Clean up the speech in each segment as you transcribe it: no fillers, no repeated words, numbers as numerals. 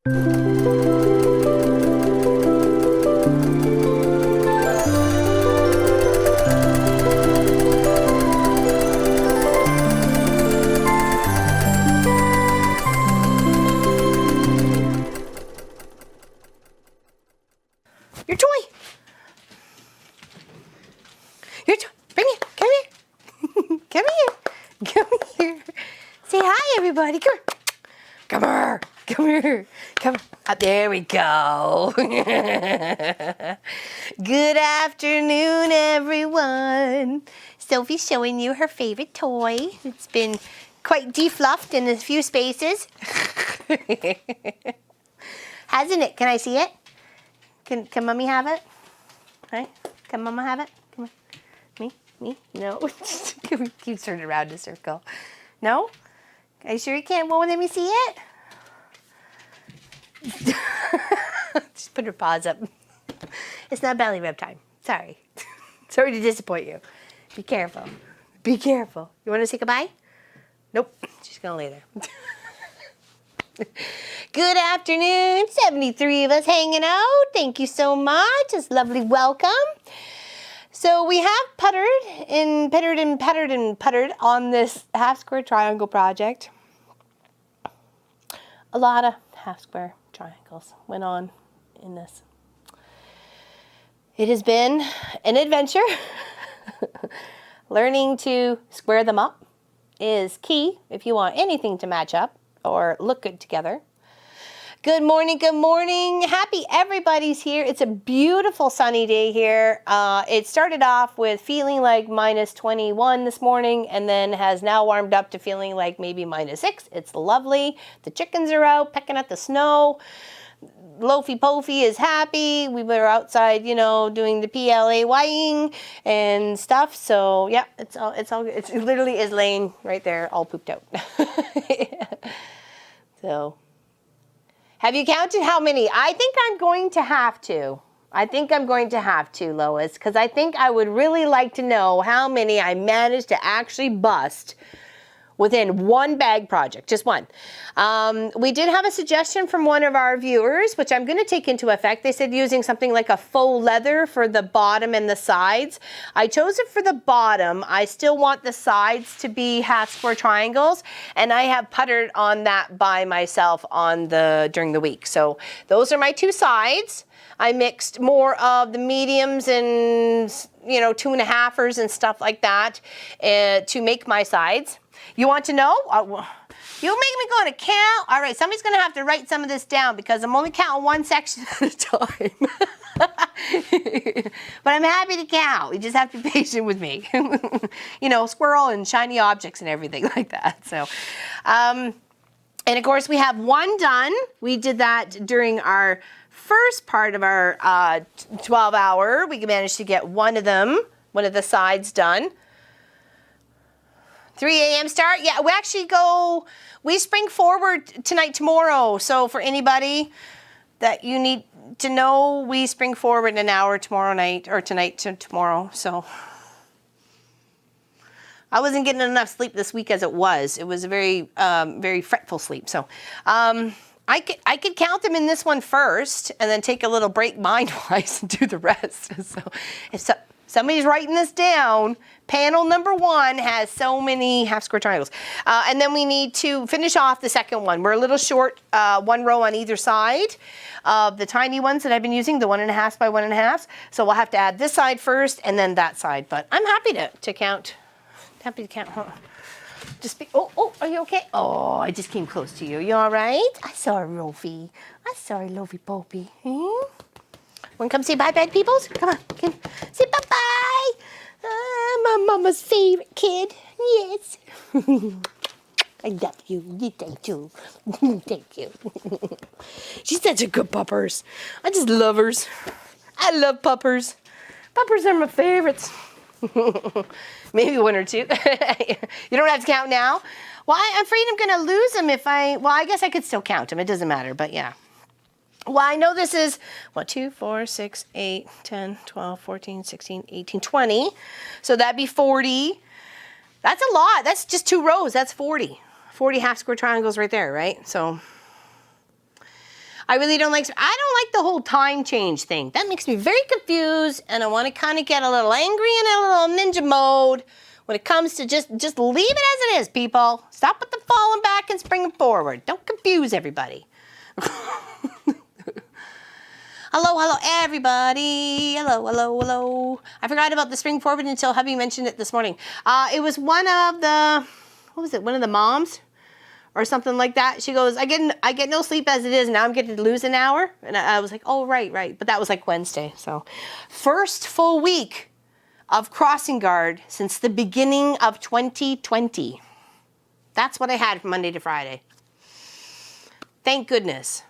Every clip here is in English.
Your toy. Your toy. Bring it. Come here. Come here. Come here. Say hi, everybody. Come here. Come here. Come here. Come. There we go. Good afternoon, everyone. Sophie's showing you her favorite toy. It's been quite defluffed in a few spaces. Hasn't it? Can I see it? Can Mommy have it? Right? Can Mama have it? Come on. Me? No. Keep turning around in a circle. No? Are you sure you can't? Well, let me see it. Just put her paws up. It's not belly rub time. Sorry. Sorry to disappoint you. Be careful. Be careful. You want to say goodbye? Nope. She's going to lay there. Good afternoon. 73 of us hanging out. Thank you so much. It's lovely welcome. So we have puttered on this half square triangle project. A lot of half square triangles went on in this. It has been an adventure. Learning to square them up is key if you want anything to match up or look good together. Good morning, good morning. Happy everybody's here. It's a beautiful sunny day here. It started off with feeling like minus 21 this morning and then has now warmed up to feeling like maybe minus 6. It's lovely. The chickens are out pecking at the snow. Loafy Pofy is happy. We were outside, you know, doing the PLAYing and stuff. So yeah, it's all good. It literally is laying right there, all pooped out. So, have you counted how many? I think I'm going to have to. Lois, because I think I would really like to know how many I managed to actually bust within one bag project, just one. We did have a suggestion from one of our viewers, which I'm gonna take into effect. They said using something like a faux leather for the bottom and the sides. I chose it for the bottom. I still want the sides to be half square triangles, and I have puttered on that by myself during the week. So those are my two sides. I mixed more of the mediums and 2.5ers and stuff like that to make my sides. You want to know? You make me go to count. All right, somebody's going to have to write some of this down because I'm only counting one section at a time. But I'm happy to count. You just have to be patient with me. Squirrel and shiny objects and everything like that. So, and of course, we have one done. We did that during our first part of our 12-hour. We managed to get one of the sides done. 3 a.m. start? Yeah, we spring forward tonight, tomorrow. So for anybody that you need to know, we spring forward an hour tomorrow night, or tonight to tomorrow. So I wasn't getting enough sleep this week as it was. It was a very, very fretful sleep. So I could count them in this one first and then take a little break mind-wise and do the rest. So if somebody's writing this down, panel number 1 has so many half square triangles. And then we need to finish off the second one. We're a little short, 1 row on either side of the tiny ones that I've been using, the 1.5 by 1.5. So we'll have to add this side first and then that side. But I'm happy to count. Happy to count. Oh, are you okay? Oh, I just came close to you. You all right? I'm sorry, Loafy. I'm sorry, Loafy Popey. Want to come say bye, bad peoples? Come on, say bye-bye. My mama's favorite kid. Yes. I love you. Thank you. Thank you. She's such a good puppers. I just love hers. I love puppers. Puppers are my favorites. Maybe 1 or 2. You don't have to count now. Well, I'm afraid I'm going to lose them I guess I could still count them. It doesn't matter, but yeah. Well, I know this is, 2, 4, 6, 8, 10, 12, 14, 16, 18, 20. So that'd be 40. That's a lot. That's just 2 rows. That's 40. 40 half square triangles right there, right? So I really don't like, I don't like the whole time change thing. That makes me very confused, and I want to kind of get a little angry and a little ninja mode when it comes to just leave it as it is, people. Stop with the falling back and springing forward. Don't confuse everybody. Hello, everybody. Hello. I forgot about the spring forward until hubby mentioned it this morning. It was one of the, what was it? One of the moms or something like that. She goes, I get no sleep as it is. Now I'm getting to lose an hour. And I was like, oh, right. But that was like Wednesday. So first full week of crossing guard since the beginning of 2020. That's what I had from Monday to Friday. Thank goodness.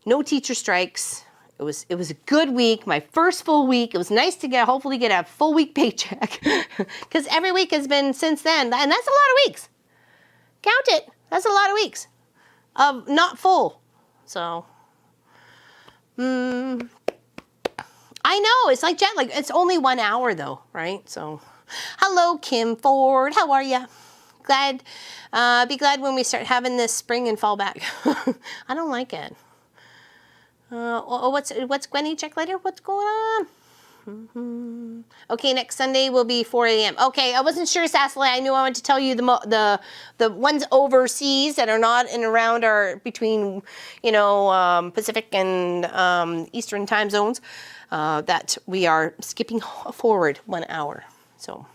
No teacher strikes. It was a good week, my first full week. It was nice to hopefully get a full week paycheck because every week has been since then, and that's a lot of weeks. Count it. That's a lot of weeks of not full. So, I know, it's like jet lag. It's only 1 hour though, right? So, hello, Kim Ford. How are you? Glad, be glad when we start having this spring and fall back. I don't like it. What's Gwenny? Check later. What's going on? Okay, next Sunday will be 4 a.m. Okay, I wasn't sure, Sassily. I knew I wanted to tell you the ones overseas that are not in around our between, Pacific and Eastern time zones, that we are skipping forward 1 hour. So.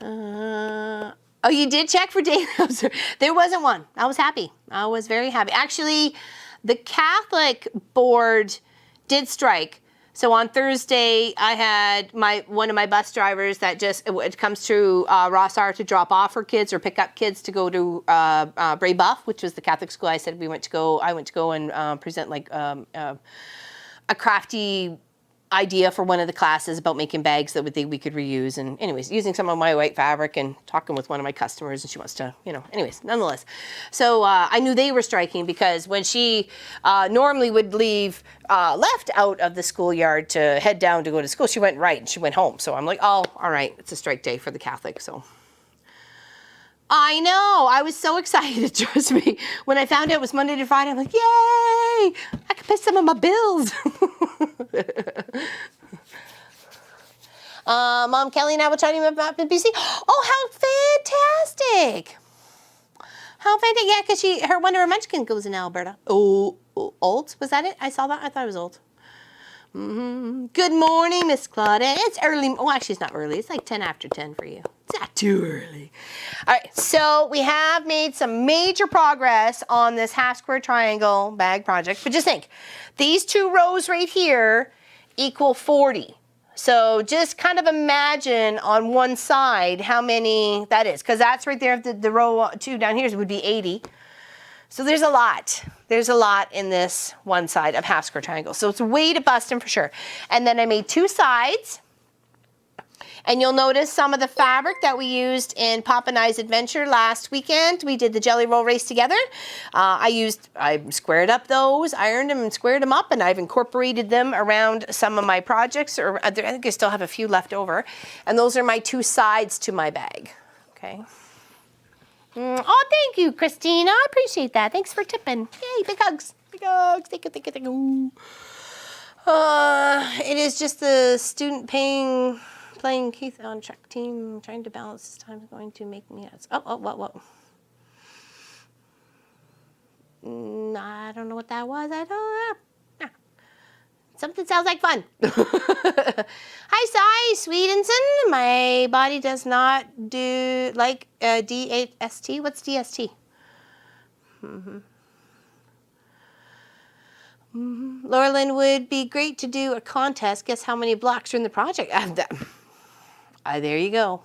Oh, you did check for daily? There wasn't one. I was happy. I was very happy. Actually, the Catholic board did strike. So on Thursday, I had one of my bus drivers that it comes to Rossar to drop off her kids or pick up kids to go to Bray Buff, which was the Catholic school I said I went to go and present like a crafty idea for one of the classes about making bags that we could reuse, and anyways, using some of my white fabric and talking with one of my customers, and she wants to, anyways, nonetheless. So I knew they were striking because when she normally would leave left out of the schoolyard to head down to go to school, she went right and she went home. So I'm like, oh, all right, it's a strike day for the Catholic. So I know, I was so excited, trust me. When I found out it was Monday to Friday, I'm like, yay, I can pay some of my bills. Mom Kelly and I were talking about the BC. Oh, how fantastic. How fantastic. Yeah, because one of her munchkin goes in Alberta. Oh, Old? Was that it? I saw that. I thought it was Old. Good morning, Miss Claudette. It's early. Oh, actually, it's not early. It's like 10 after 10 for you. It's not too early. All right, so we have made some major progress on this half square triangle bag project. But just think, these two rows right here equal 40. So just kind of imagine on one side how many that is, because that's right there. The row 2 down here would be 80. So there's a lot. There's a lot in this one side of half square triangle. So it's way to Bustin for sure. And then I made 2 sides. And you'll notice some of the fabric that we used in Pop and I's Adventure last weekend. We did the jelly roll race together. I squared up those, ironed them and squared them up, and I've incorporated them around some of my projects. Or I think I still have a few left over. And those are my 2 sides to my bag. Okay. Oh, thank you, Christina. I appreciate that. Thanks for tipping. Yay, big hugs. Big hugs. Thank you. It is just the student playing Keith on track team, trying to balance this time is going to make me... what? I don't know what that was. I don't know. Something sounds like fun. Hi, Swedenson. My body does not do like DST. What's DST? Laurelyn, would be great to do a contest. Guess how many blocks are in the project? There you go.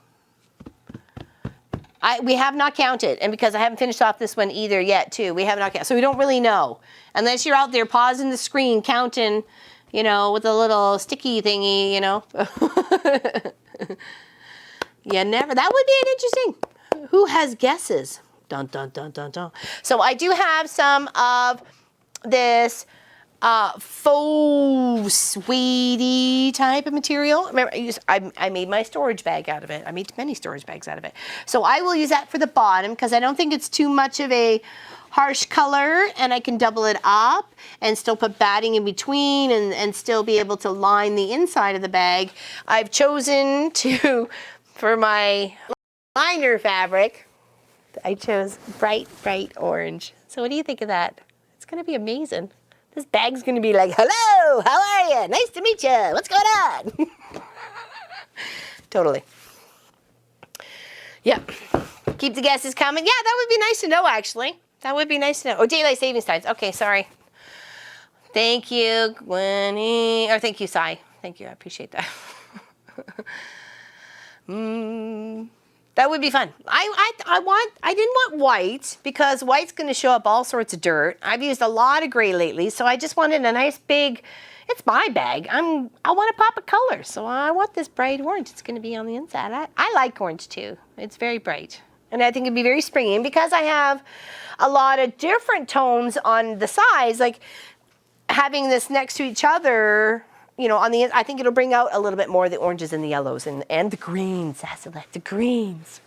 We have not counted, and because I haven't finished off this one either yet, too, we have not counted. So we don't really know. Unless you're out there pausing the screen, counting, with a little sticky thingy, Yeah, never. That would be an interesting. Who has guesses? Dun, dun, dun, dun, dun. So I do have some of this faux suede type of material. Remember, I made my storage bag out of it. I made many storage bags out of it. So I will use that for the bottom because I don't think it's too much of a harsh color, and I can double it up and still put batting in between and still be able to line the inside of the bag. I've chosen to, for my liner fabric, I chose bright, bright orange. So what do you think of that? It's gonna be amazing. This bag's gonna be like, hello, how are you? Nice to meet you. What's going on? Totally. Yep. Keep the guesses coming. Yeah, that would be nice to know, actually. That would be nice to know. Oh, daylight savings times. Okay, sorry. Thank you, Gwenny. Or thank you, Sai. Thank you. I appreciate that. That would be fun. I didn't want white because white's going to show up all sorts of dirt. I've used a lot of gray lately, so I just wanted a nice big. It's my bag. I want to pop a color, so I want this bright orange. It's going to be on the inside. I like orange too. It's very bright, and I think it'd be very springy. And because I have a lot of different tones on the sides, like having this next to each other. You know, on the I think it'll bring out a little bit more of the oranges and the yellows and the greens. That's the greens.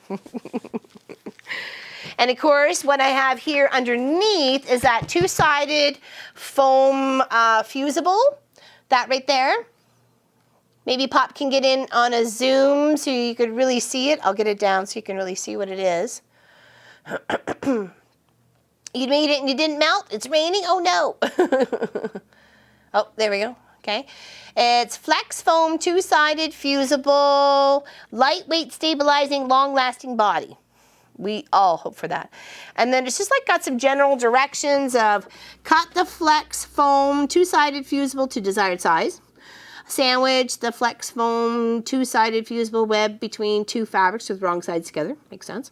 And of course, what I have here underneath is that two-sided foam fusible. That right there. Maybe Pop can get in on a zoom so you could really see it. I'll get it down so you can really see what it is. You made it and you didn't melt? It's raining? Oh no. Oh, there we go. Okay, it's flex foam, two-sided, fusible, lightweight, stabilizing, long-lasting body. We all hope for that. And then it's just like got some general directions of cut the flex foam, two-sided, fusible to desired size. Sandwich the flex foam, two-sided, fusible web between two fabrics with wrong sides together. Makes sense.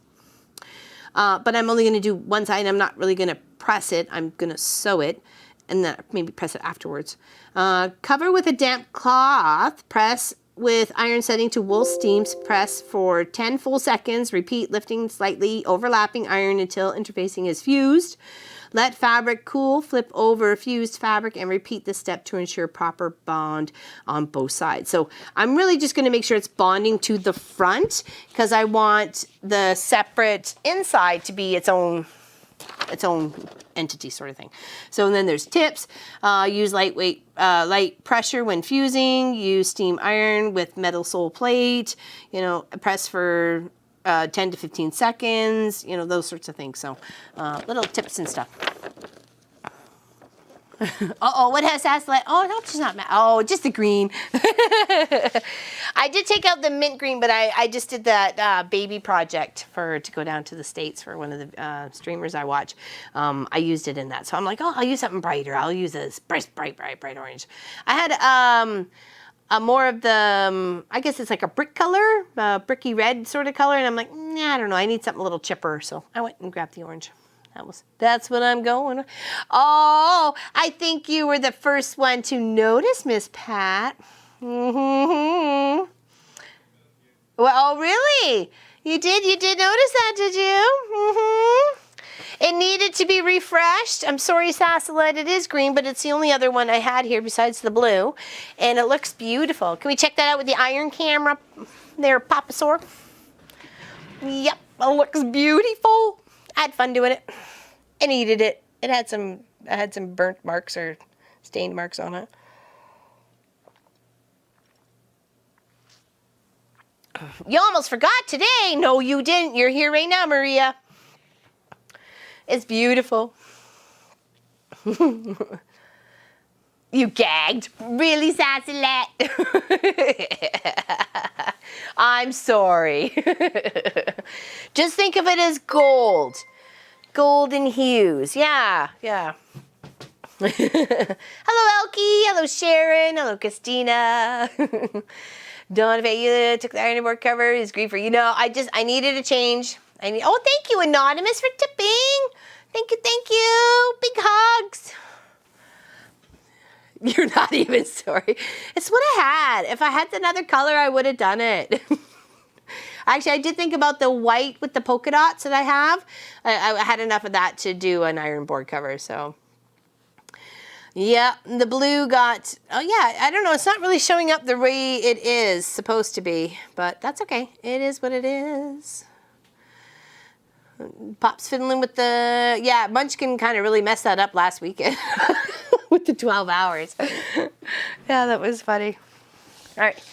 But I'm only going to do one side. I'm not really going to press it. I'm going to sew it. And then maybe press it afterwards. Cover with a damp cloth. Press with iron setting to wool steams. Press for 10 full seconds. Repeat, lifting slightly, overlapping iron until interfacing is fused. Let fabric cool. Flip over fused fabric and repeat this step to ensure proper bond on both sides. So I'm really just going to make sure it's bonding to the front because I want the separate inside to be its own entity sort of thing. So then there's tips. Use lightweight, light pressure when fusing. Use steam iron with metal sole plate. You know, press for 10 to 15 seconds. You know, those sorts of things. So little tips and stuff. Uh-oh, what has Sasslet? Oh, no, she's not mad. Oh, just the green. I did take out the mint green, but I just did that baby project to go down to the States for one of the streamers I watch. I used it in that. So I'm like, oh, I'll use something brighter. I'll use this bright orange. I had more of the, I guess it's like a brick color, bricky red sort of color. And I'm like, nah, I don't know. I need something a little chipper. So I went and grabbed the orange. That's what I'm going with. Oh, I think you were the first one to notice, Miss Pat. Mm-hmm. Well, oh, really? You did notice that, did you? Mm-hmm. It needed to be refreshed. I'm sorry, Sassalet, it is green, but it's the only other one I had here besides the blue. And it looks beautiful. Can we check that out with the iron camera there, Papa Sor? Yep, it looks beautiful. I had fun doing it. I needed it. It had some burnt marks or stained marks on it. You almost forgot today. No, you didn't. You're here right now, Maria. It's beautiful. You gagged. Really, Sassalet? I'm sorry. Just think of it as gold. Golden hues. Yeah. Hello, Elkie. Hello, Sharon. Hello, Christina. Donovan, you took the ironing board cover. It's great for you. No, I needed a change. Oh, thank you, Anonymous, for tipping. Thank you. Big hugs. You're not even sorry. It's what I had. If I had another color, I would have done it. Actually, I did think about the white with the polka dots that I have. I had enough of that to do an iron board cover, so. Yeah, the blue got, oh yeah, I don't know. It's not really showing up the way it is supposed to be, but that's okay. It is what it is. Pop's fiddling with the, yeah, Munchkin kind of really messed that up last weekend with the 12 hours. Yeah, that was funny. All right.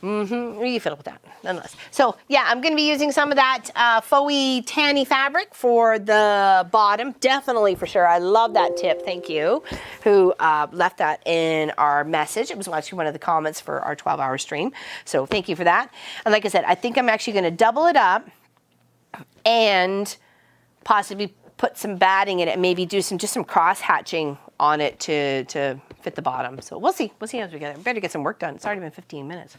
You fiddle with that, nonetheless. So yeah, I'm going to be using some of that faux tanny fabric for the bottom. Definitely, for sure. I love that tip. Thank you. Who left that in our message. It was actually one of the comments for our 12-hour stream. So thank you for that. And like I said, I think I'm actually going to double it up and possibly put some batting in it and maybe do just some cross hatching on it to fit the bottom. So we'll see. We'll see as we get it. We better get some work done. It's already been 15 minutes.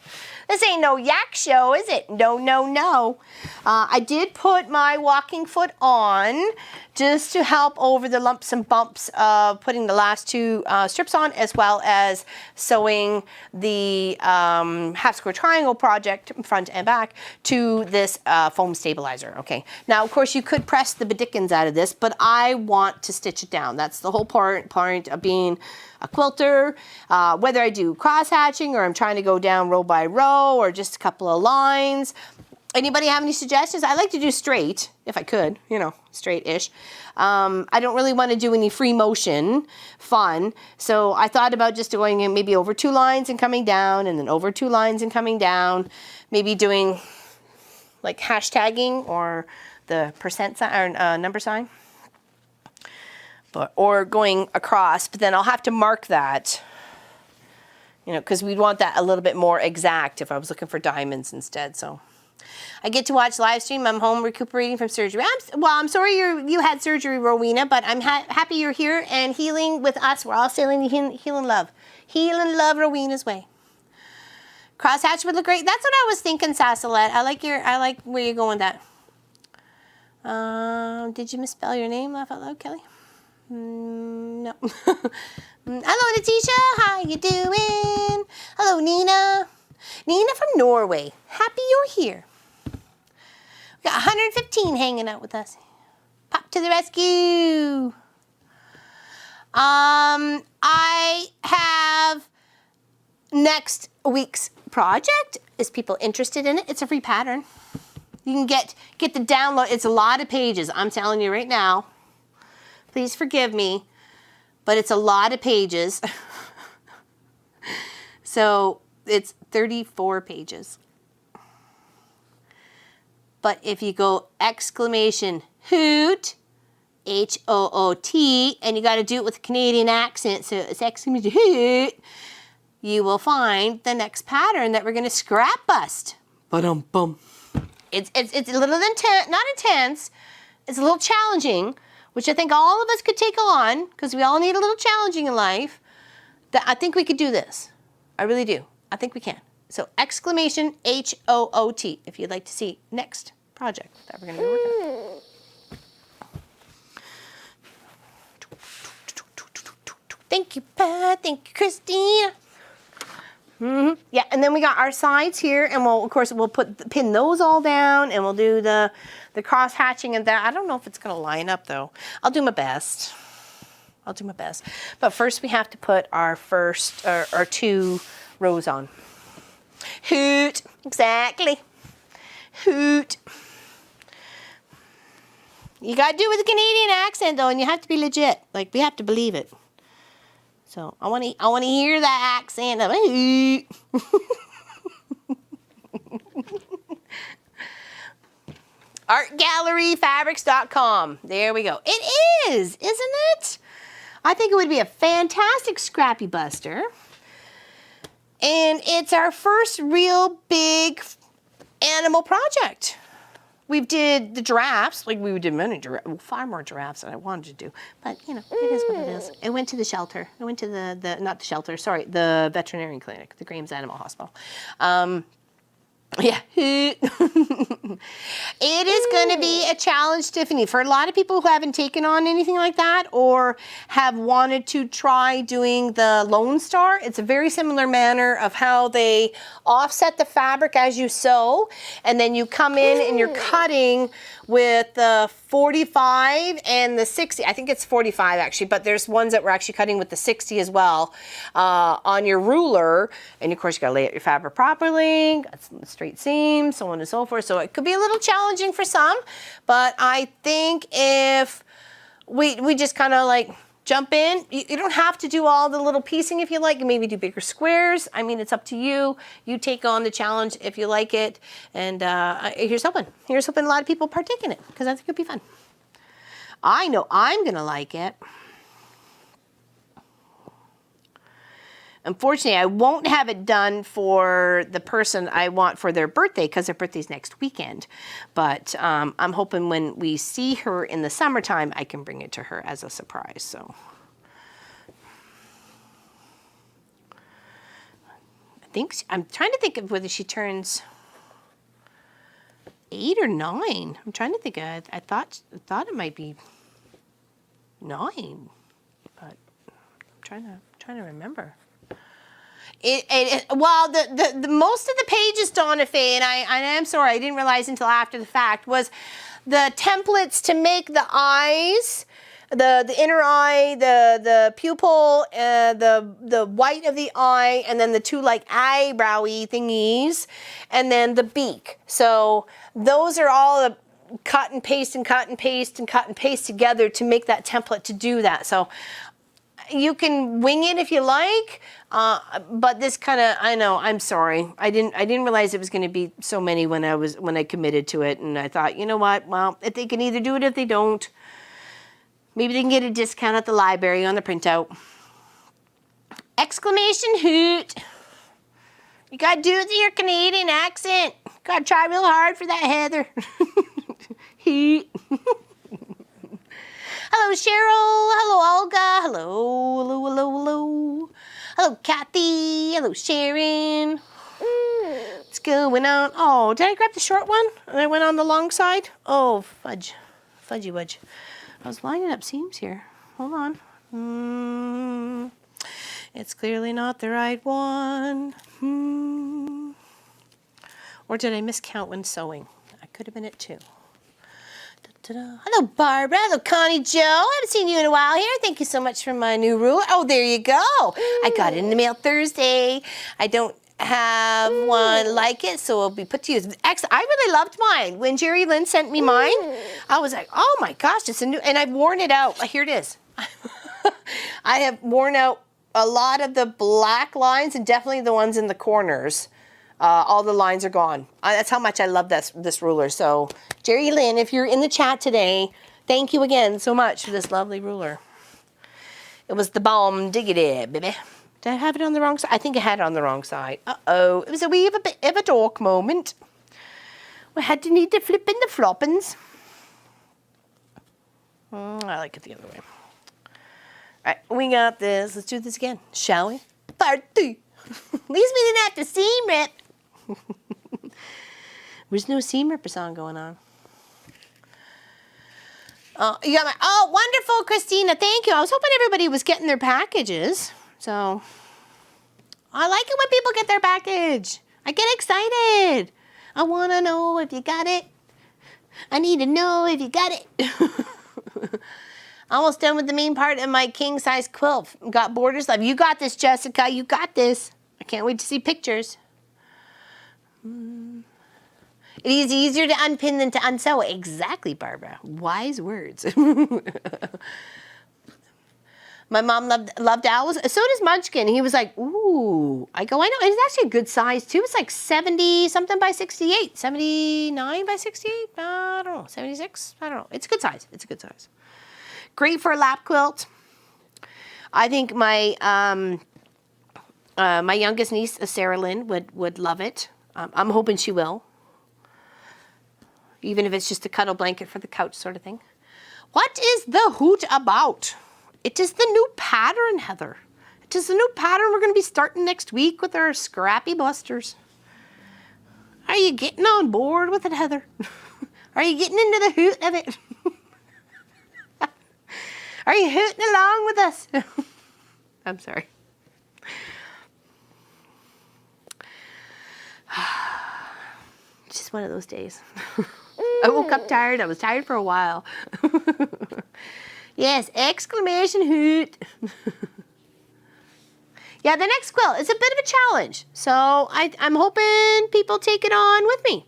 This ain't no yak show, is it? No, no, no. I did put my walking foot on just to help over the lumps and bumps of putting the last two strips on, as well as sewing the half square triangle project, front and back, to this foam stabilizer. Okay. Now, of course, you could press the Dickens out of this, but I want to stitch it down. That's the whole point of being a quilter, whether I do cross hatching or I'm trying to go down row by row or just a couple of lines. Anybody have any suggestions? I like to do straight, if I could, you know, straight-ish. I don't really want to do any free motion fun. So I thought about just going in maybe over 2 lines and coming down, and then over 2 lines and coming down. Maybe doing like hashtagging or the percent sign or number sign. Or going across, but then I'll have to mark that, you know, because we'd want that a little bit more exact if I was looking for diamonds instead. So I get to watch live stream. I'm home recuperating from surgery. I'm sorry you had surgery, Rowena, but I'm happy you're here and healing with us. We're all sailing the healing love. Healing love Rowena's way. Crosshatch would look great. That's what I was thinking, Sassalette. I like where you're going with that. Did you misspell your name? Laugh out loud, Kelly. No. Hello, Natisha. How you doing? Hello, Nina. Nina from Norway. Happy you're here. We got 115 hanging out with us. Pop to the rescue. I have next week's project. Is people interested in it? It's a free pattern. You can get the download. It's a lot of pages. I'm telling you right now. Please forgive me, but it's a lot of pages. So it's 34 pages. But if you go exclamation hoot, H-O-O-T, and you got to do it with a Canadian accent, so it's exclamation hoot, you will find the next pattern that we're going to scrap bust. Ba-dum-bum. It's a little intense, not intense. It's a little challenging, which I think all of us could take on, because we all need a little challenging in life. That I think we could do this. I really do. I think we can. So exclamation H-O-O-T if you'd like to see next project that we're going to be working on. Thank you, Pat. Thank you, Christine. Yeah, and then we got our sides here, and we'll pin those all down, and we'll do the cross hatching and that. I don't know if it's going to line up though. I'll do my best. But first we have to put our first our 2 rows on. Hoot, exactly. Hoot. You got to do it with a Canadian accent though, and you have to be legit. Like, we have to believe it. So I want to hear that accent of hoot. ArtGalleryFabrics.com. There we go. It is, isn't it? I think it would be a fantastic Scrappy Buster. And it's our first real big animal project. We did the giraffes, like we did many giraffes, well, 5 more giraffes than I wanted to do. But, you know, it is what it is. I went to the shelter. I went to the veterinarian clinic, the Graham's Animal Hospital. Yeah. It is going to be a challenge, Tiffany, for a lot of people who haven't taken on anything like that or have wanted to try doing the Lone Star. It's a very similar manner of how they offset the fabric as you sew, and then you come in and you're cutting with the 45 and the 60. I think it's 45 actually, but there's ones that we're actually cutting with the 60 as well on your ruler. And of course you gotta lay out your fabric properly, got some straight seams, so on and so forth. So it could be a little challenging for some, but I think if we just kind of like jump in, you don't have to do all the little piecing if you like. You maybe do bigger squares. I mean, it's up to you. You take on the challenge if you like it. And here's hoping. Here's hoping a lot of people partake in it, because I think it'll be fun. I know I'm going to like it. Unfortunately, I won't have it done for the person I want for their birthday, because their birthday's next weekend. But I'm hoping when we see her in the summertime, I can bring it to her as a surprise. So I'm trying to think of whether she turns 8 or 9. I'm trying to think. I thought it might be 9, but I'm trying to remember. Well, the most of the pages, Donna Faye, and I am sorry, I didn't realize until after the fact, was the templates to make the eyes, the inner eye, the pupil, the white of the eye, and then the 2 like eyebrowy thingies, and then the beak. So those are all the cut and paste and cut and paste and cut and paste together to make that template to do that. So you can wing it if you like, but this kind of, I know, I'm sorry. I didn't realize it was going to be so many when I committed to it, and I thought, you know what? Well, if they can either do it, if they don't, maybe they can get a discount at the library on the printout. Exclamation hoot. You got to do it with your Canadian accent. Got to try real hard for that, Heather. Hoot. Hello, Cheryl. Hello, Olga. Hello. Hello, Kathy. Hello, Sharon. What's going on? Oh, did I grab the short one and I went on the long side? Oh, fudgy wudge. I was lining up seams here. Hold on. It's clearly not the right one. Or did I miscount when sewing? I could have been it too. Hello, Barbara. Hello, Connie Joe. I haven't seen you in a while here. Thank you so much for my new ruler. Oh, there you go. I got it in the mail Thursday. I don't have one like it, so it'll be put to use. Excellent. I really loved mine. When Jerry Lynn sent me mine, I was like, oh my gosh, it's a new, and I've worn it out. Here it is. I have worn out a lot of the black lines and definitely the ones in the corners. All the lines are gone. That's how much I love this ruler. So, Jerry Lynn, if you're in the chat today, thank you again so much for this lovely ruler. It was the bomb diggity, baby. Did I have it on the wrong side? I think I had it on the wrong side. Uh-oh. It was a wee bit of a dork moment. We had to need to flip in the floppins. I like it the other way. All right, we got this. Let's do this again, shall we? Part 2. At least we didn't have to seam rip. There's no seam ripper song going on. You got my, wonderful, Christina. Thank you. I was hoping everybody was getting their packages. So, I like it when people get their package. I get excited. I want to know if you got it. I need to know if you got it. Almost done with the main part of my king size quilt. Got borders left. You got this, Jessica. You got this. I can't wait to see pictures. It is easier to unpin than to unsew. Exactly, Barbara. Wise words. My mom loved owls. So does Munchkin. He was like, ooh. I go, I know. It's actually a good size, too. It's like 70 something by 68. 79 by 68? I don't know. 76? I don't know. It's a good size. It's a good size. Great for a lap quilt. I think my my youngest niece, Sarah Lynn, would love it. I'm hoping she will. Even if it's just a cuddle blanket for the couch sort of thing. What is the hoot about? It is the new pattern, Heather. It is the new pattern we're going to be starting next week with our Scrappy Busters. Are you getting on board with it, Heather? Are you getting into the hoot of it? Are you hooting along with us? I'm sorry. It's just one of those days. I woke up tired. I was tired for a while. Yes, exclamation hoot. Yeah, the next quilt is a bit of a challenge. So I'm hoping people take it on with me.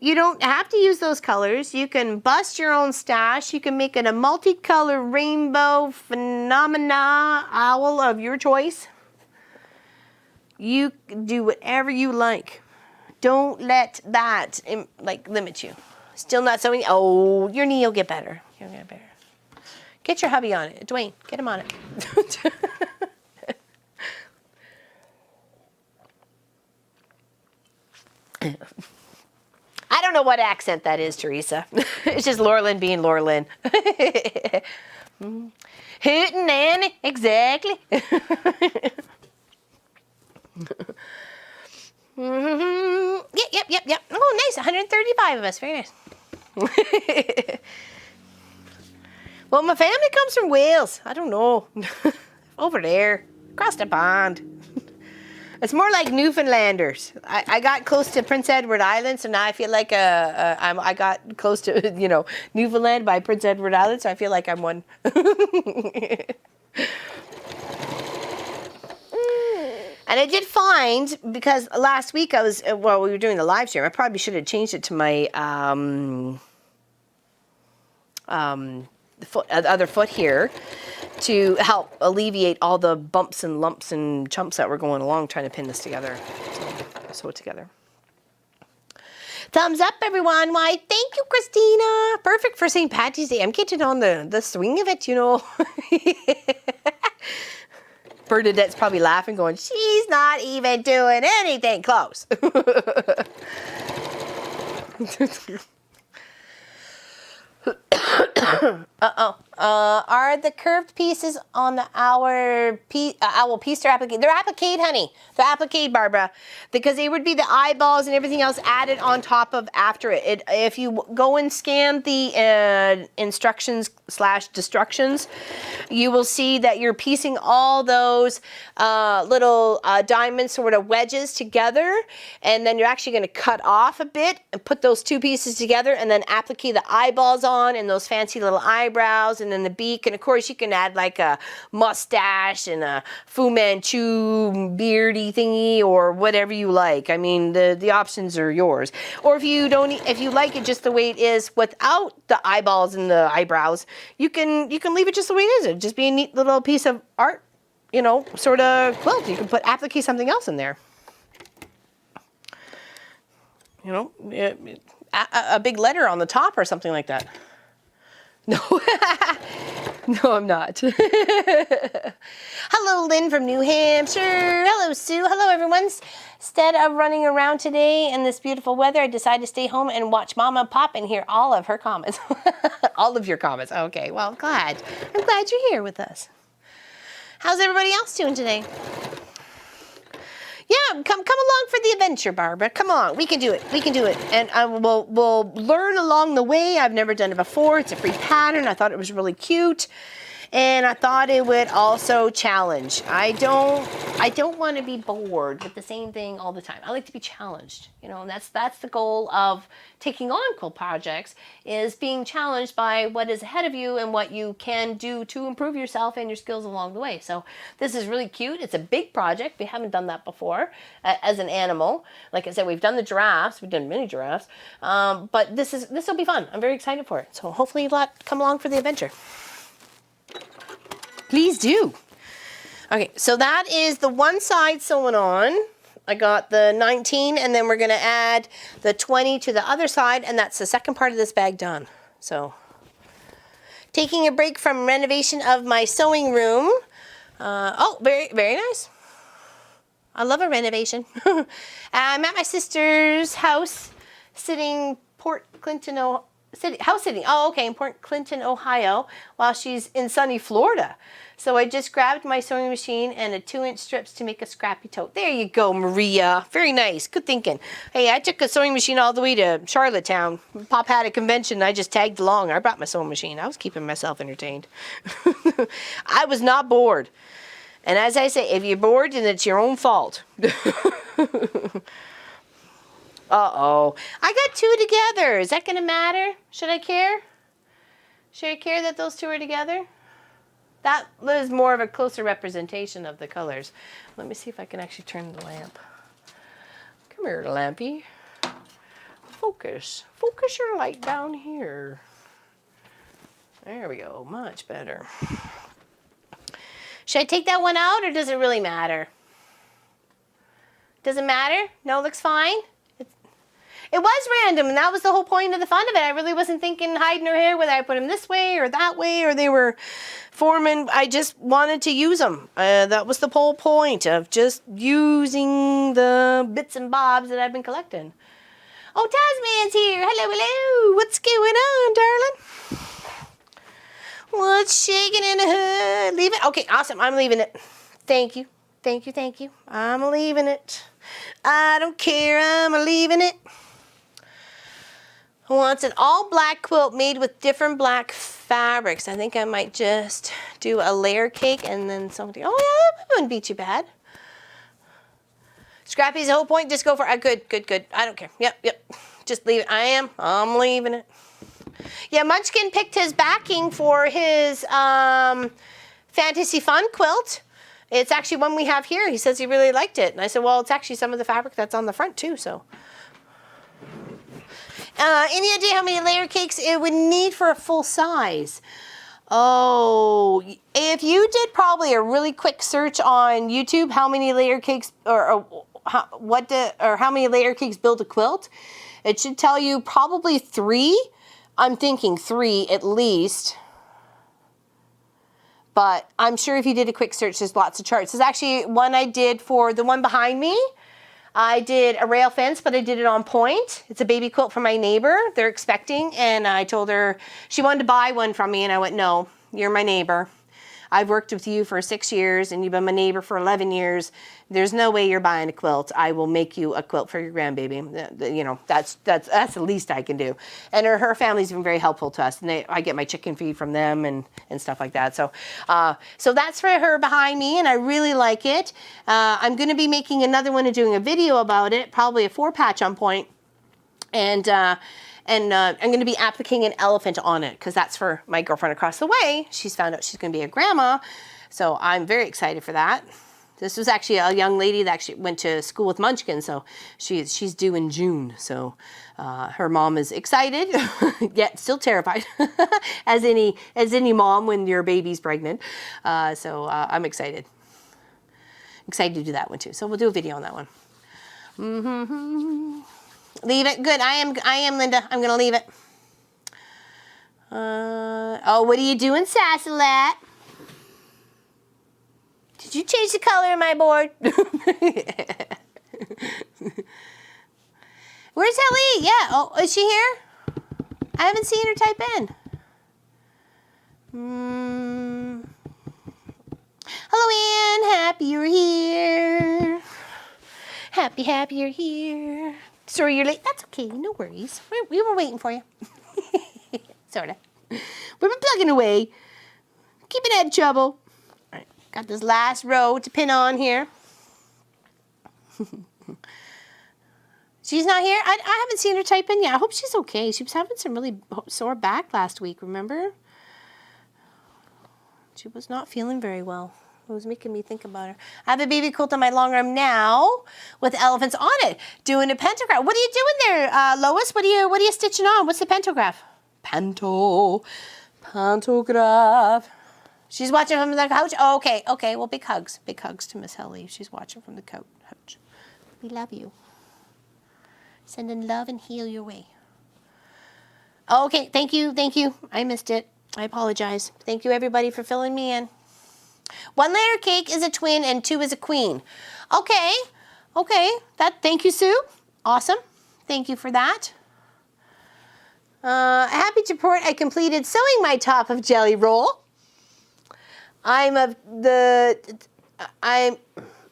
You don't have to use those colors. You can bust your own stash. You can make it a multicolor rainbow phenomena owl of your choice. You can do whatever you like. Don't let that like limit you. Still not sewing. Oh, your knee will get better. You'll get better. Get your hubby on it. Dwayne, get him on it. I don't know what accent that is, Teresa. It's just Laura Lynn being Laura Lynn. Hootin' Nanny, exactly. Yep. Oh, nice. 135 of us. Very nice. Well, my family comes from Wales. I don't know. Over there, across the pond. It's more like Newfoundlanders. I got close to Prince Edward Island, so now I feel like I got close to, you know, Newfoundland by Prince Edward Island, so I feel like I'm one. And I did find, because last week I was, well, we were doing the live stream, I probably should have changed it to my other foot here to help alleviate all the bumps and lumps and chumps that were going along trying to pin this together. So, sew it together. Thumbs up, everyone. Why, thank you, Christina. Perfect for St. Patty's Day. I'm getting on the swing of it, you know. Bernadette's probably laughing, going, she's not even doing anything close. Are the curved pieces on the owl piece applique? They're applique, honey. They're applique, Barbara, because they would be the eyeballs and everything else added on top of after it. If you go and scan the instructions/destructions, you will see that you're piecing all those little diamond sort of wedges together, and then you're actually going to cut off a bit and put those two pieces together, and then applique the eyeballs on and those fancy little eyebrows, and then the beak, and of course you can add like a mustache and a Fu Manchu beardy thingy or whatever you like. I mean, the options are yours. Or if you like it just the way it is without the eyeballs and the eyebrows, you can leave it just the way it is. It'd just be a neat little piece of art, you know, sort of quilt. You can applique something else in there. You know, a big letter on the top or something like that. No, no, I'm not. Hello, Lynn from New Hampshire. Hello, Sue. Hello, everyone. Instead of running around today in this beautiful weather, I decided to stay home and watch Mama Pop and hear all of her comments. All of your comments. Okay, well, I'm glad you're here with us. How's everybody else doing today? Yeah, come along for the adventure, Barbara. Come on, we can do it. We can do it. And we'll learn along the way. I've never done it before. It's a free pattern. I thought it was really cute. And I thought it would also challenge. I don't want to be bored with the same thing all the time. I like to be challenged, you know, and that's the goal of taking on quilt projects, is being challenged by what is ahead of you and what you can do to improve yourself and your skills along the way. So this is really cute. It's a big project. We haven't done that before as an animal. Like I said, we've done the giraffes. We've done mini giraffes. But this will be fun. I'm very excited for it. So hopefully you'll come along for the adventure. Please do. Okay, so that is the one side sewn on. I got the 19, and then we're going to add the 20 to the other side, and that's the second part of this bag done. So, taking a break from renovation of my sewing room. Oh, very, very nice. I love a renovation. I'm at my sister's house, in Port Clinton, Ohio, while she's in sunny Florida. So I just grabbed my sewing machine and a 2-inch strips to make a scrappy tote. There you go, Maria. Very nice. Good thinking. Hey, I took a sewing machine all the way to Charlottetown. Pop had a convention. I just tagged along. I brought my sewing machine. I was keeping myself entertained. I was not bored. And as I say, if you're bored, then it's your own fault. Uh-oh. I got two together. Is that going to matter? Should I care? Should I care that those two are together? That is more of a closer representation of the colors. Let me see if I can actually turn the lamp. Come here, lampy. Focus. Focus your light down here. There we go. Much better. Should I take that one out or does it really matter? Does it matter? No, looks fine. It was random, and that was the whole point of the fun of it. I really wasn't thinking hiding her hair, whether I put them this way or that way, or they were forming. I just wanted to use them. That was the whole point of just using the bits and bobs that I've been collecting. Oh, Tasman's here. Hello, hello. What's going on, darling? What's shaking in the hood? Leave it? Okay, awesome. I'm leaving it. Thank you. Thank you, thank you. I'm leaving it. I don't care. I'm leaving it. Who wants an all black quilt made with different black fabrics? I think I might just do a layer cake and then something. Oh yeah, that wouldn't be too bad. Scrappy's the whole point. Just go for it. Good, good, good. I don't care. Yep. Just leave it. I'm leaving it. Yeah, Munchkin picked his backing for his Fantasy Fun quilt. It's actually one we have here. He says he really liked it. And I said, well, it's actually some of the fabric that's on the front too, so. Any idea how many layer cakes it would need for a full size? Oh, if you did probably a really quick search on YouTube, how many layer cakes or how many layer cakes build a quilt, it should tell you probably 3. I'm thinking 3 at least. But I'm sure if you did a quick search, there's lots of charts. There's actually one I did for the one behind me. I did a rail fence, but I did it on point. It's a baby quilt for my neighbor. They're expecting, and I told her she wanted to buy one from me, and I went, no, you're my neighbor. I've worked with you for 6 years, and you've been my neighbor for 11 years. There's no way you're buying a quilt. I will make you a quilt for your grandbaby. You know, that's the least I can do. And her family's been very helpful to us, and I get my chicken feed from them and stuff like that. So, so that's for her behind me, and I really like it. I'm going to be making another one and doing a video about it, probably a 4-patch on point, and I'm going to be appliquing an elephant on it because that's for my girlfriend across the way. She's found out she's going to be a grandma, so I'm very excited for that. This was actually a young lady that actually went to school with Munchkin, so she's due in June. So her mom is excited, yet still terrified, as any mom when your baby's pregnant. So I'm excited to do that one too. So we'll do a video on that one. Leave it. Good. I am Linda. I'm going to leave it. Oh, what are you doing, Sassalat? Did you change the color of my board? Where's Ellie? Yeah. Oh, is she here? I haven't seen her type in. Hello, Ann. Happy you're here. Happy you're here. Sorry you're late. That's okay. No worries. We were waiting for you. Sort of. We've been plugging away. Keeping out of trouble. All right. Got this last row to pin on here. She's not here? I haven't seen her type in yet. I hope she's okay. She was having some really sore back last week, remember? She was not feeling very well. It was making me think about her. I have a baby quilt on my long arm now with elephants on it, doing a pantograph. What are you doing there, Lois? What are you stitching on? What's the pantograph? Pantograph. She's watching from the couch? Oh, okay. Well, big hugs. Big hugs to Miss Helly. She's watching from the couch. We love you. Sending love and heal your way. Okay, thank you. I missed it. I apologize. Thank you, everybody, for filling me in. 1 layer cake is a twin and 2 is a queen. Okay. Thank you, Sue. Awesome. Thank you for that. Happy to report I completed sewing my top of jelly roll.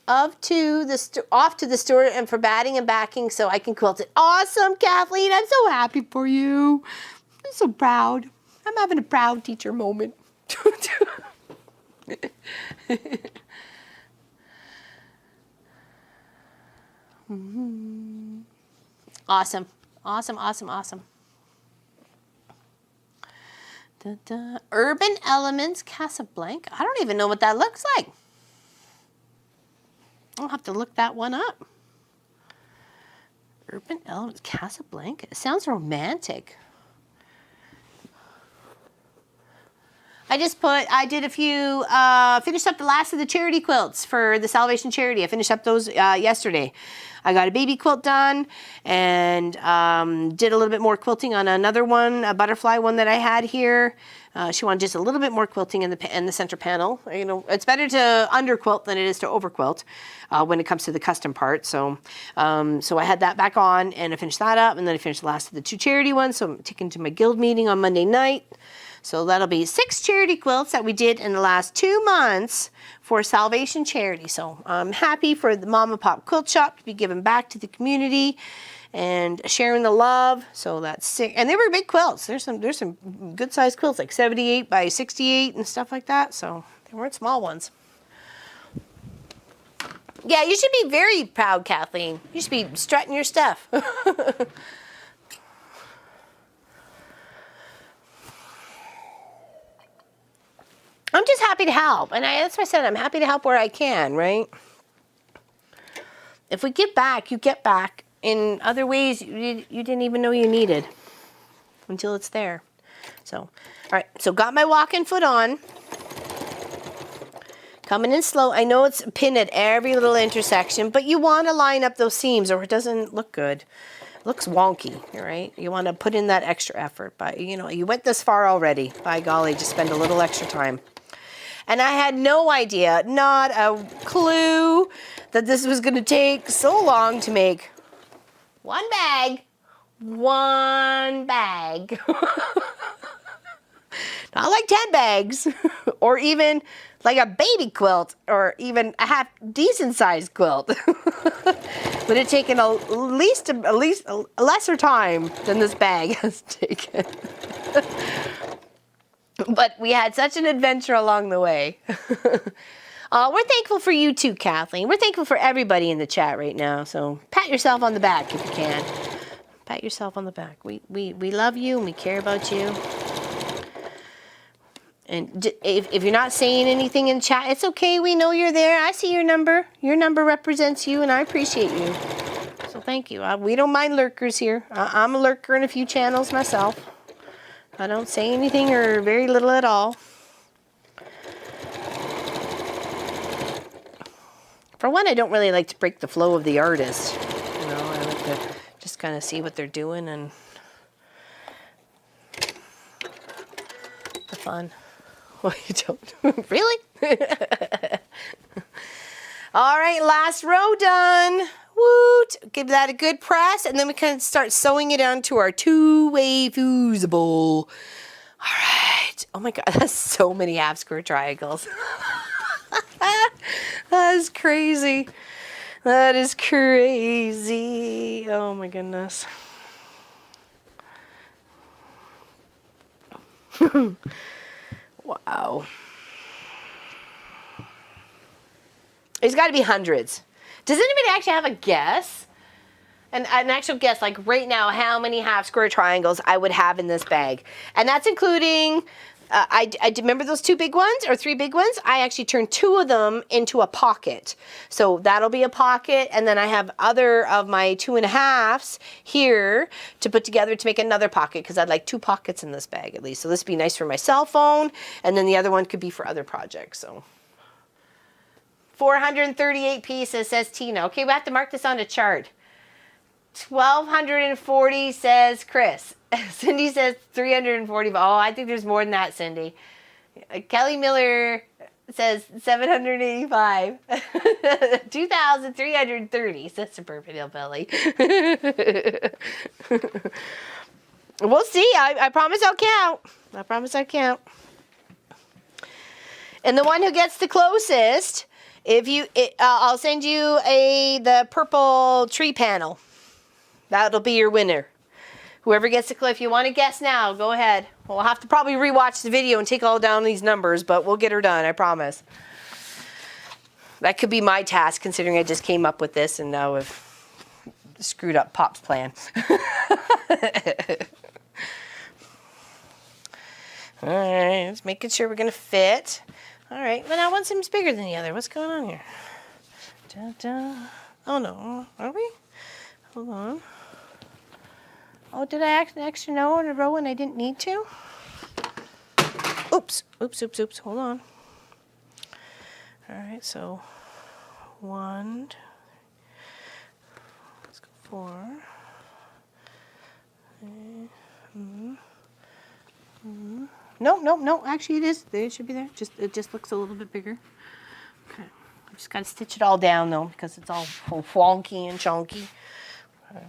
Off to the store and for batting and backing so I can quilt it. Awesome, Kathleen. I'm so happy for you. I'm so proud. I'm having a proud teacher moment. Awesome. Urban Elements Casablanca. I don't even know what that looks like. I'll have to look that one up. Urban Elements, Casablanca. It sounds romantic. I did a few, finished up the last of the charity quilts for the Salvation Charity. I finished up those yesterday. I got a baby quilt done and did a little bit more quilting on another one, a butterfly one that I had here. She wanted just a little bit more quilting in the center panel. You know, it's better to under quilt than it is to over quilt when it comes to the custom part. So, so I had that back on and I finished that up, and then I finished the last of the 2 charity ones. So I'm taking to my guild meeting on Monday night. So that'll be 6 charity quilts that we did in the last 2 months for Salvation Charity. So I'm happy for the Mom and Pop Quilt Shop to be giving back to the community and sharing the love. So that's sick. And they were big quilts. There's some good sized quilts, like 78 by 68 and stuff like that. So they weren't small ones. Yeah, you should be very proud, Kathleen. You should be strutting your stuff. I'm just happy to help. And that's what I said, I'm happy to help where I can, right? If we give back, you get back in other ways you didn't even know you needed until it's there. So, all right, so got my walking foot on. Coming in slow. I know it's a pin at every little intersection, but you want to line up those seams or it doesn't look good. It looks wonky, right? You want to put in that extra effort. But, you know, you went this far already. By golly, just spend a little extra time. And I had no idea, not a clue, that this was going to take so long to make one bag. One bag. Not like 10 bags, or even like a baby quilt, or even a half decent sized quilt. Would have taken at least a lesser time than this bag has taken. But we had such an adventure along the way. We're thankful for you too, Kathleen. We're thankful for everybody in the chat right now. So pat yourself on the back if you can. Pat yourself on the back. We love you and we care about you. And if you're not saying anything in chat, it's okay. We know you're there. I see your number. Your number represents you, and I appreciate you. So thank you. We don't mind lurkers here. I'm a lurker in a few channels myself. I don't say anything or very little at all. For one, I don't really like to break the flow of the artist. You know, I like to just kind of see what they're doing and the fun. Well, you don't. Really? All right, last row done. Woot! Give that a good press, and then we can start sewing it onto our 2-way fusible. All right. Oh my God, that's so many half square triangles. That is crazy. That is crazy. Oh my goodness. Wow. There's got to be hundreds. Does anybody actually have a guess? An actual guess, like right now, how many half square triangles I would have in this bag? And that's including, I remember those 2 big ones or 3 big ones? I actually turned 2 of them into a pocket. So that'll be a pocket. And then I have other of my 2.5s here to put together to make another pocket, because I'd like 2 pockets in this bag at least. So this would be nice for my cell phone. And then the other one could be for other projects. So 438 pieces, says Tina. Okay, we have to mark this on a chart. 1,240, says Chris. Cindy says 340. Oh, I think there's more than that, Cindy. Kelly Miller says 785. 2,330, says Suburban Hillbilly. We'll see. I promise I'll count. I promise I'll count. And the one who gets the closest, I'll send you the purple tree panel. That'll be your winner. Whoever gets the if you want to guess now, go ahead. We'll have to probably rewatch the video and take all down these numbers, but we'll get her done, I promise. That could be my task, considering I just came up with this and now I've screwed up Pop's plan. All right, just making sure we're going to fit. All right, but now one seems bigger than the other. What's going on here? Da, da. Oh no, are we? Hold on. Oh, did I add an extra no in a row when I didn't need to? Oops, oops, oops, oops, hold on. All right, so 1, let's go 4. No, actually it is. It should be there. It just looks a little bit bigger. Okay, I just got to stitch it all down though because it's all wonky and chunky. Okay.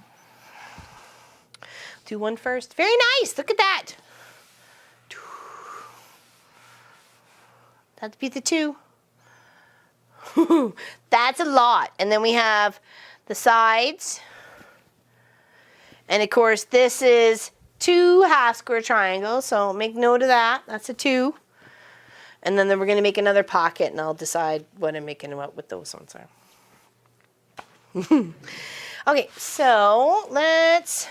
Do one first. Very nice. Look at that. That'd be the 2. That's a lot. And then we have the sides. And of course, this is 2 half square triangles. So make note of that. That's a 2. And then we're going to make another pocket, and I'll decide what I'm making with those ones are. Okay, so let's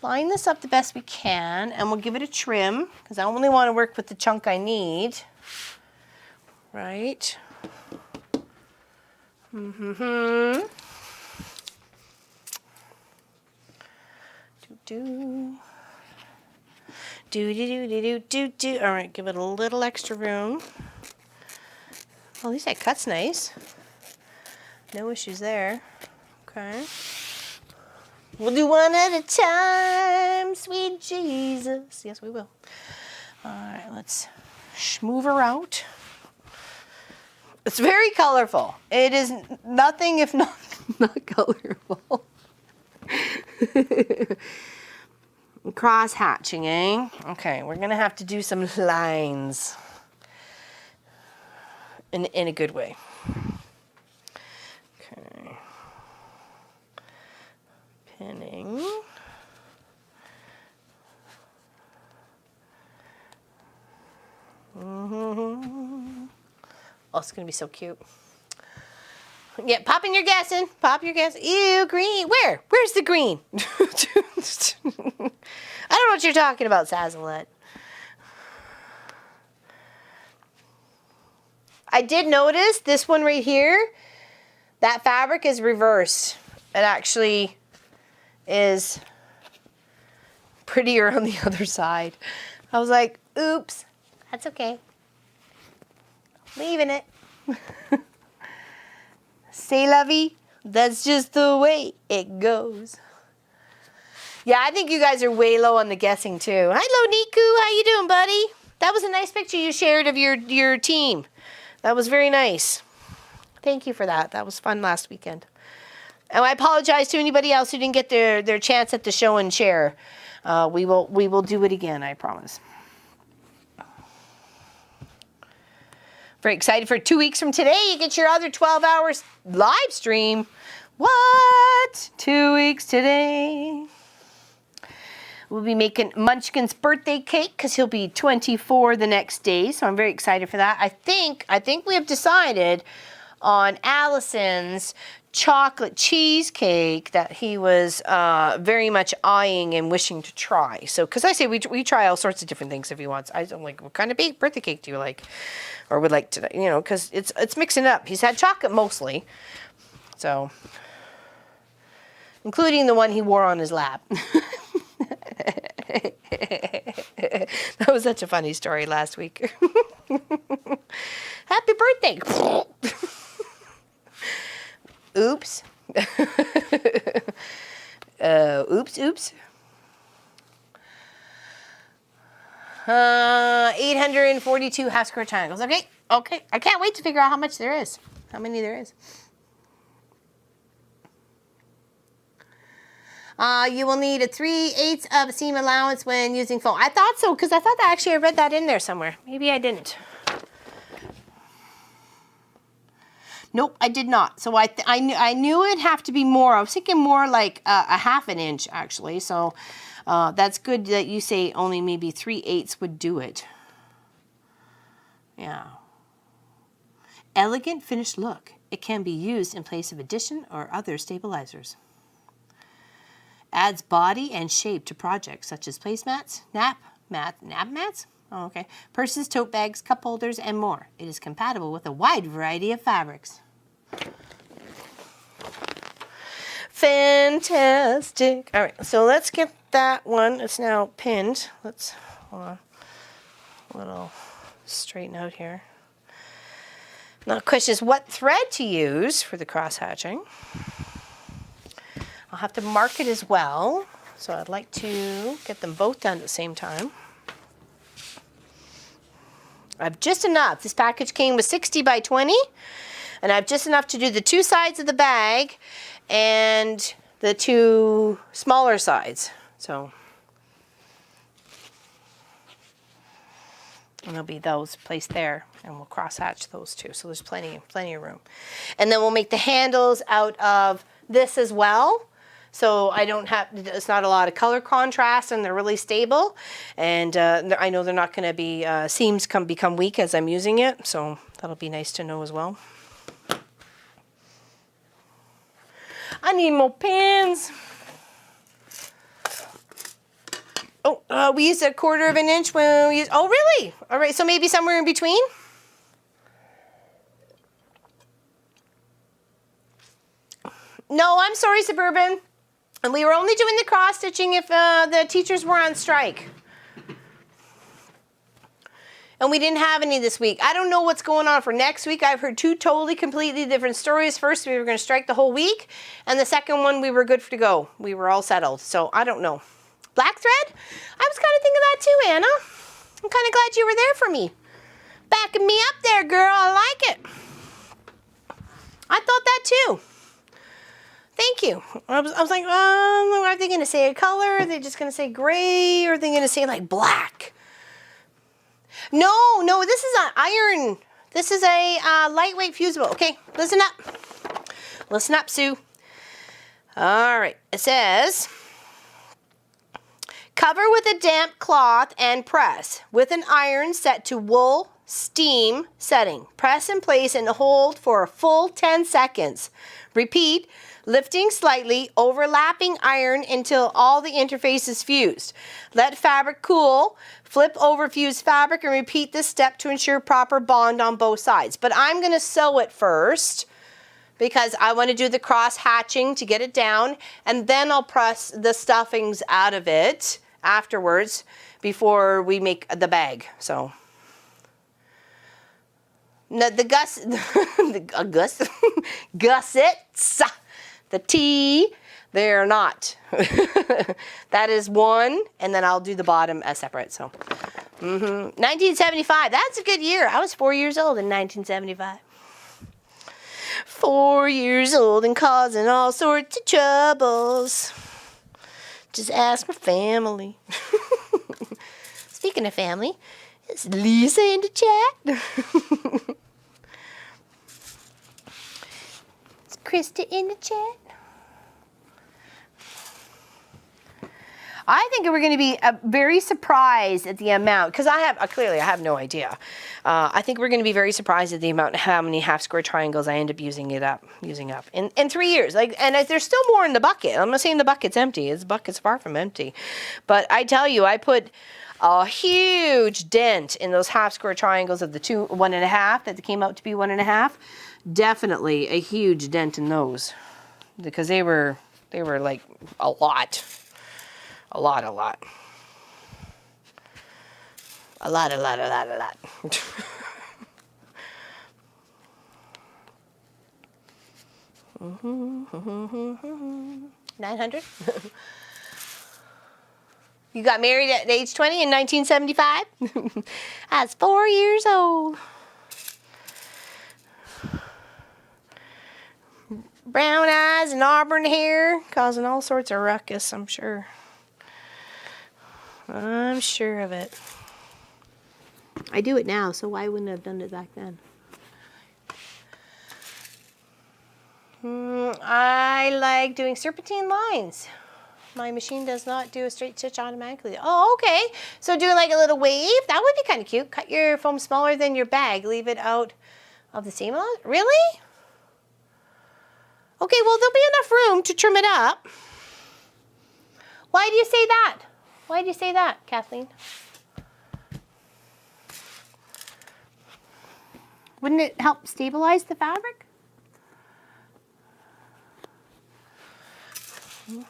line this up the best we can, and we'll give it a trim because I only want to work with the chunk I need. Right. Do. All right, give it a little extra room. Well, at least that cut's nice. No issues there. Okay. We'll do one at a time, sweet Jesus. Yes, we will. All right, let's move her out. It's very colorful. It is nothing if not colorful. Cross hatching, eh? Okay, we're gonna have to do some lines in a good way. Okay. Pinning. Oh, it's gonna be so cute. Yeah, pop in your guess in. Pop your guess. Ew, green. Where? Where's the green? I don't know what you're talking about, Sazalette. I did notice this one right here, that fabric is reversed. It actually is prettier on the other side. I was like, oops, that's okay. Leaving it. C'est la vie. That's just the way it goes. Yeah, I think you guys are way low on the guessing too. Hello, Niku. How you doing, buddy? That was a nice picture you shared of your team. That was very nice. Thank you for that. That was fun last weekend. And I apologize to anybody else who didn't get their chance at the show and share. We will do it again, I promise. Very excited for 2 weeks from today. You get your other 12 hours live stream. What? 2 weeks today. We'll be making Munchkin's birthday cake because he'll be 24 the next day. So I'm very excited for that. I think we have decided on Allison's chocolate cheesecake that he was very much eyeing and wishing to try. So, because I say we try all sorts of different things if he wants. I'm like, what kind of birthday cake do you like? Or would like to, you know, because it's mixing it up. He's had chocolate mostly. So, including the one he wore on his lap. That was such a funny story last week. Happy birthday. Oops. Oops. 842 half square triangles. Okay. I can't wait to figure out how much there is. How many there is. You will need a 3/8 of seam allowance when using foam. I thought so, because I thought that actually I read that in there somewhere. Maybe I didn't. Nope, I did not. So I knew it'd have to be more. I was thinking more like a ½ inch, actually. So that's good that you say only maybe 3/8 would do it. Yeah. Elegant finished look. It can be used in place of addition or other stabilizers. Adds body and shape to projects such as placemats, nap mats? Oh, okay. Purses, tote bags, cup holders, and more. It is compatible with a wide variety of fabrics. Fantastic. fantastic. All right, so let's get that one. It's now pinned. Let's, hold on, a little straighten out here. Now the question is what thread to use for the cross hatching. I'll have to mark it as well. So I'd like to get them both done at the same time. I have just enough. This package came with 60 by 20, and I have just enough to do the two sides of the bag and the two smaller sides. So, and there'll be those placed there, and we'll cross hatch those two. So there's plenty of room. And then we'll make the handles out of this as well. So I don't have, it's not a lot of color contrast, and they're really stable. And I know they're not going to be, seams become weak as I'm using it. So that'll be nice to know as well. I need more pins. Oh, we used a 1/4 of an inch when we used, oh really? All right, so maybe somewhere in between? No, I'm sorry, Suburban. And we were only doing the cross stitching if the teachers were on strike. And we didn't have any this week. I don't know what's going on for next week. I've heard two totally, completely different stories. First, we were going to strike the whole week. And the second one, we were good to go. We were all settled. So I don't know. Black thread? I was kind of thinking that too, Anna. I'm kind of glad you were there for me. Backing me up there, girl. I like it. I thought that too. Thank you. I was like, oh, are they going to say a color? Are they just going to say gray? Or are they going to say like black? No, this is an iron. This is a lightweight fusible. Okay, listen up. Listen up, Sue. All right, it says, cover with a damp cloth and press with an iron set to wool steam setting. Press in place and hold for a full 10 seconds. Repeat, lifting slightly, overlapping iron until all the interface is fused. Let fabric cool, flip over fused fabric, and repeat this step to ensure proper bond on both sides. But I'm going to sew it first because I want to do the cross hatching to get it down, and then I'll press the stuffings out of it afterwards before we make the bag. So the gussets, the T, they're not. That is one, and then I'll do the bottom as separate. So, 1975, that's a good year. I was 4 years old in 1975. 4 years old and causing all sorts of troubles. Just ask my family. Speaking of family, it's Lisa in the chat. It's Krista in the chat. I think we're going to be very surprised at the amount, because I have no idea. I think we're going to be very surprised at the amount, how many half square triangles I end up using up in 3 years. And there's still more in the bucket. I'm not saying the bucket's empty. The bucket's far from empty. But I tell you, I put a huge dent in those half square triangles of the 1.5 that came out to be 1.5. Definitely a huge dent in those, because they were like a lot. A lot. A lot. 900? You got married at age 20 in 1975? I was 4 years old. Brown eyes and auburn hair, causing all sorts of ruckus, I'm sure. I'm sure of it. I do it now, so why wouldn't I have done it back then? I like doing serpentine lines. My machine does not do a straight stitch automatically. Oh, okay. So doing like a little wave, that would be kind of cute. Cut your foam smaller than your bag. Leave it out of the seam. Really? Okay, well, there'll be enough room to trim it up. Why do you say that? Why do you say that, Kathleen? Wouldn't it help stabilize the fabric? You're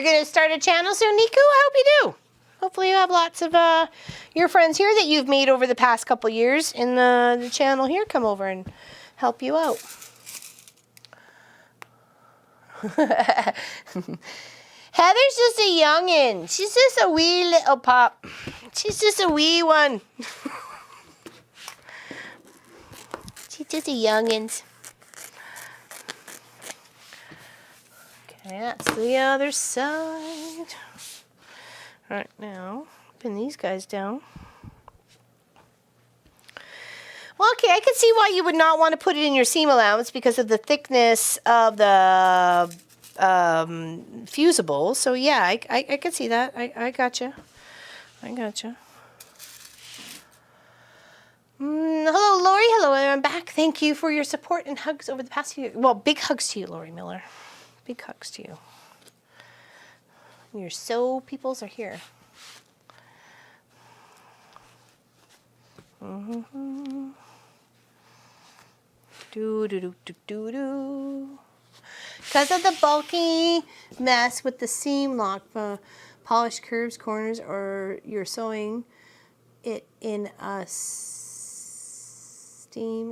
going to start a channel soon, Niku? I hope you do. Hopefully you have lots of your friends here that you've made over the past couple years in the channel here come over and help you out. Heather's just a youngin'. She's just a wee little pup. She's just a wee one. She's just a youngin'. Okay, that's the other side. All right, now pin these guys down. Well, okay, I can see why you would not want to put it in your seam allowance because of the thickness of the fusible. So yeah, I can see that. I gotcha. I gotcha. Hello, Lori. Hello, I'm back. Thank you for your support and hugs over the past few years. Well, big hugs to you, Lori Miller. Big hugs to you. Your so peoples are here. Do do do do do do. Because of the bulky mess with the seam lock, polished curves, corners, or you're sewing it in a steam,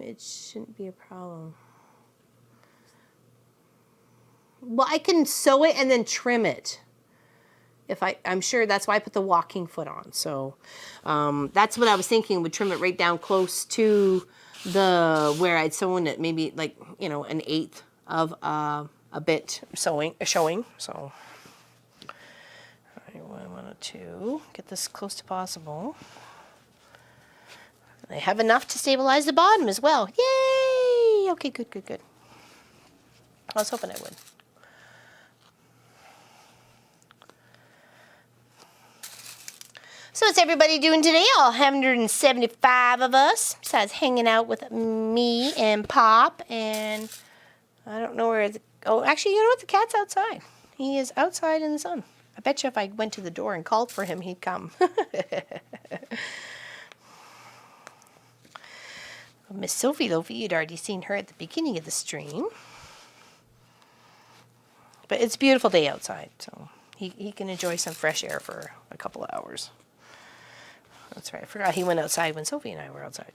it shouldn't be a problem. Well, I can sew it and then trim it. If I'm sure that's why I put the walking foot on. So that's what I was thinking, would trim it right down close to the where I'd sewn it, maybe like, you know, an eighth of a bit showing. So I wanted to get this close to possible. I have enough to stabilize the bottom as well. Yay! Okay, good, good, good. I was hoping I would. So what's everybody doing today? All 175 of us, besides hanging out with me and Pop, and I don't know where oh, actually, you know what? The cat's outside. He is outside in the sun. I bet you if I went to the door and called for him, he'd come. Miss Sophie Lophie, you'd already seen her at the beginning of the stream. But it's a beautiful day outside, so he can enjoy some fresh air for a couple of hours. That's right. I forgot he went outside when Sophie and I were outside.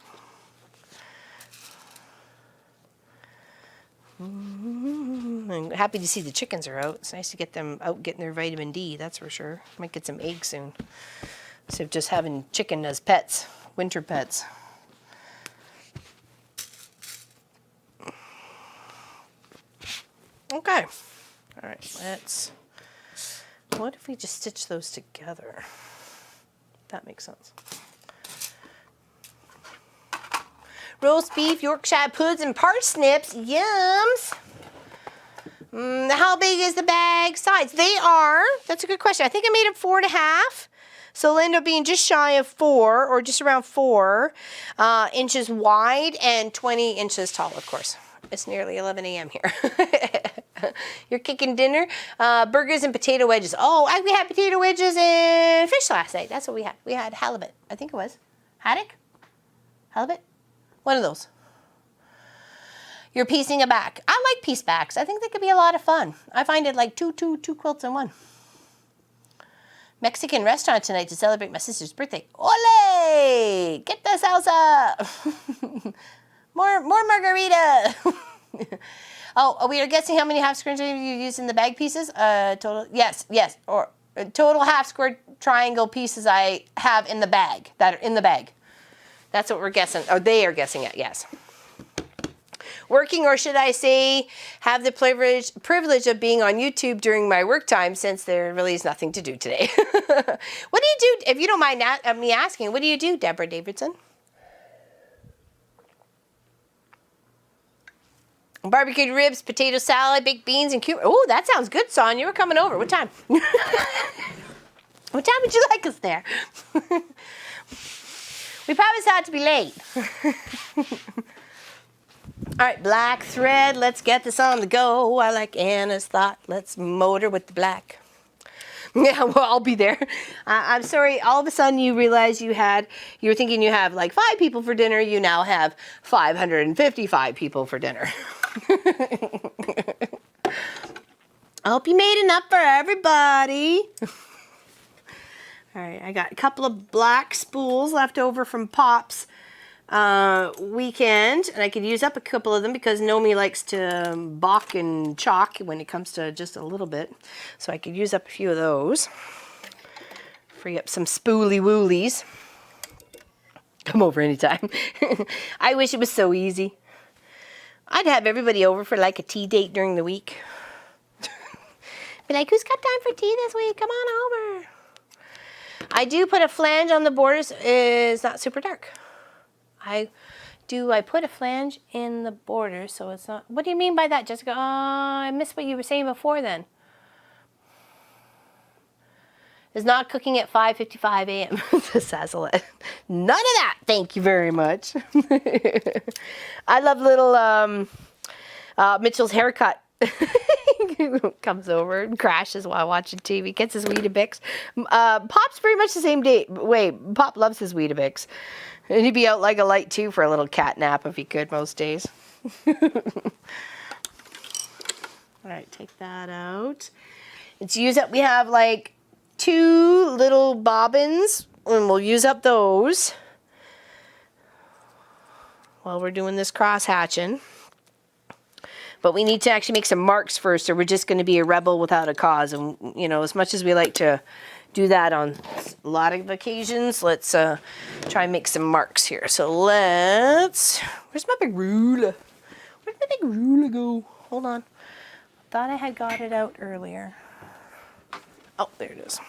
I'm happy to see the chickens are out. It's nice to get them out getting their vitamin D, that's for sure. Might get some eggs soon. Instead of just having chicken as pets, winter pets. Okay. All right, what if we just stitch those together? That makes sense. Roast beef, Yorkshire puds, and parsnips. Yums. How big is the bag size? They are, that's a good question. I think I made them 4.5. So they'll end up being just shy of 4, or just around 4 inches wide and 20 inches tall, of course. It's nearly 11 a.m. here. You're kicking dinner? Burgers and potato wedges. Oh, we had potato wedges and fish last night. That's what we had. We had halibut. I think it was. Haddock? Halibut? One of those. You're piecing a back. I like piece backs. I think they could be a lot of fun. I find it like two quilts in one. Mexican restaurant tonight to celebrate my sister's birthday. Ole! Get the salsa! More margarita! Oh, we are guessing how many half squares you use in the bag pieces? Total, yes, or total half square triangle pieces I have in the bag, that are in the bag. That's what we're guessing, or they are guessing at, yes. Working, or should I say, have the privilege of being on YouTube during my work time, since there really is nothing to do today. What do you do, if you don't mind me asking, what do you do, Deborah Davidson? Barbecued ribs, potato salad, baked beans, and cucumber. Oh, that sounds good, Sonia. We're coming over. What time? What time would you like us there? We probably had to be late. All right, black thread. Let's get this on the go. I like Anna's thought. Let's motor with the black. Yeah, well, I'll be there. I'm sorry. All of a sudden, you realize you were thinking you have like 5 people for dinner. You now have 555 people for dinner. I hope you made enough for everybody. All right, I got a couple of black spools left over from Pop's weekend, and I could use up a couple of them because Nomi likes to balk and chalk when it comes to just a little bit. So I could use up a few of those. Free up some spooly woolies. Come over anytime. I wish it was so easy. I'd have everybody over for like a tea date during the week. Be like, who's got time for tea this week? Come on over. I do put a flange on the borders. It's not super dark. I put a flange in the border so it's not... What do you mean by that, Jessica? I missed what you were saying before then. It's not cooking at 5:55 a.m. says Sazzalette. None of that. Thank you very much. I love little Mitchell's haircut. Comes over and crashes while watching TV. Gets his Weetabix. Pop's pretty much the same way. Pop loves his Weetabix. And he'd be out like a light too for a little cat nap if he could most days. All right, take that out. Let's use up. We have like 2 little bobbins, and we'll use up those while we're doing this cross hatching. But we need to actually make some marks first, or we're just going to be a rebel without a cause. And, you know, as much as we like to do that on a lot of occasions, let's try and make some marks here. So let's... Where's my big ruler? Where'd my big ruler go? Hold on. Thought I had got it out earlier. Oh, there it is.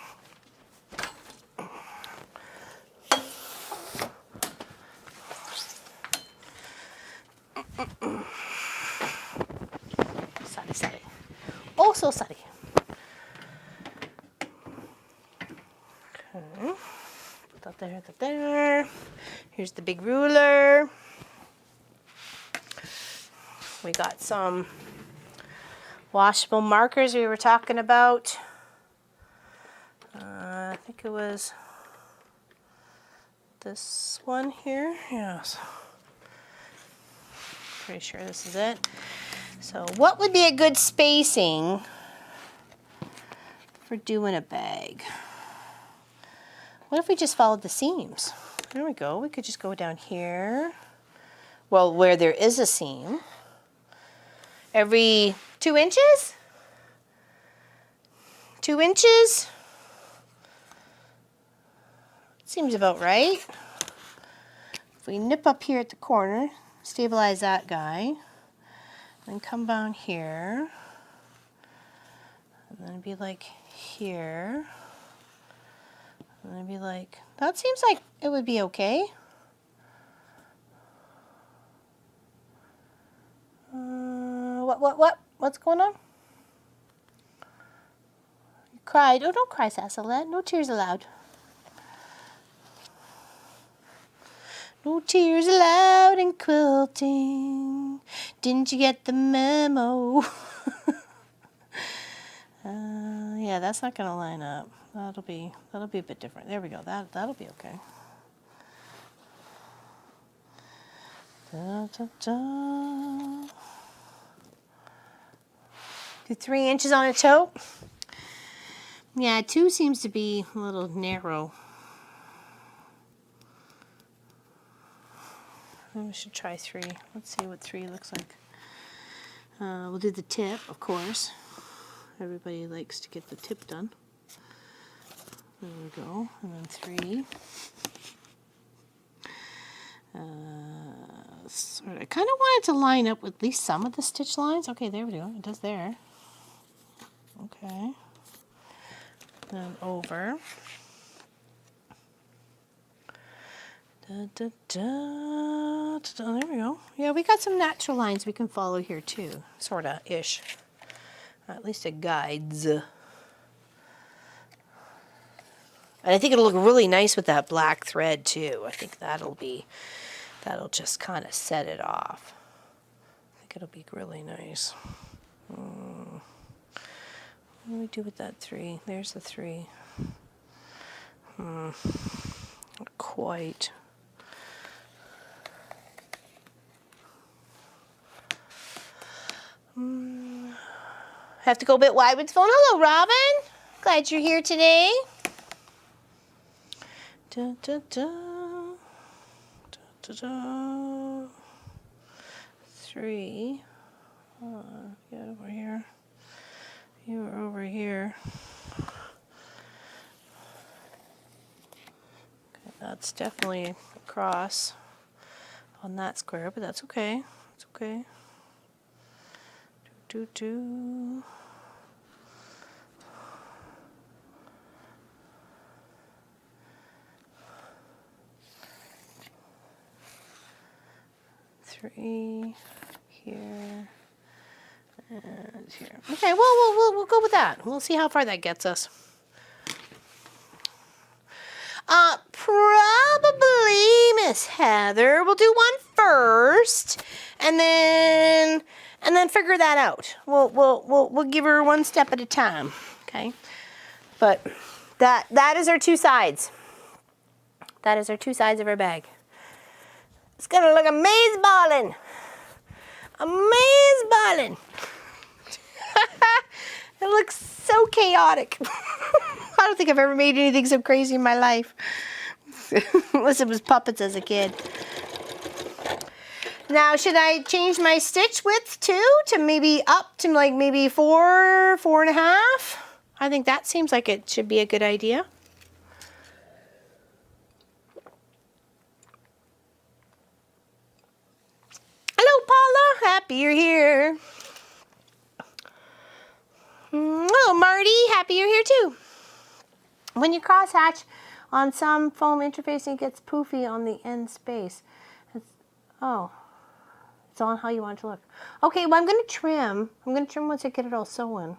Sorry. Oh, so sorry. Okay. Put that there. Here's the big ruler. We got some washable markers we were talking about. I think it was this one here. Yes. Pretty sure this is it. So what would be a good spacing for doing a bag? What if we just followed the seams? There we go. We could just go down here. Well, where there is a seam. Every 2 inches? 2 inches? Seems about right. If we nip up here at the corner, stabilize that guy. Then come down here, and then be like here, and then be like, that seems like it would be okay. What's going on? You cried. Oh, don't cry, Sassylette. No tears allowed. No tears allowed in quilting. Didn't you get the memo? Yeah, that's not gonna line up. That'll be a bit different. There we go. That'll be okay. Da, da, da. Do 3 inches on a toe. Yeah, 2 seems to be a little narrow. We should try 3. Let's see what 3 looks like. We'll do the tip, of course. Everybody likes to get the tip done. There we go. And then 3. I kind of want it to line up with at least some of the stitch lines. Okay, there we go. It does there. Okay. Then over. Da, da, da, da, there we go. Yeah, we got some natural lines we can follow here too, sorta ish. At least it guides. And I think it'll look really nice with that black thread too. I think that'll just kind of set it off. I think it'll be really nice. What do we do with that 3? There's the 3. Not quite. Have to go a bit wide with the phone. Hello, Robin. Glad you're here today. Da, da, da. Da, da, da. 3. Get over here. You are over here. Okay, that's definitely across on that square, but that's okay. It's okay. Do, do, do. Three here and here. Okay, well, we'll go with that. We'll see how far that gets us. Probably Miss Heather. We'll do one first, and then figure that out. We'll give her one step at a time. Okay, but that is our 2 sides. That is our 2 sides of our bag. It's gonna look amaze-balling. Amaze-balling. It looks so chaotic. I don't think I've ever made anything so crazy in my life. Unless it was puppets as a kid. Now, should I change my stitch width too? To maybe up to like maybe 4, 4.5? I think that seems like it should be a good idea. Hello, Paula. Happy you're here. Hello, Marty. Happy you're here too. When you cross hatch on some foam interfacing, it gets poofy on the end space. It's on how you want it to look. Okay, well, I'm going to trim. I'm going to trim once I get it all sewn.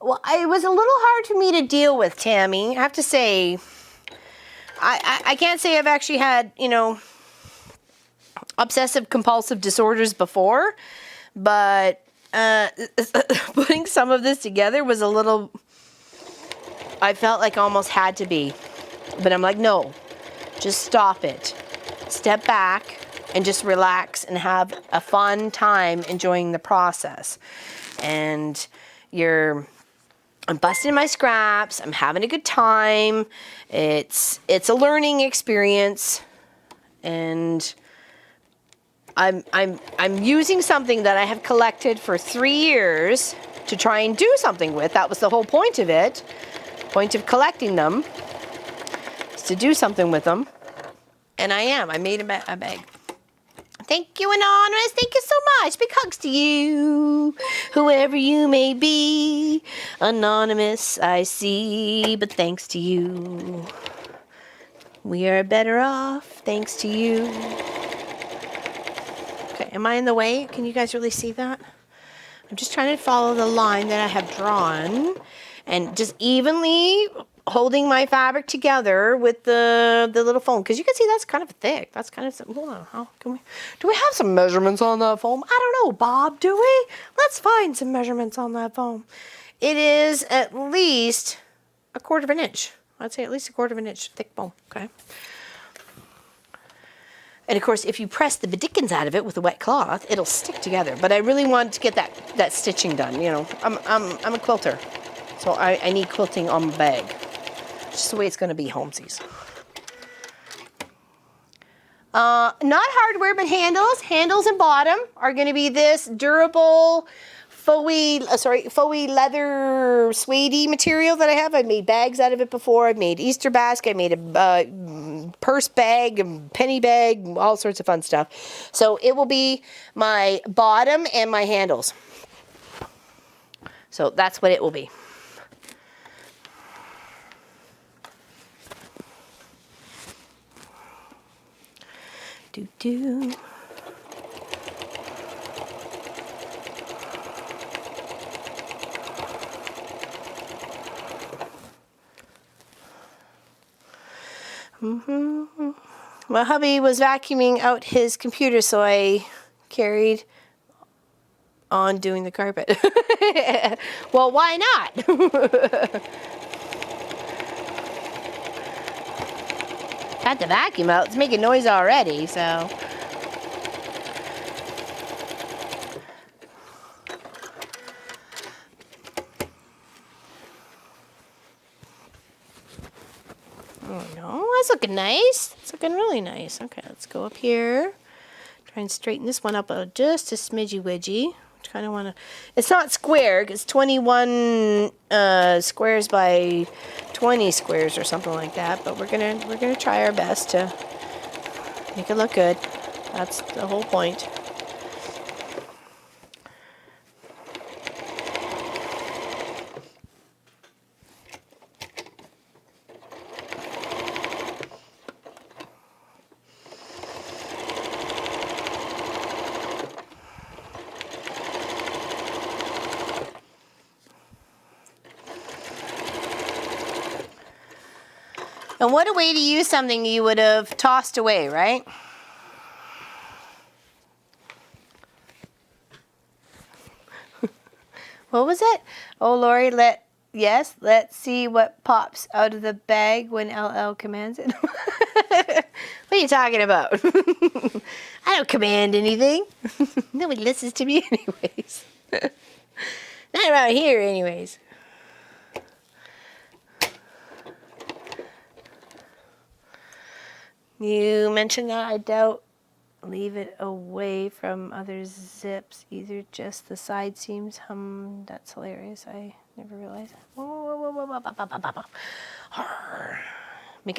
Well, it was a little hard for me to deal with, Tammy. I have to say, I can't say I've actually had, obsessive compulsive disorders before, but putting some of this together was a little, I felt like almost had to be, but I'm like, no, just stop it. Step back and just relax and have a fun time enjoying the process. And I'm busting my scraps, I'm having a good time. It's a learning experience, and I'm using something that I have collected for 3 years to try and do something with. That was the whole point of it. Point of collecting them is to do something with them. And I made a bag. Thank you, Anonymous. Thank you so much. Big hugs to you. Whoever you may be. Anonymous, I see, but thanks to you. We are better off thanks to you. Okay, am I in the way? Can you guys really see that? I'm just trying to follow the line that I have drawn and just evenly holding my fabric together with the little foam, because you can see that's kind of thick. That's kind of, hold on, how can we, do we have some measurements on that foam? I don't know, Bob, do we? Let's find some measurements on that foam. It is at least 1/4 inch. I'd say at least 1/4 inch thick foam, okay? And of course, if you press the dickens out of it with a wet cloth, it'll stick together. But I really wanted to get that stitching done. I'm a quilter, so I need quilting on my bag. Just the way it's going to be, homesies. Not hardware, but handles. Handles and bottom are going to be this durable faux leather suede material that I have. I've made bags out of it before. I've made Easter basket. I made a purse bag, a penny bag, all sorts of fun stuff. So it will be my bottom and my handles. So that's what it will be. Do. My hubby was vacuuming out his computer, so I carried on doing the carpet. Well, why not? Got the vacuum out. It's making noise already, so. Oh no, that's looking nice. It's looking really nice. Okay, let's go up here. Try and straighten this one up just a smidgy widgy. Kind of want to. It's not square. It's 21 squares by 20 squares or something like that. But we're gonna try our best to make it look good. That's the whole point. And what a way to use something you would have tossed away, right? What was it? Oh, Lori, let's see what pops out of the bag when LL commands it. What are you talking about? I don't command anything. Nobody listens to me anyways. Not around here anyways. You mentioned that. I doubt. Leave it away from other zips. Either just the side seams. That's hilarious. I never realized.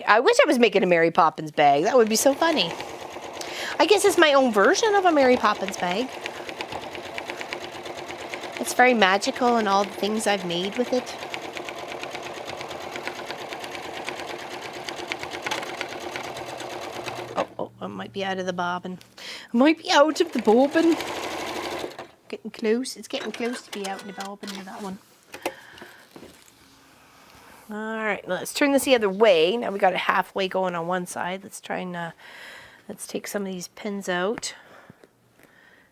I wish I was making a Mary Poppins bag. That would be so funny. I guess it's my own version of a Mary Poppins bag. It's very magical and all the things I've made with it. I might be out of the bobbin. I might be out of the bobbin. Getting close. It's getting close to be out in the bobbin with that one. Alright, let's turn this the other way. Now we got it halfway going on one side. Let's try and let's take some of these pins out.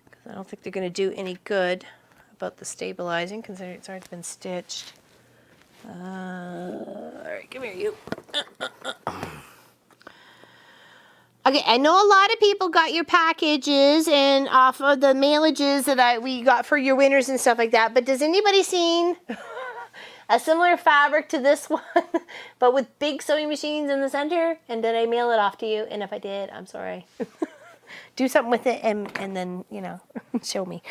Because I don't think they're going to do any good about the stabilizing, considering it's already been stitched. Alright, come here, you. Okay, I know a lot of people got your packages and off of the mailages that we got for your winners and stuff like that, but does anybody seen a similar fabric to this one, but with big sewing machines in the center? And did I mail it off to you? And if I did, I'm sorry. Do something with it and then, you know, show me.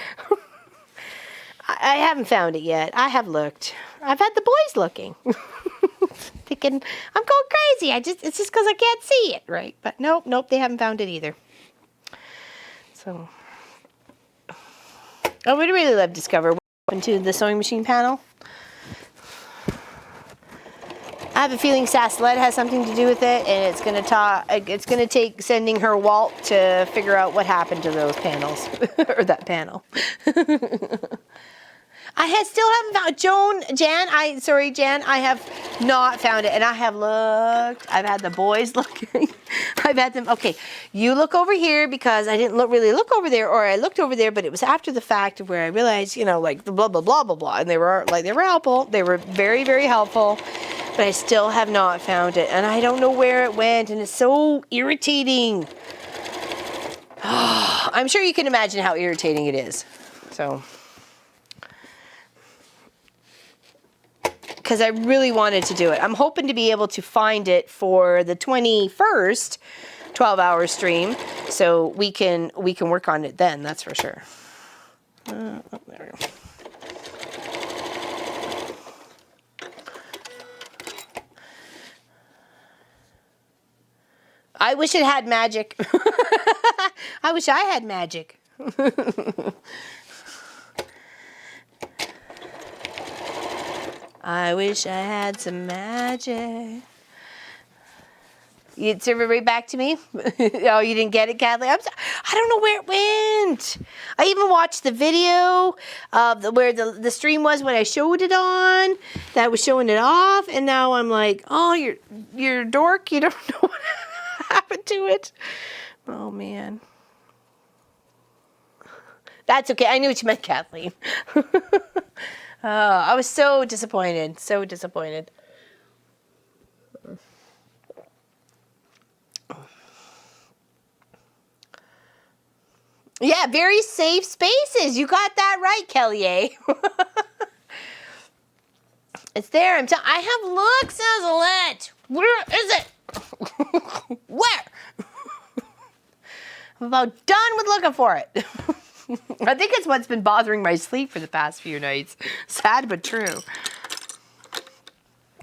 I haven't found it yet. I have looked. I've had the boys looking. Thinking I'm going crazy. It's just because I can't see it, right? But nope, they haven't found it either. So I would really love to discover what happened to the sewing machine panel. I have a feeling Sassalette has something to do with it, and it's gonna take sending her Walt to figure out what happened to those panels or that panel. Still haven't found Jan. I have not found it, and I have looked. I've had the boys looking. I've had them. Okay, you look over here because I didn't really look over there, or I looked over there, but it was after the fact where I realized, you know, like the blah blah blah blah blah, and they were helpful. They were very very helpful, but I still have not found it, and I don't know where it went, and it's so irritating. I'm sure you can imagine how irritating it is. So. Because I really wanted to do it. I'm hoping to be able to find it for the 21st 12-hour stream, so we can work on it then. That's for sure. There we go. I wish it had magic. I wish I had magic. I wish I had some magic. You'd serve it right back to me? Oh, you didn't get it, Kathleen? I don't know where it went. I even watched the video of where the stream was when I showed it on. That was showing it off, and now I'm like, oh, you're a dork. You don't know what happened to it. Oh, man. That's okay. I knew what you meant, Kathleen. I was so disappointed. So disappointed. Yeah, very safe spaces. You got that right, Kelly. It's there. I have look, Sazzalette. Where is it? Where? I'm about done with looking for it. I think it's what's been bothering my sleep for the past few nights. Sad but true.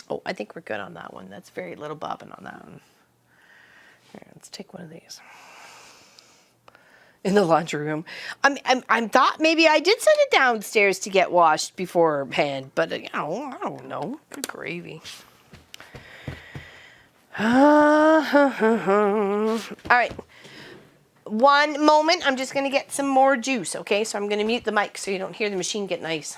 Oh, I think we're good on that one. That's very little bobbin on that one. Here, let's take one of these. In the laundry room. I thought maybe I did send it downstairs to get washed beforehand, but I don't know. Good gravy. All right. One moment. I'm just going to get some more juice, okay? So I'm going to mute the mic so you don't hear the machine get nice.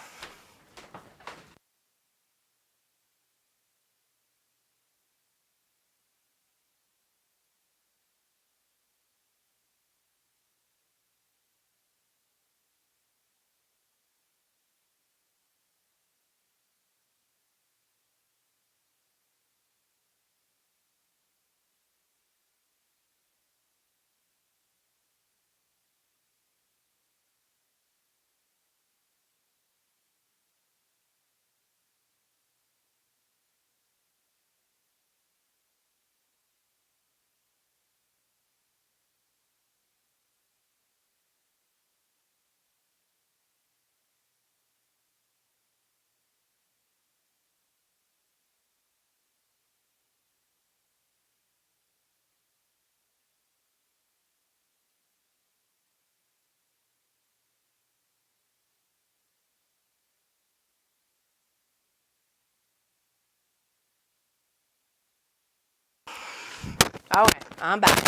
Okay, I'm back.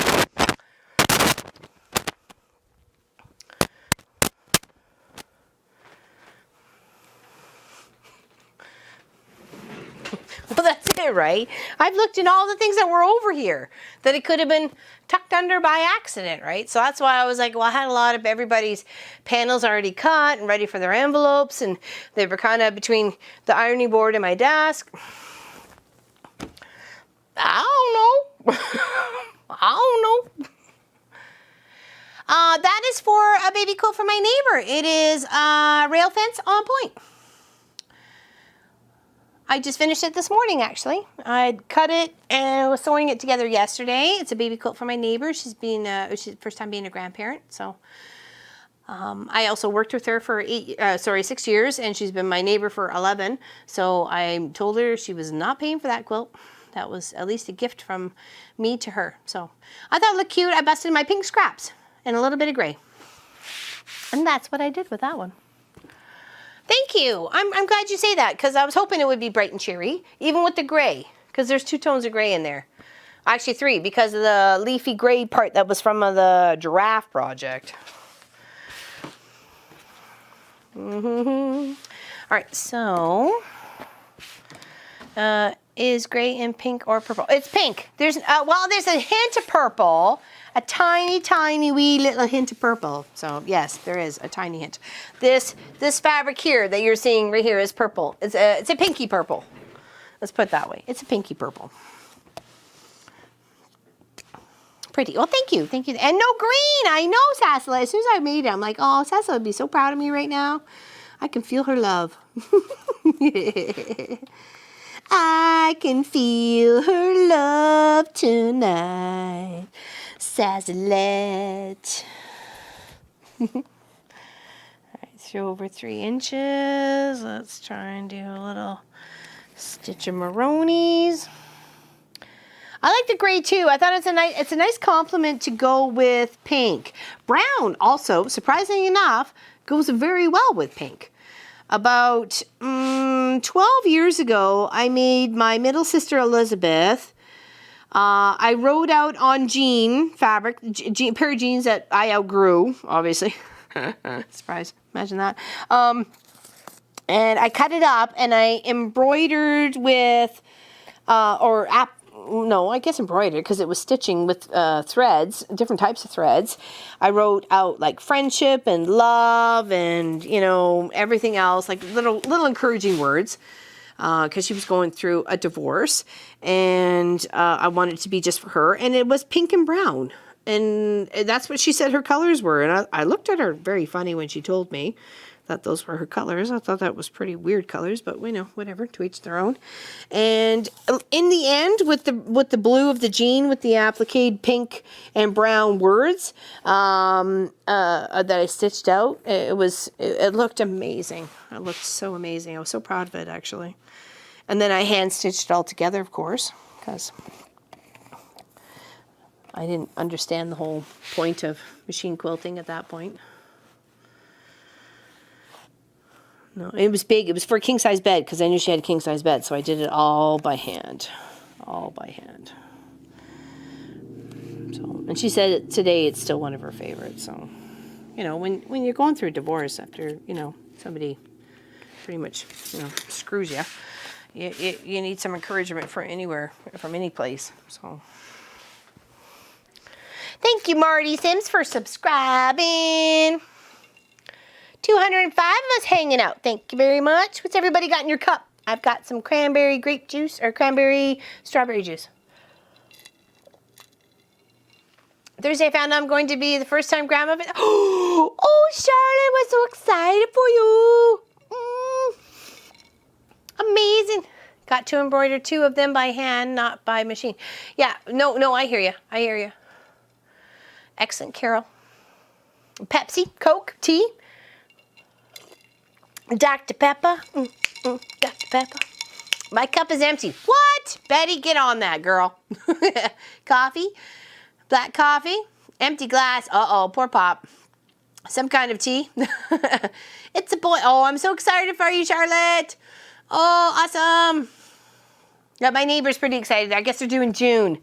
Well, that's it, right? I've looked in all the things that were over here that it could have been tucked under by accident, right? So that's why I was like, well, I had a lot of everybody's panels already cut and ready for their envelopes, and they were kind of between the ironing board and my desk. I don't know. I don't know. That is for a baby quilt for my neighbor. It is rail fence on point. I just finished it this morning, actually. I cut it and was sewing it together yesterday. It's a baby quilt for my neighbor. She's first time being a grandparent. So I also worked with her for 6 years, and she's been my neighbor for 11. So I told her she was not paying for that quilt. That was at least a gift from me to her. So I thought it looked cute. I busted my pink scraps and a little bit of gray. And that's what I did with that one. Thank you. I'm glad you say that, because I was hoping it would be bright and cheery, even with the gray, because there's 2 tones of gray in there. Actually 3, because of the leafy gray part that was from the giraffe project. All right, so is gray and pink or purple? It's pink. There's a hint of purple. A tiny, tiny wee little hint of purple. So yes, there is a tiny hint. This fabric here that you're seeing right here is purple. It's a pinky purple. Let's put it that way. It's a pinky purple. Pretty. Well, thank you. Thank you. And no green. I know, Sassala. As soon as I made it, I'm like, oh, Sassala would be so proud of me right now. I can feel her love. I can feel her love tonight. Sazzalette. All right, throw over 3 inches. Let's try and do a little stitch of maronies. I like the gray too. I thought it's a nice complement to go with pink. Brown also, surprisingly enough, goes very well with pink. About 12 years ago, I made my middle sister Elizabeth. I wrote out on jean fabric, pair of jeans that I outgrew, obviously. Surprise, imagine that. And I cut it up and I embroidered with, no, I guess embroidered, because it was stitching with threads, different types of threads. I wrote out like friendship and love and, you know, everything else, like little encouraging words, because she was going through a divorce, and I wanted it to be just for her, and it was pink and brown. And that's what she said her colors were. And I looked at her very funny when she told me that those were her colors. I thought that was pretty weird colors, but we know, whatever, to each their own. And in the end, with the blue of the jean, with the appliqued pink and brown words that I stitched out, it looked amazing. It looked so amazing. I was so proud of it, actually. And then I hand stitched it all together, of course, because I didn't understand the whole point of machine quilting at that point. No, it was big. It was for a king-size bed, because I knew she had a king-size bed, so I did it all by hand. All by hand. So, and she said today it's still one of her favorites. So, you know, when you're going through a divorce after, you know, somebody pretty much, you know, screws you, you need some encouragement from anywhere, from any place. So, thank you, Marty Sims, for subscribing. 205 of us hanging out. Thank you very much. What's everybody got in your cup? I've got some cranberry grape juice, or cranberry strawberry juice. Thursday I found out I'm going to be the first time grandma. Oh, Charlotte was so excited for you. Amazing. Got to embroider 2 of them by hand, not by machine. Yeah, no, I hear you. I hear you. Excellent, Carol. Pepsi, Coke, tea. Dr. Pepper. Dr. Pepper. My cup is empty. What? Betty, get on that, girl. Coffee. Black coffee. Empty glass. Uh-oh, poor Pop. Some kind of tea. It's a boy. Oh, I'm so excited for you, Charlotte. Oh, awesome. Yeah, my neighbor's pretty excited. I guess they're doing June.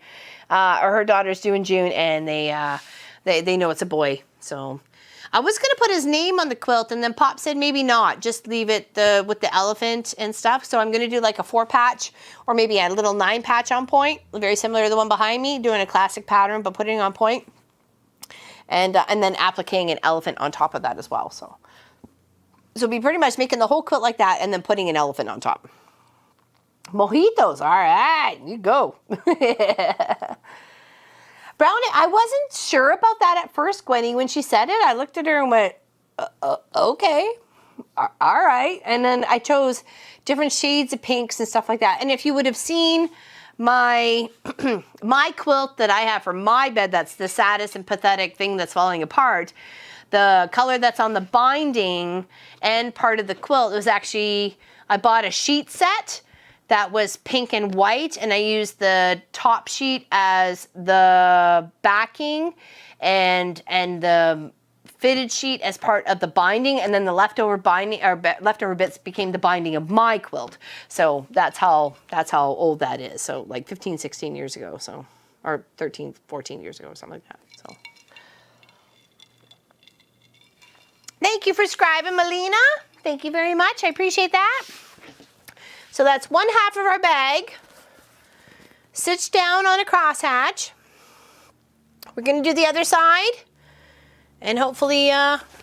Or her daughter's doing June, and they know it's a boy. So I was going to put his name on the quilt, and then Pop said maybe not. Just leave it with the elephant and stuff. So I'm going to do like a 4-patch, or maybe a little 9-patch on point. Very similar to the one behind me, doing a classic pattern, but putting it on point. And then appliquing an elephant on top of that as well. So be pretty much making the whole quilt like that, and then putting an elephant on top. Mojitos, all right, you go. Brownie, I wasn't sure about that at first, Gwenny. When she said it, I looked at her and went, okay, all right. And then I chose different shades of pinks and stuff like that. And if you would have seen my my quilt that I have for my bed, that's the saddest and pathetic thing that's falling apart, the color that's on the binding and part of the quilt, it was actually, I bought a sheet set that was pink and white, and I used the top sheet as the backing and the fitted sheet as part of the binding, and then the leftover binding or leftover bits became the binding of my quilt. So that's how old that is. So like 15, 16 years ago, so, or 13, 14 years ago or something like that. So thank you for subscribing, Melina. Thank you very much. I appreciate that. So that's 1/2 of our bag. Stitch down on a crosshatch. We're going to do the other side and hopefully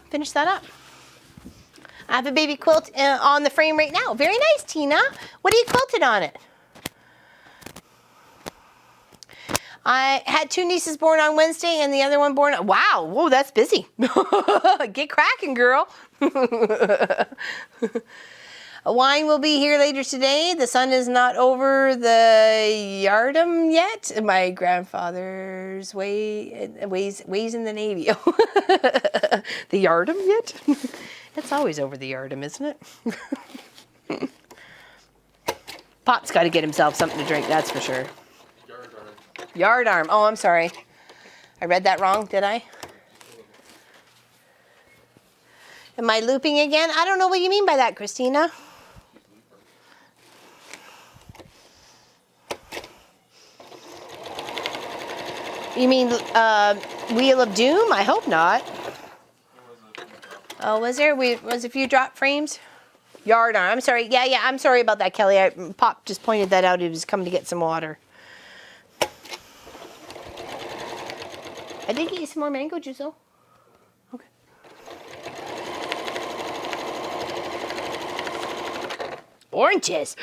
finish that up. I have a baby quilt on the frame right now. Very nice, Tina. What are you quilted on it? I had 2 nieces born on Wednesday and the other one born. Wow, whoa, that's busy. Get cracking, girl. A wine will be here later today. The sun is not over the yardum yet. My grandfather's ways in the Navy. The yardum yet? It's always over the yardum, isn't it? Pop's got to get himself something to drink, that's for sure. Yardarm. Oh, I'm sorry. I read that wrong, did I? Am I looping again? I don't know what you mean by that, Christina. You mean Wheel of Doom? I hope not. Oh, was there? Was a few drop frames? Yardarm. I'm sorry. Yeah, I'm sorry about that, Kelly. Pop just pointed that out. He was coming to get some water. I did get you some more mango juice though. Okay. Oranges.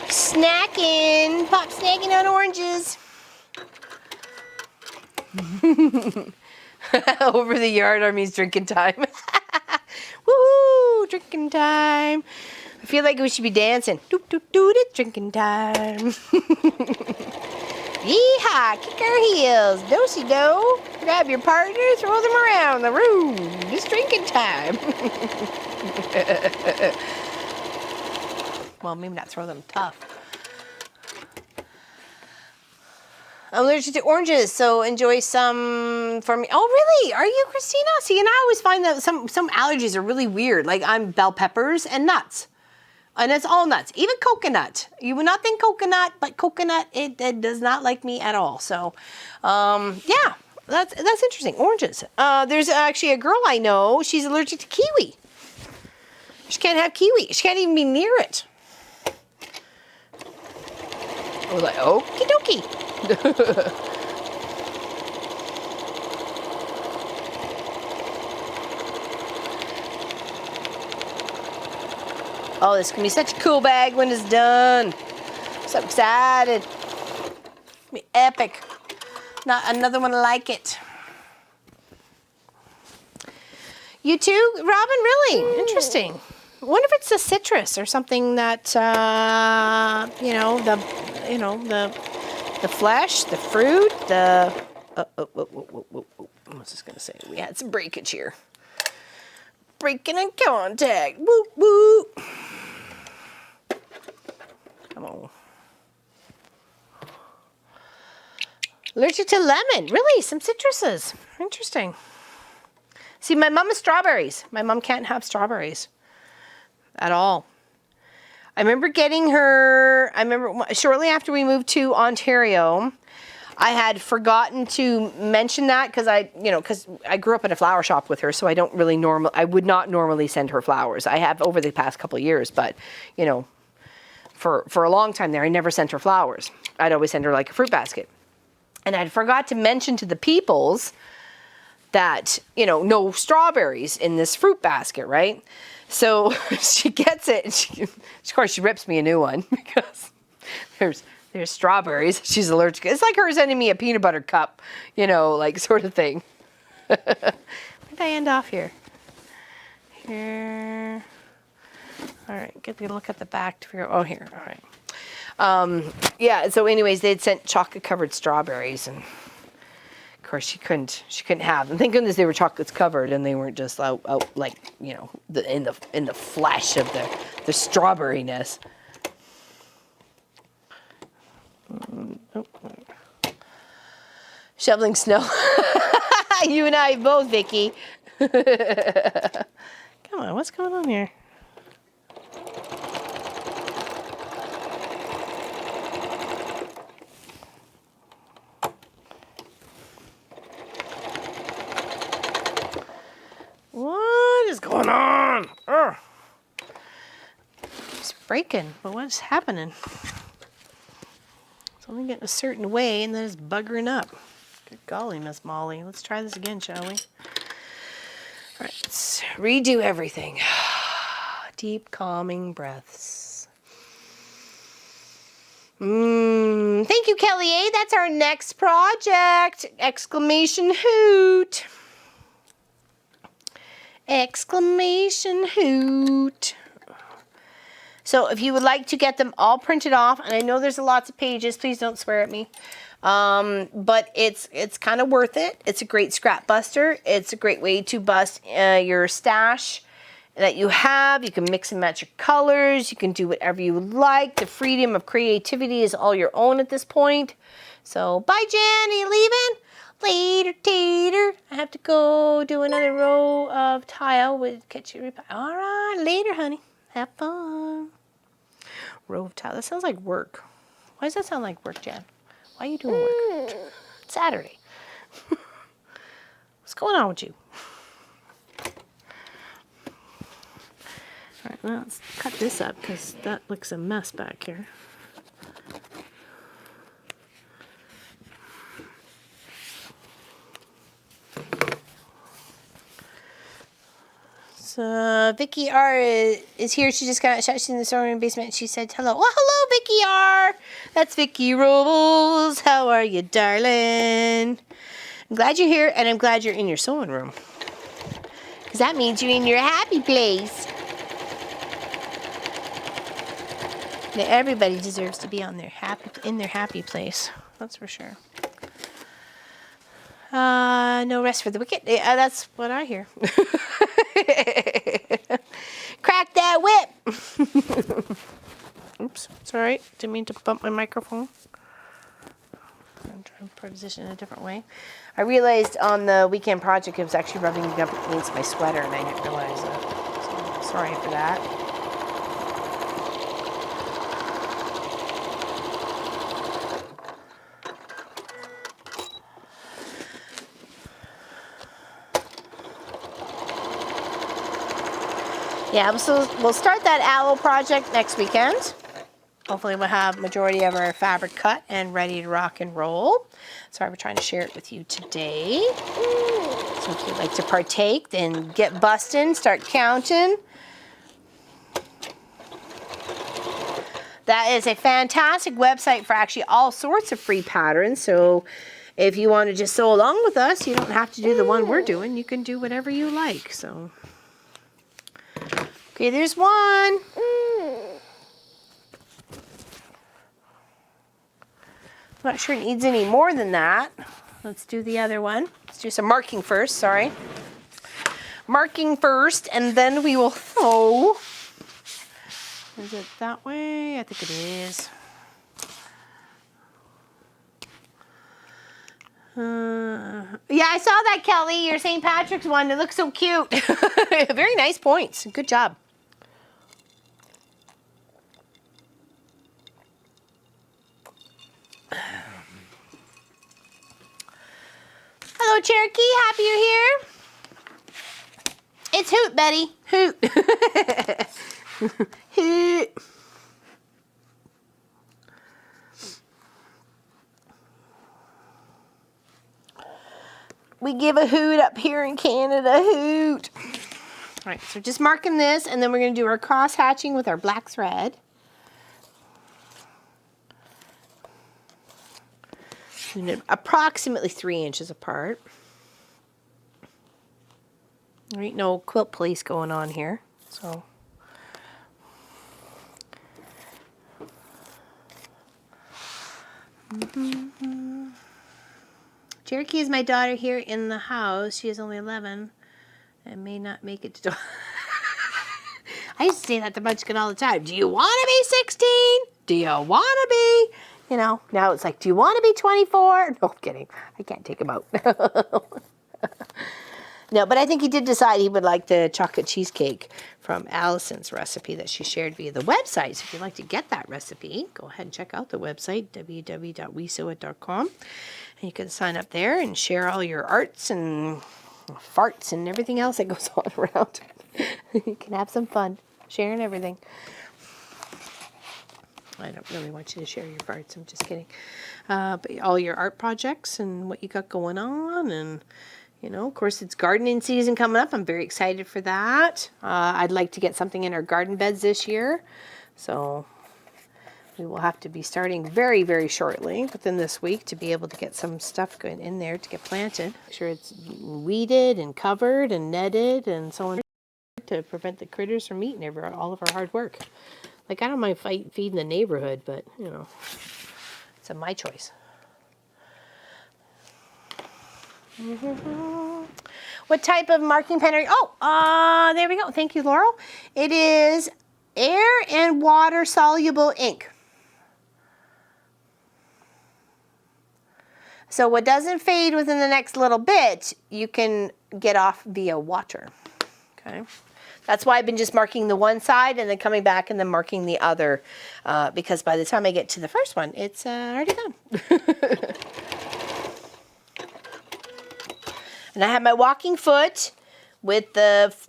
Snacking. Pop snacking on oranges. Over the yard means drinking time. Woohoo! Drinking time. I feel like we should be dancing. Doot doot doot, it's drinking time. Yeehaw! Kick our heels. Do-si-do. Grab your partner, throw them around the room. It's drinking time. Well, maybe not throw them tough. I'm allergic to oranges, so enjoy some for me. Oh, really? Are you, Christina? See, and I always find that some allergies are really weird. Like I'm bell peppers and nuts. And it's all nuts, even coconut. You would not think coconut, but coconut, it does not like me at all. So, yeah, that's interesting. Oranges. There's actually a girl I know, she's allergic to kiwi. She can't have kiwi. She can't even be near it. I was like, okie dokie. Oh, this can be such a cool bag when it's done. So excited. It'll be epic. Not another one like it. You too, Robin? Really? Interesting. I wonder if it's the citrus or something that the flesh, the fruit, the what was I gonna say? We had some breakage here. Breaking in contact. Woo woo. Come on. Allergic to lemon. Really? Some citruses. Interesting. See, my mom is strawberries. My mom can't have strawberries at all. I remember getting her, shortly after we moved to Ontario, I had forgotten to mention that because I grew up in a flower shop with her, so I would not normally send her flowers. I have over the past couple of years, but, for a long time there, I never sent her flowers. I'd always send her like a fruit basket. And I forgot to mention to the peoples that, no strawberries in this fruit basket, right? So she gets it, and of course she rips me a new one because there's strawberries. She's allergic. It's like her sending me a peanut butter cup, like sort of thing. Where did I end off here? Here. All right, get a look at the back to figure. Oh, here. All right. Yeah. So, anyways, they'd sent chocolate-covered strawberries, and of course she couldn't have them. Thank goodness they were chocolates covered, and they weren't just out like in the flesh of the strawberryness. Shoveling snow. You and I both, Vicky. Come on, what's going on here? What is going on? Ugh. It's breaking, but what's happening? It's only getting a certain way and then it's buggering up. Good golly, Miss Molly. Let's try this again, shall we? All right, let's redo everything. Deep, calming breaths. Thank you, Kelly A. That's our next project! Exclamation hoot! Exclamation hoot! So if you would like to get them all printed off, and I know there's lots of pages, please don't swear at me, but it's kind of worth it. It's a great scrap buster. It's a great way to bust your stash that you have. You can mix and match your colors. You can do whatever you like. The freedom of creativity is all your own at this point. So bye, Jen. Are you leaving? Later, tater. I have to go do another row of tile with ketchup. All right, later, honey. Have fun. Row of tile. That sounds like work. Why does that sound like work, Jan? Why are you doing work? It's Saturday. What's going on with you? All right, well, let's cut this up because that looks a mess back here. So Vicky R is here. She just got shut. She's in the storeroom basement. She said hello. Well, hello, Vicky R. That's Vicky Robles. How are you, darling? I'm glad you're here, and I'm glad you're in your sewing room. Because that means you're in your happy place. Now, everybody deserves to be in their happy place. That's for sure. No rest for the wicked. Yeah, that's what I hear. Crack that whip. Oops, it's all right. Didn't mean to bump my microphone. I'm trying to position it a different way. I realized on the weekend project it was actually rubbing up against my sweater, and I didn't realize that. So sorry for that. Yeah, so we'll start that owl project next weekend. Hopefully we'll have majority of our fabric cut and ready to rock and roll. So we're trying to share it with you today. So if you'd like to partake, then get bustin', start counting. That is a fantastic website for actually all sorts of free patterns. So if you want to just sew along with us, you don't have to do the one we're doing. You can do whatever you like. So, okay, there's one. I'm not sure it needs any more than that. Let's do the other one. Let's do some marking first, sorry. Marking first, and then we will sew. Is it that way? I think it is. Yeah, I saw that, Kelly. Your St. Patrick's one. It looks so cute. Very nice points. Good job. Hello, Cherokee. Happy you're here. It's Hoot, Betty. Hoot. Hoot. We give a hoot up here in Canada. Hoot. All right, so just marking this, and then we're going to do our cross hatching with our black thread. Approximately 3 inches apart. There ain't no quilt police going on here, so. Cherokee is my daughter here in the house. She is only 11 and may not make it to. I used to say that to Munchkin all the time. Do you want to be 16? Do you want to be? You know, now it's like, do you want to be 24? No, I'm kidding. I can't take him out. No, but I think he did decide he would like the chocolate cheesecake from Allison's recipe that she shared via the website. So if you'd like to get that recipe, go ahead and check out the website, www.wesewit.com. And you can sign up there and share all your arts and farts and everything else that goes on around. You can have some fun sharing everything. I don't really want you to share your farts. I'm just kidding. But all your art projects and what you got going on, and you know, of course, it's gardening season coming up. I'm very excited for that. I'd like to get something in our garden beds this year, so we will have to be starting very, very shortly within this week to be able to get some stuff going in there to get planted. Make sure it's weeded and covered and netted and so on to prevent the critters from eating all of our hard work. Like, I don't mind feeding the neighborhood, but, you know, it's my choice. What type of marking pen are you? Oh, there we go. Thank you, Laurel. It is air and water soluble ink. So what doesn't fade within the next little bit, you can get off via water. Okay. That's why I've been just marking the one side and then coming back and then marking the other, because by the time I get to the first one, it's already done. And I have my walking foot with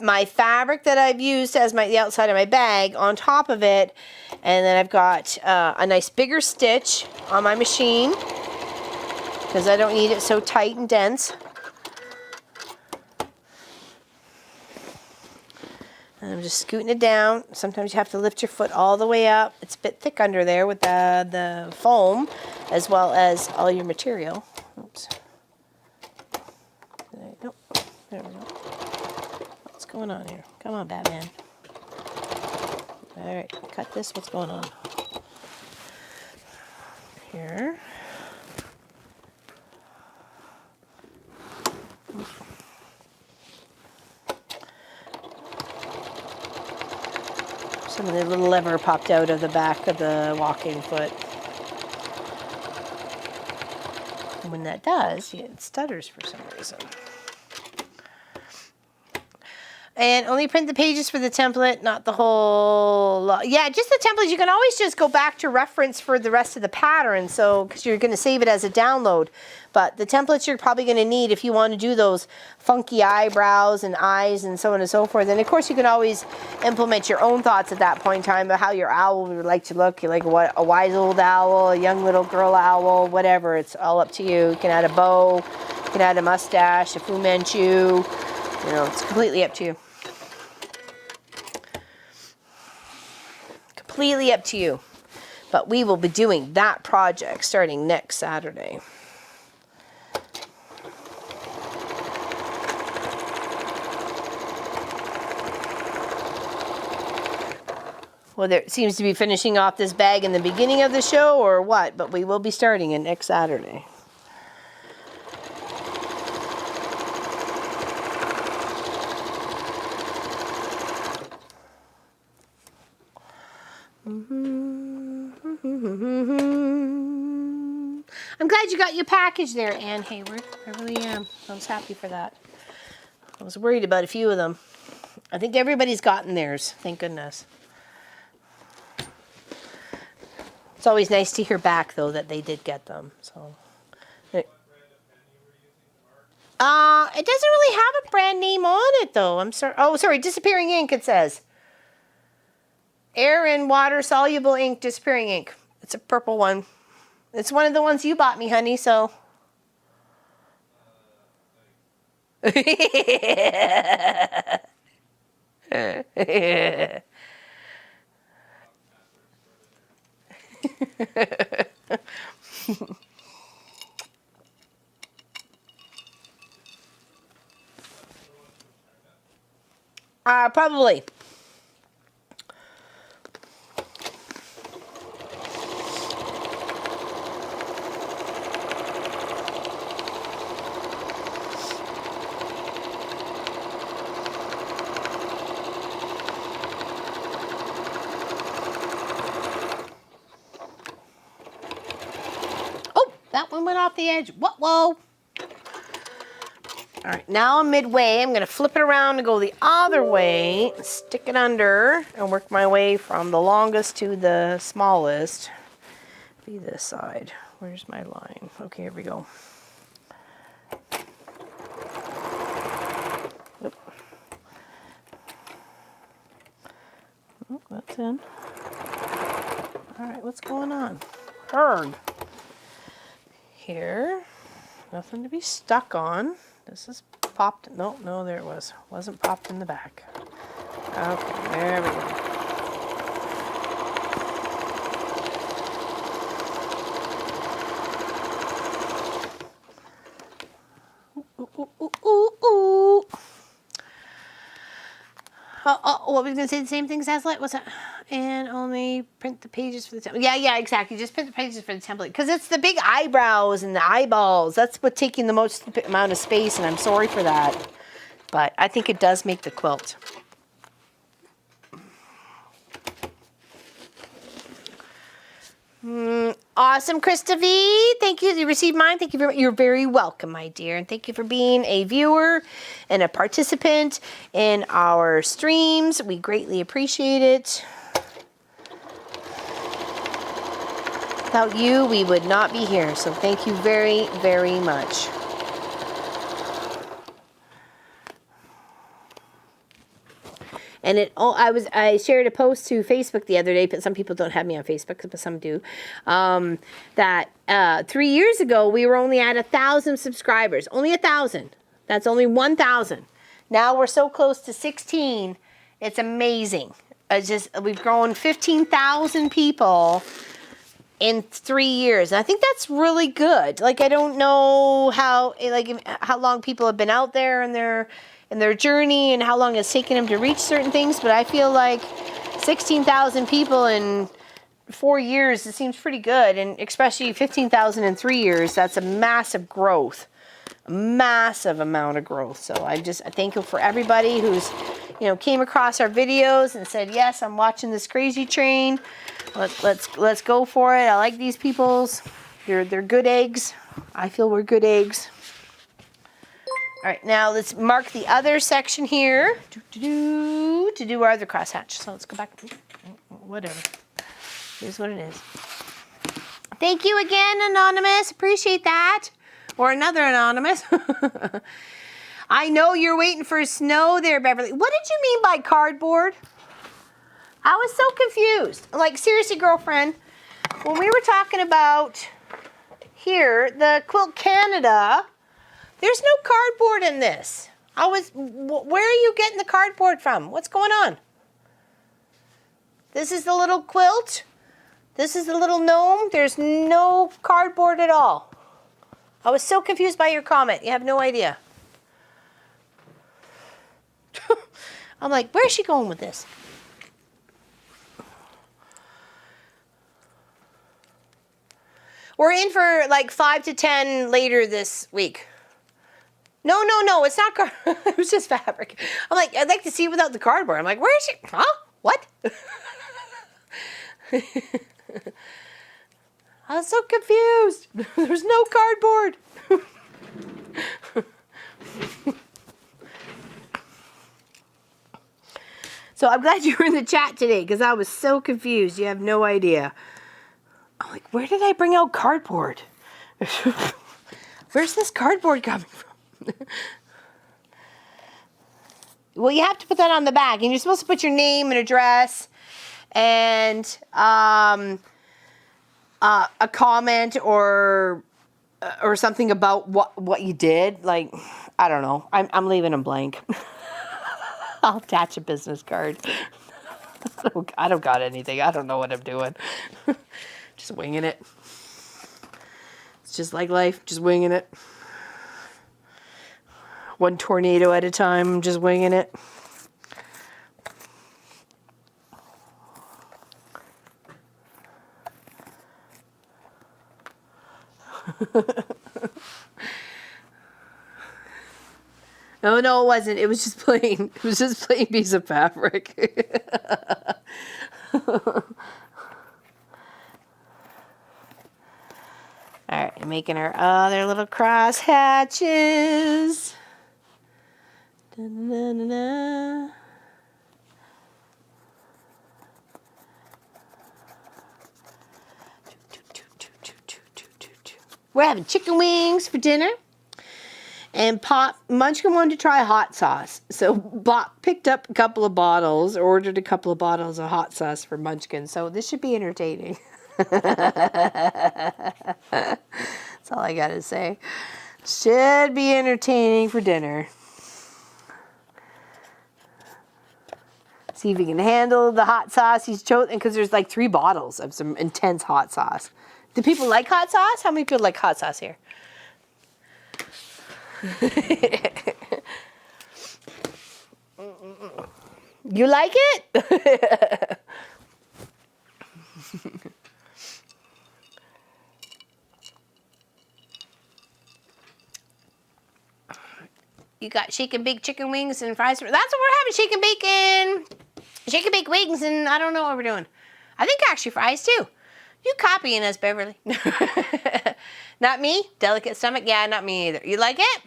my fabric that I've used as the outside of my bag on top of it, and then I've got a nice bigger stitch on my machine because I don't need it so tight and dense. And I'm just scooting it down. Sometimes you have to lift your foot all the way up. It's a bit thick under there with the foam, as well as all your material. Oops. There you go. There we go. What's going on here? Come on, Batman. All right, cut this. What's going on? Here. Some of the little lever popped out of the back of the walking foot. And when that does, it stutters for some reason. And only print the pages for the template, not the whole lot. Yeah, just the templates. You can always just go back to reference for the rest of the pattern, so because you're going to save it as a download. But the templates you're probably going to need if you want to do those funky eyebrows and eyes and so on and so forth. And of course, you can always implement your own thoughts at that point in time about how your owl would like to look. You like a wise old owl, a young little girl owl, whatever. It's all up to you. You can add a bow, you can add a mustache, a Fu Manchu. You know, it's completely up to you. Completely up to you. But we will be doing that project starting next Saturday. Well, there seems to be finishing off this bag in the beginning of the show or what, but we will be starting it next Saturday. I'm glad you got your package there, Ann Hayward. I really am. I was happy for that. I was worried about a few of them. I think everybody's gotten theirs. Thank goodness. It's always nice to hear back, though, that they did get them. So, it doesn't really have a brand name on it, though. I'm sorry. Oh, sorry. Disappearing ink, it says. Air and water soluble ink, disappearing ink. It's a purple one. It's one of the ones you bought me, honey, so. Probably. That one went off the edge. Whoa. All right, now I'm midway. I'm gonna flip it around and go the other way, stick it under, and work my way from the longest to the smallest. Be this side. Where's my line? Okay, here we go. Oop. Oh, that's in. All right, what's going on? Erg. Here, nothing to be stuck on. This is popped. No, there it was. Wasn't popped in the back. Okay, there we go. Ooh. What were we going to say? The same thing as Aslet? What's that? And only print the pages for the template. Yeah, exactly. Just print the pages for the template. Because it's the big eyebrows and the eyeballs. That's what's taking the most amount of space, and I'm sorry for that. But I think it does make the quilt. Awesome, Krista V. Thank you. You received mine. Thank you very much. You're very welcome, my dear. And thank you for being a viewer and a participant in our streams. We greatly appreciate it. Without you, we would not be here. So thank you very, very much. And I shared a post to Facebook the other day, but some people don't have me on Facebook, but some do. That 3 years ago we were only at 1,000 subscribers, only 1,000. That's only 1,000. Now we're so close to 16, It's amazing. It's just, we've grown 15,000 people in 3 years. And I think that's really good. Like, I don't know how long people have been out there in their journey and how long it's taken them to reach certain things, but I feel like 16,000 people in 4 years, it seems pretty good, and especially 15,000 in 3 years, that's a massive growth. A massive amount of growth. So I thank you for everybody who's, came across our videos and said, yes, I'm watching this crazy train. Let's go for it. I like these people's. They're good eggs. I feel we're good eggs. All right, now let's mark the other section here to do our other crosshatch. So let's go back. Whatever. Here's what it is. Thank you again, Anonymous. Appreciate that. Or another Anonymous. I know you're waiting for snow there, Beverly. What did you mean by cardboard? I was so confused. Like, seriously, girlfriend, when we were talking about here, the Quilt Canada, there's no cardboard in this. Where are you getting the cardboard from? What's going on? This is the little quilt. This is the little gnome. There's no cardboard at all. I was so confused by your comment. You have no idea. I'm like, where's she going with this? We're in for like 5 to 10 later this week. No, it's not cardboard. It was just fabric. I'm like, I'd like to see it without the cardboard. I'm like, where is she? Huh? What? I was so confused. There's no cardboard. So I'm glad you were in the chat today because I was so confused. You have no idea. I'm like, where did I bring out cardboard? Where's this cardboard coming from? Well, you have to put that on the back, and you're supposed to put your name and address and a comment or something about what you did. Like, I don't know. I'm leaving them blank. I'll attach a business card. I don't got anything. I don't know what I'm doing. Just winging it. It's just like life, just winging it. One tornado at a time, just winging it. No, it wasn't. It was just plain. It was just plain piece of fabric. All right, making our other little cross hatches. Da-na-na-na. We're having chicken wings for dinner. And Munchkin wanted to try hot sauce. So Pop picked up a couple of bottles, ordered a couple of bottles of hot sauce for Munchkin. So this should be entertaining. That's all I got to say. Should be entertaining for dinner. See if he can handle the hot sauce he's chosen, because there's like 3 bottles of some intense hot sauce. Do people like hot sauce? How many people like hot sauce here? You like it? You got shake and bake chicken wings and fries. That's what we're having, shake and bacon. Shake and bake wings, and I don't know what we're doing. I think actually fries too. You copying us, Beverly. Not me? Delicate stomach? Yeah, not me either. You like it?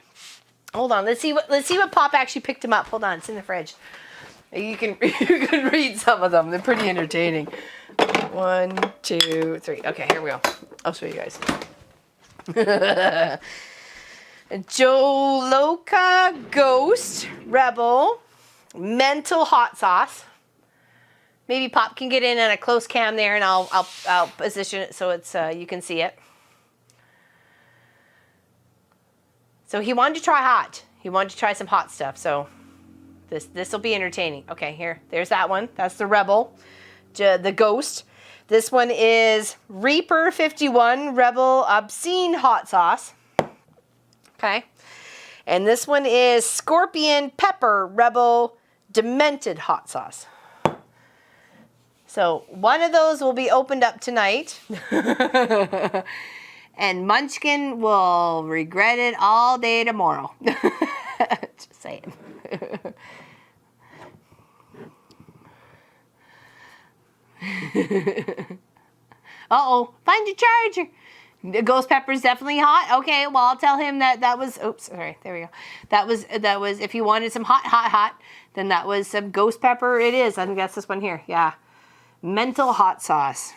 Hold on. Let's see what Pop actually picked him up. Hold on. It's in the fridge. You can read some of them. They're pretty entertaining. 1, 2, 3. Okay, here we go. I'll show you guys. Joloka Ghost Rebel Mental Hot Sauce. Maybe Pop can get in on a close cam there, and I'll position it so it's you can see it. So he wanted to try hot. He wanted to try some hot stuff. So This will be entertaining. Okay, here, there's that one. That's the Rebel, the Ghost. This one is Reaper 51 Rebel Obscene Hot Sauce. Okay. And this one is Scorpion Pepper Rebel Demented Hot Sauce. So one of those will be opened up tonight. And Munchkin will regret it all day tomorrow. Just saying. Uh-oh, find your charger. The ghost pepper is definitely hot. Okay, well, I'll tell him that was, oops, sorry, there we go. That was, if you wanted some hot, then that was some ghost pepper. It is, I think that's this one here, yeah. Mental hot sauce.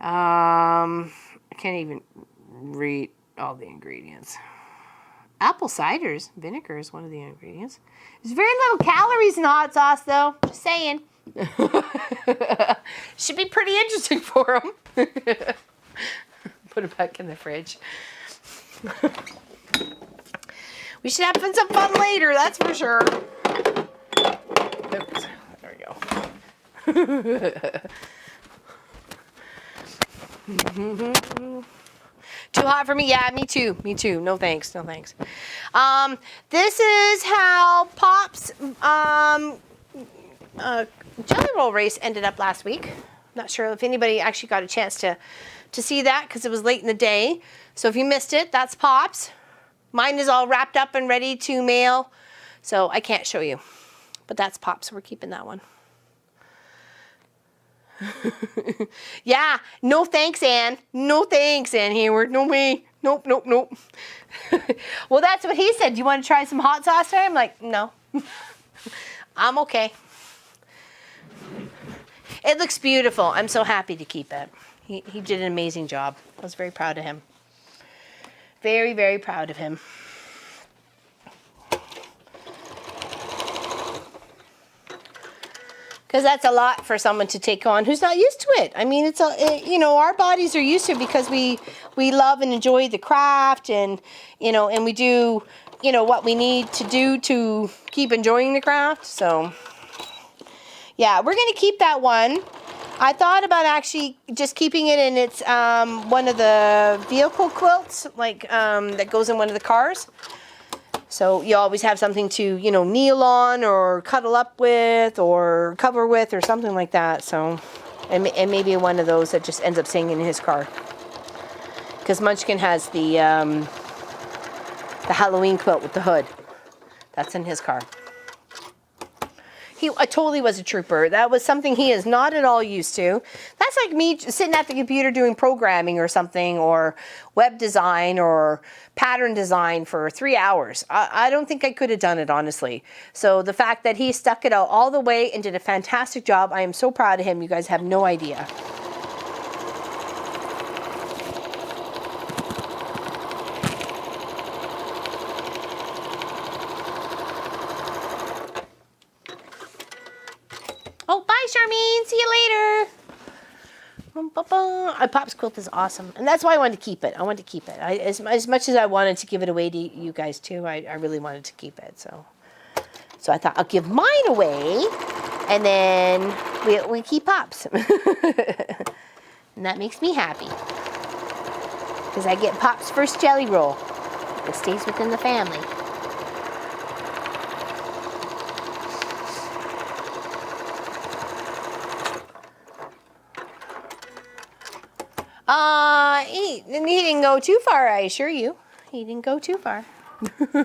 I can't even read all the ingredients. Apple ciders, vinegar is one of the ingredients. There's very little calories in hot sauce, though. Just saying. Should be pretty interesting for them. Put it back in the fridge. We should have some fun later, that's for sure. Oops, there we go. Too hot for me? Yeah, me too. Me too. No thanks. No thanks. This is how Pop's jelly roll race ended up last week. Not sure if anybody actually got a chance to see that because it was late in the day. So if you missed it, that's Pop's. Mine is all wrapped up and ready to mail, so I can't show you. But that's Pop's, so we're keeping that one. Yeah, no thanks, Ann. No thanks, Ann Hayward. No way. Nope, nope, nope. Well, that's what he said. Do you want to try some hot sauce today? I'm like, no. I'm okay. It looks beautiful. I'm so happy to keep it. He did an amazing job. I was very proud of him. Very, very proud of him. Because that's a lot for someone to take on who's not used to it. I mean, you know, our bodies are used to it because we love and enjoy the craft, and you know, and we do, you know, what we need to do to keep enjoying the craft. So, yeah, we're gonna keep that one. I thought about actually just keeping it in its one of the vehicle quilts, like that goes in one of the cars. So you always have something to, you know, kneel on or cuddle up with or cover with or something like that. So, and maybe one of those that just ends up staying in his car. Because Munchkin has the Halloween quilt with the hood. That's in his car. He totally was a trooper. That was something he is not at all used to. That's like me sitting at the computer doing programming or something, or web design or pattern design for 3 hours. I don't think I could have done it, honestly. So the fact that he stuck it out all the way and did a fantastic job, I am so proud of him. You guys have no idea. Oh, bye, Charmaine. See you later. Pop's quilt is awesome. And that's why I wanted to keep it. I wanted to keep it. As much as I wanted to give it away to you guys, too, I really wanted to keep it. So I thought I'll give mine away, and then we keep Pop's. And that makes me happy. Because I get Pop's first jelly roll. It stays within the family. He didn't go too far, I assure you. He didn't go too far. Who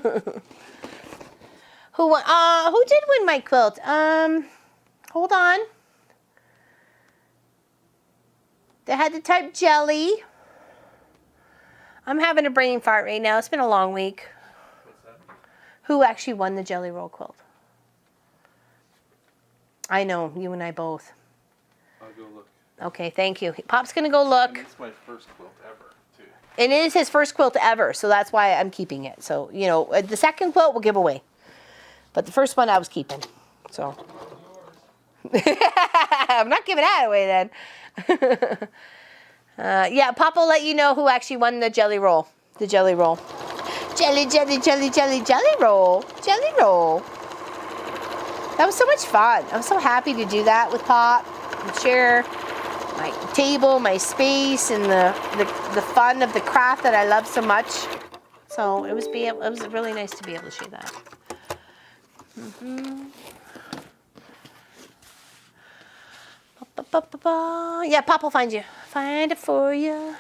did win my quilt? Hold on. They had to type jelly. I'm having a brain fart right now. It's been a long week. What's that? Who actually won the jelly roll quilt? I know, you and I both. I'll go look. Okay, thank you. Pop's gonna go look. And it's my first quilt ever, too. And it is his first quilt ever, so that's why I'm keeping it. So, you know, the second quilt we'll give away. But the first one I was keeping, so. I'm not giving that away then. Yeah, Pop will let you know who actually won the jelly roll. The jelly roll. Jelly, jelly, jelly, jelly, jelly roll. Jelly roll. That was so much fun. I was so happy to do that with Pop and share my table, my space, and the fun of the craft that I love so much. So it was really nice to be able to share that. Yeah, Pop will find you. Find it for you.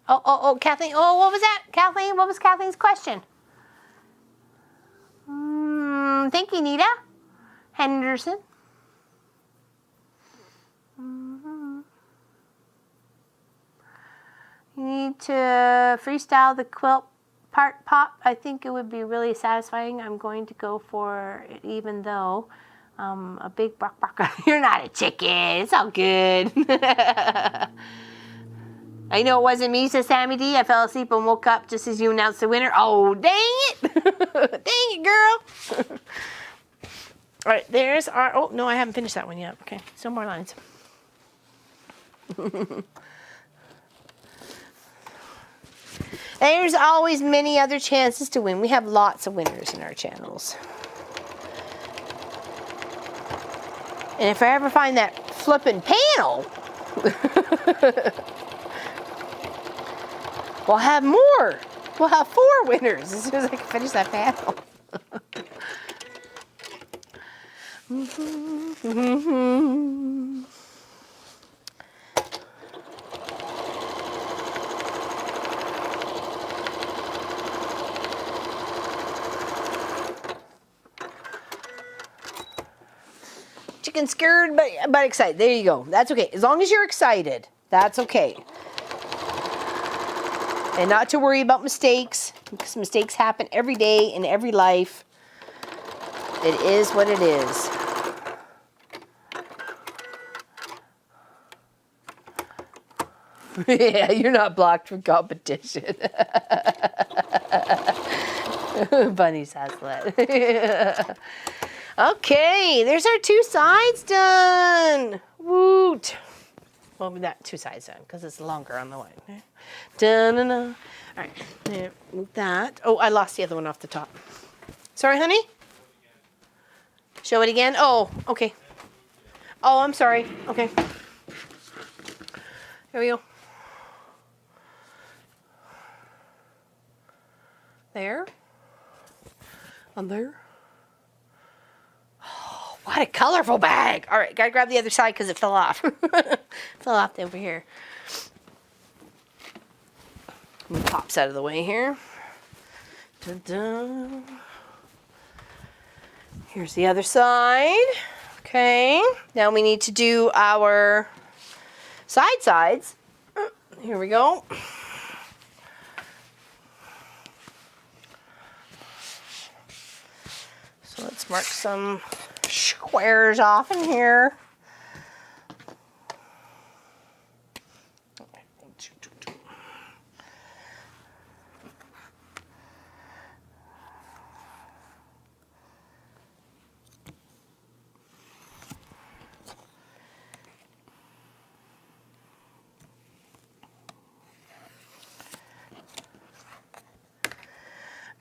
Oh, Kathleen. Oh, what was that? Kathleen, what was Kathleen's question? Thank you, Nita. Henderson. You need to freestyle the quilt part, Pop. I think it would be really satisfying. I'm going to go for it, even though a big bark. You're not a chicken. It's all good. I know it wasn't me, says Sammy D. I fell asleep and woke up just as you announced the winner. Oh, dang it. Dang it, girl. All right, there's our... Oh, no, I haven't finished that one yet. Okay, still more lines. There's always many other chances to win. We have lots of winners in our channels. And if I ever find that flippin' panel, we'll have more. We'll have 4 winners as soon as I can finish that panel. Chicken scared but excited. There you go. That's okay. As long as you're excited, that's okay. And not to worry about mistakes, because mistakes happen every day in every life. It is what it is. Yeah, you're not blocked from competition. Bunny Saslet. Okay, there's our 2 sides done. Woot. Well, not 2 sides done, because it's longer on the line. Dun-dun-dun. All right, there, move that. Oh, I lost the other one off the top. Sorry, honey? Show it again? Oh, okay. Oh, I'm sorry. Okay. Here we go. There. On there. Oh, what a colorful bag. All right, gotta grab the other side because it fell off. Fell off over here. Move Pops out of the way here. Dun-dun. Here's the other side. Okay, now we need to do our sides. Here we go. So let's mark some squares off in here.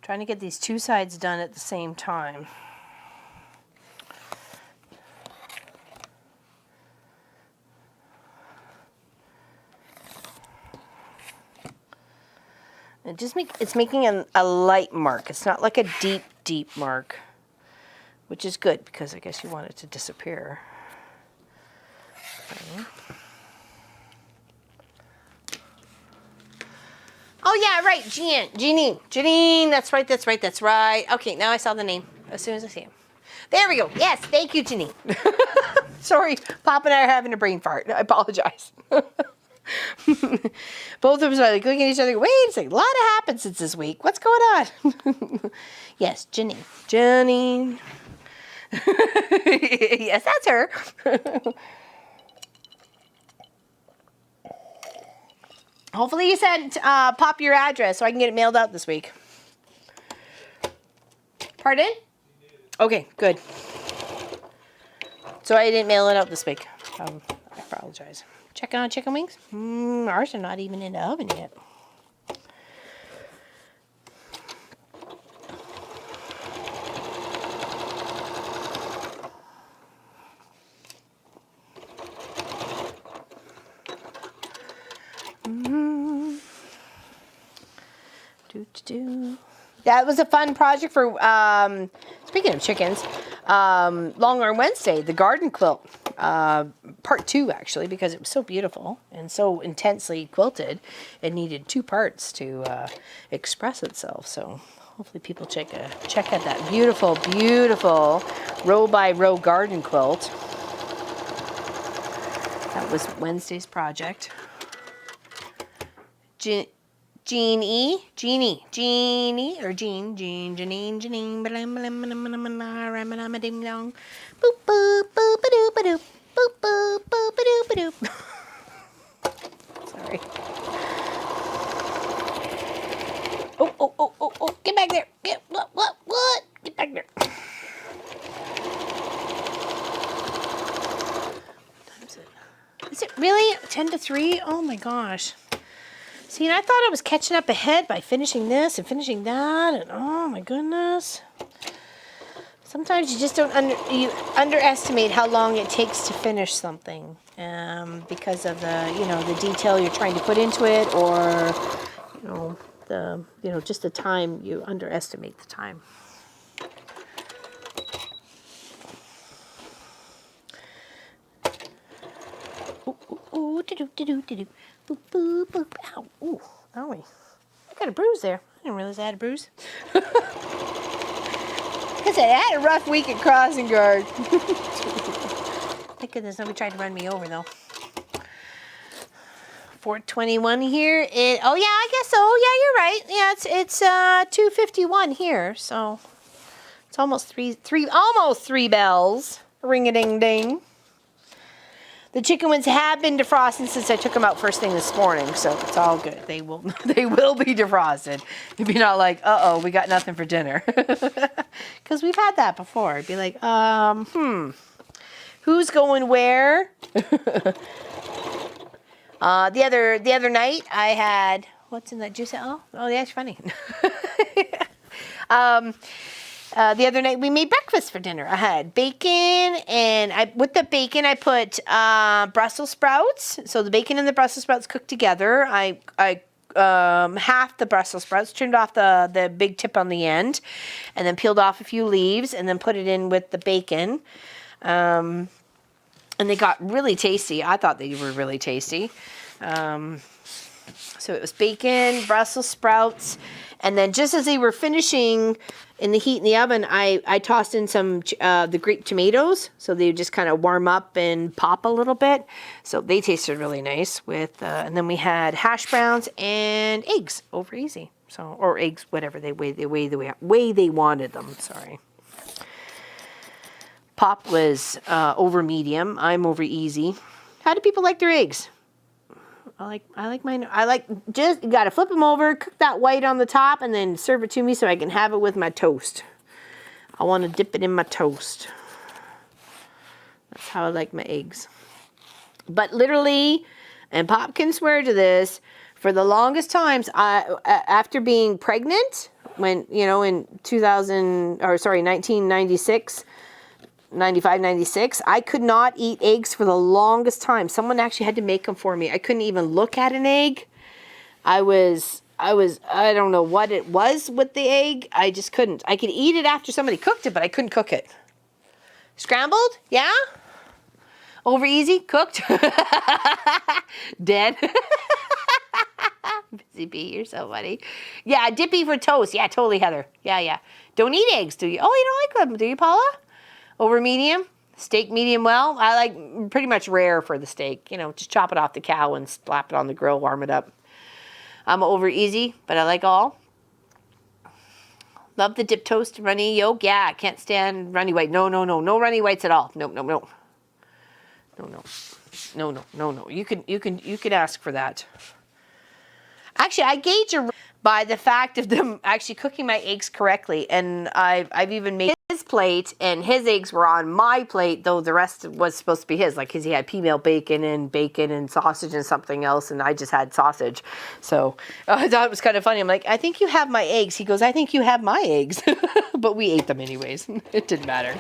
Trying to get these 2 sides done at the same time. It's making a light mark. It's not like a deep mark, which is good because I guess you want it to disappear. Okay. Oh yeah, right, Janine. That's right. Okay, now I saw the name as soon as I see him. There we go. Yes, thank you, Janine. Sorry, Pop and I are having a brain fart. I apologize. Both of us are like looking at each other. Wait a second, a lot has happened since this week. What's going on? Yes, Janine. Yes, that's her. Hopefully you sent Pop your address so I can get it mailed out this week. Pardon? Okay, good. So I didn't mail it out this week. I apologize. Checking on chicken wings? Ours are not even in the oven yet. That was a fun project for, speaking of chickens, Long Arm Wednesday, the garden quilt, part 2 actually, because it was so beautiful and so intensely quilted. It needed 2 parts to express itself. So hopefully people check out that beautiful, beautiful row by row garden quilt. That was Wednesday's project. Jeannie, or Janine, ding dong, boop boop boop ba-doop ba-doop, boop boop boop ba-doop ba-doop. Sorry. Oh, get back there. What? Get back there. What time is it? Is it really 10 to 3? Oh my gosh. See, and I thought I was catching up ahead by finishing this and finishing that, and oh my goodness. Sometimes you just don't underestimate how long it takes to finish something, because of the detail you're trying to put into it, or just the time. You underestimate the time. Ooh, do-do. Boop, boop, boop. Ow. Ooh, owie. I got a bruise there. I didn't realize I had a bruise. I said I had a rough week at crossing guard. Thank goodness nobody tried to run me over though. 4:21 here. Oh yeah, I guess so. Yeah, you're right. Yeah, it's 2:51 here, so it's almost three bells. Ring-a-ding-ding. The chicken wings have been defrosted since I took them out first thing this morning, so it's all good. They will be defrosted. It'd be not like, uh-oh, we got nothing for dinner. Because we've had that before. It'd be like, who's going where? The other night I had, what's in that juice? Oh, that's funny. The other night we made breakfast for dinner. I had bacon, and with the bacon I put Brussels sprouts. So the bacon and the Brussels sprouts cooked together. I halved the Brussels sprouts, trimmed off the big tip on the end, and then peeled off a few leaves, and then put it in with the bacon. And they got really tasty. I thought they were really tasty. So it was bacon, Brussels sprouts, and then just as they were finishing in the heat in the oven, I tossed in some the grape tomatoes, so they just kind of warm up and pop a little bit. So they tasted really nice with, and then we had hash browns and eggs over easy. So, or eggs, whatever the way they wanted them. Sorry. Pop was over medium. I'm over easy. How do people like their eggs? I like mine. You got to flip them over, cook that white on the top, and then serve it to me so I can have it with my toast. I want to dip it in my toast. That's how I like my eggs. But literally, and Pop can swear to this, for the longest times, after being pregnant, when, in 1996, 95, 96, I could not eat eggs for the longest time. Someone actually had to make them for me. I couldn't even look at an egg. I don't know what it was with the egg. I just couldn't. I could eat it after somebody cooked it, but I couldn't cook it. Scrambled? Yeah? Over easy? Cooked? Dead? Busy bee, you're so funny. Yeah, dippy for toast. Yeah, totally, Heather. Yeah. Don't eat eggs, do you? Oh, you don't like them, do you, Paula? Over medium, steak medium well. I like pretty much rare for the steak. Just chop it off the cow and slap it on the grill, warm it up. I'm over easy, but I like all. Love the dip toast, runny yolk. Yeah, I can't stand runny white. No runny whites at all. No. You can ask for that. Actually, I gauge by the fact of them actually cooking my eggs correctly, and I've even made his plate, and his eggs were on my plate, though the rest was supposed to be his, like, because he had female bacon and sausage and something else, and I just had sausage. So I thought it was kind of funny. I'm like, I think you have my eggs. He goes, I think you have my eggs. But we ate them anyways. It didn't matter.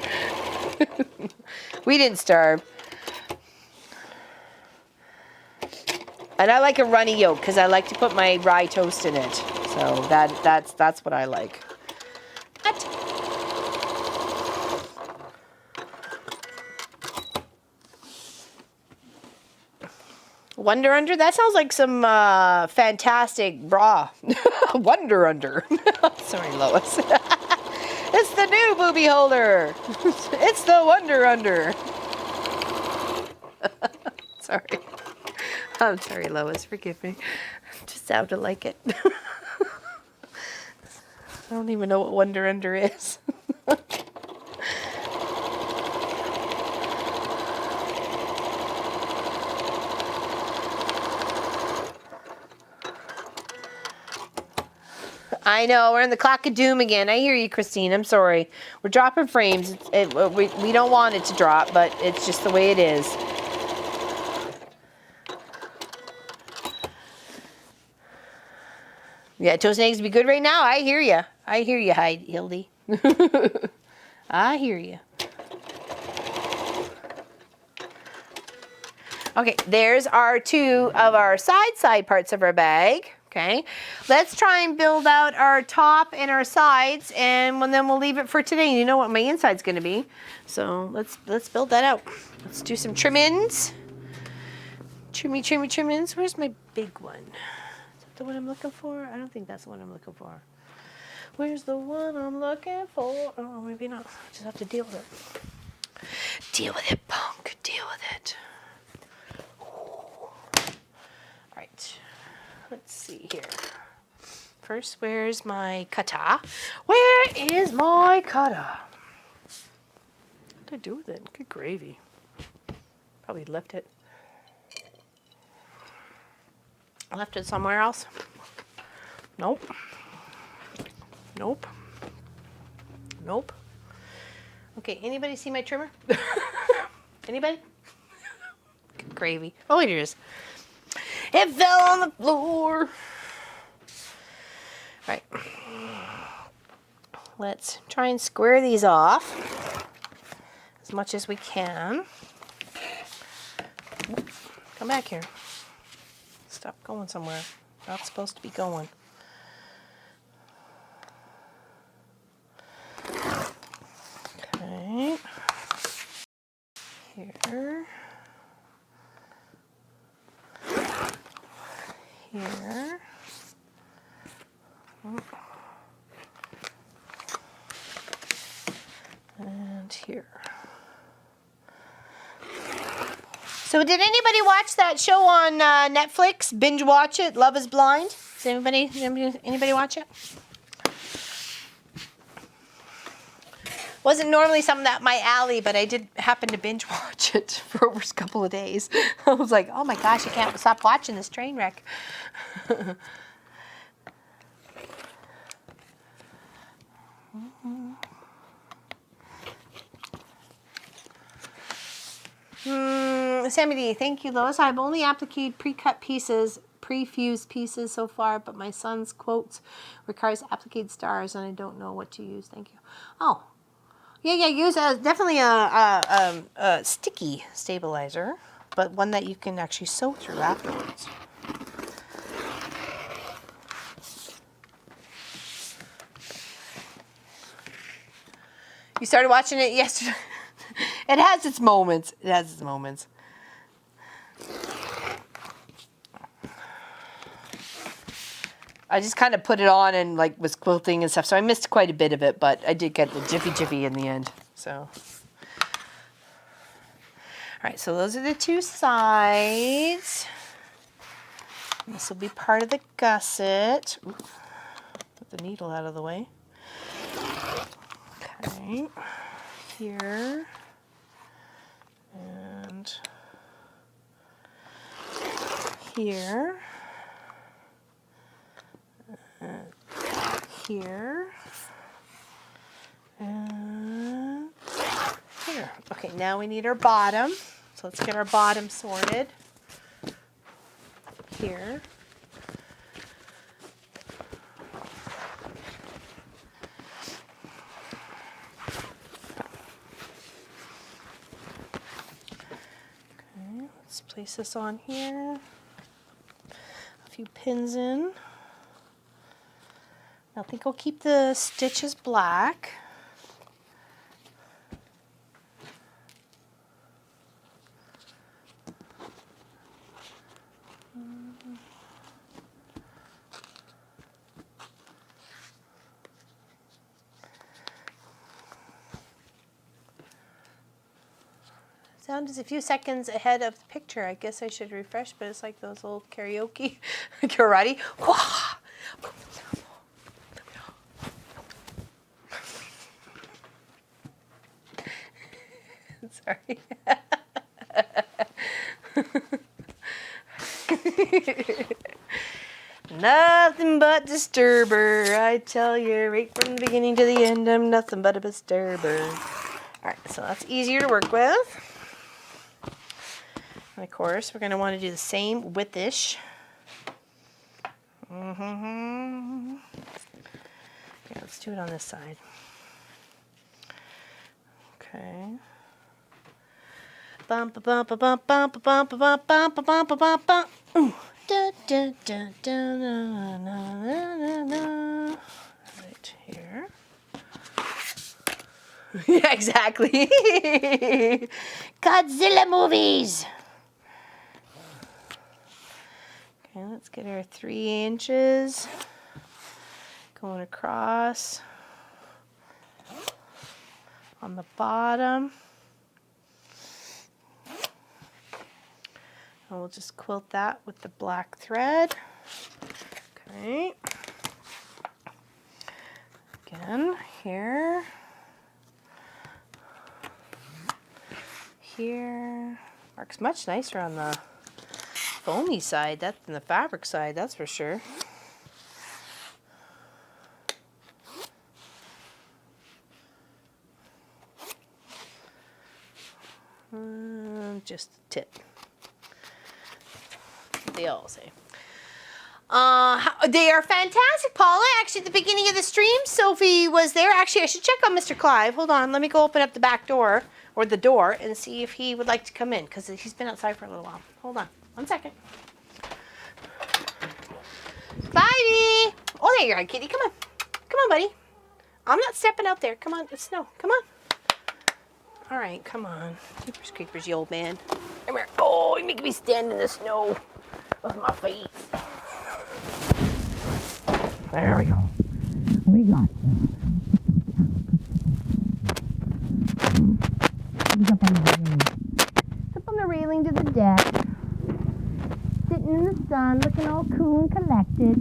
We didn't starve. And I like a runny yolk because I like to put my rye toast in it. So that's what I like. What? Wonder Under? That sounds like some fantastic bra. Wonder Under. Sorry, Lois. It's the new booby holder. It's the Wonder Under. Sorry. I'm sorry, Lois. Forgive me. Just sounded like it. I don't even know what Wonder Under is. I know, we're in the clock of doom again. I hear you, Christine. I'm sorry. We're dropping frames. We don't want it to drop, but it's just the way it is. Yeah, toast and eggs would be good right now. I hear you. I hear you, Hildy. I hear you. Okay, there's our two of our side parts of our bag. Okay, let's try and build out our top and our sides, and then we'll leave it for today. You know what my inside's going to be, so let's build that out. Let's do some trim-ins. Trim-ins. Where's my big one? Is that the one I'm looking for? I don't think that's the one I'm looking for. Where's the one I'm looking for? Oh, maybe not. Just have to deal with it. Deal with it, punk. Deal with it. All right. Let's see here. First, where's my cutter? Where is my cutter? What did I do with it? Good gravy. Probably left it. I left it somewhere else. Nope. Nope. Nope. Okay, anybody see my trimmer? Anybody? Good gravy. Oh, here it is. It fell on the floor. All right. Let's try and square these off as much as we can. Come back here. Stop going somewhere. Not supposed to be going. Okay. Here. Here. And here. So did anybody watch that show on Netflix? Binge watch it, Love is Blind? Does anybody watch it? Wasn't normally something that my alley, but I did happen to binge watch it for over a couple of days. I was like, oh my gosh, I can't stop watching this train wreck. Sammy D, thank you, Lois. I've only appliqued pre-cut pieces, pre-fused pieces so far, but my son's quotes requires appliqued stars, and I don't know what to use. Thank you. Oh. Yeah, use definitely a sticky stabilizer, but one that you can actually sew through afterwards. You started watching it yesterday. It has its moments. It has its moments. I just kind of put it on and like was quilting and stuff, so I missed quite a bit of it, but I did get the jiffy in the end. So, all right, so those are the two sides. This will be part of the gusset. Ooh, put the needle out of the way. Okay, here and here. Here and here. Okay, now we need our bottom. So let's get our bottom sorted. Here. Okay, let's place this on here. A few pins in. I think I'll keep the stitches black. Sound is a few seconds ahead of the picture. I guess I should refresh, but it's like those old karaoke. Karate. Sorry. Nothing but disturber. I tell you, right from the beginning to the end, I'm nothing but a disturber. All right, so that's easier to work with. And of course, we're going to want to do the same width-ish. Yeah, let's do it on this side. Okay. Bump, bump, bump, bump, bump, bump, bump, bump, bump, bump, bump. Da, da, da, da, na, na, na, na. Right here. Yeah, exactly. Godzilla movies. Okay, let's get our 3 inches going across on the bottom. And we'll just quilt that with the black thread. Okay. Again, here. Here. Works much nicer on the foamy side than the fabric side, that's for sure. Just a tip. They all say. They are fantastic, Paula. Actually, at the beginning of the stream, Sophie was there. Actually, I should check on Mr. Clive. Hold on. Let me go open up the back door, or the door, and see if he would like to come in, because he's been outside for a little while. Hold on. 1 second. Clivey! Oh, there you are, kitty. Come on. Come on, buddy. I'm not stepping out there. Come on. It's snow. Come on. All right. Come on. Jeepers creepers, you old man. Come here. Oh, you're making me stand in the snow with my feet. There we go. We got you. Up on the railing. Up on the railing to the deck. Sitting in the sun, looking all cool and collected.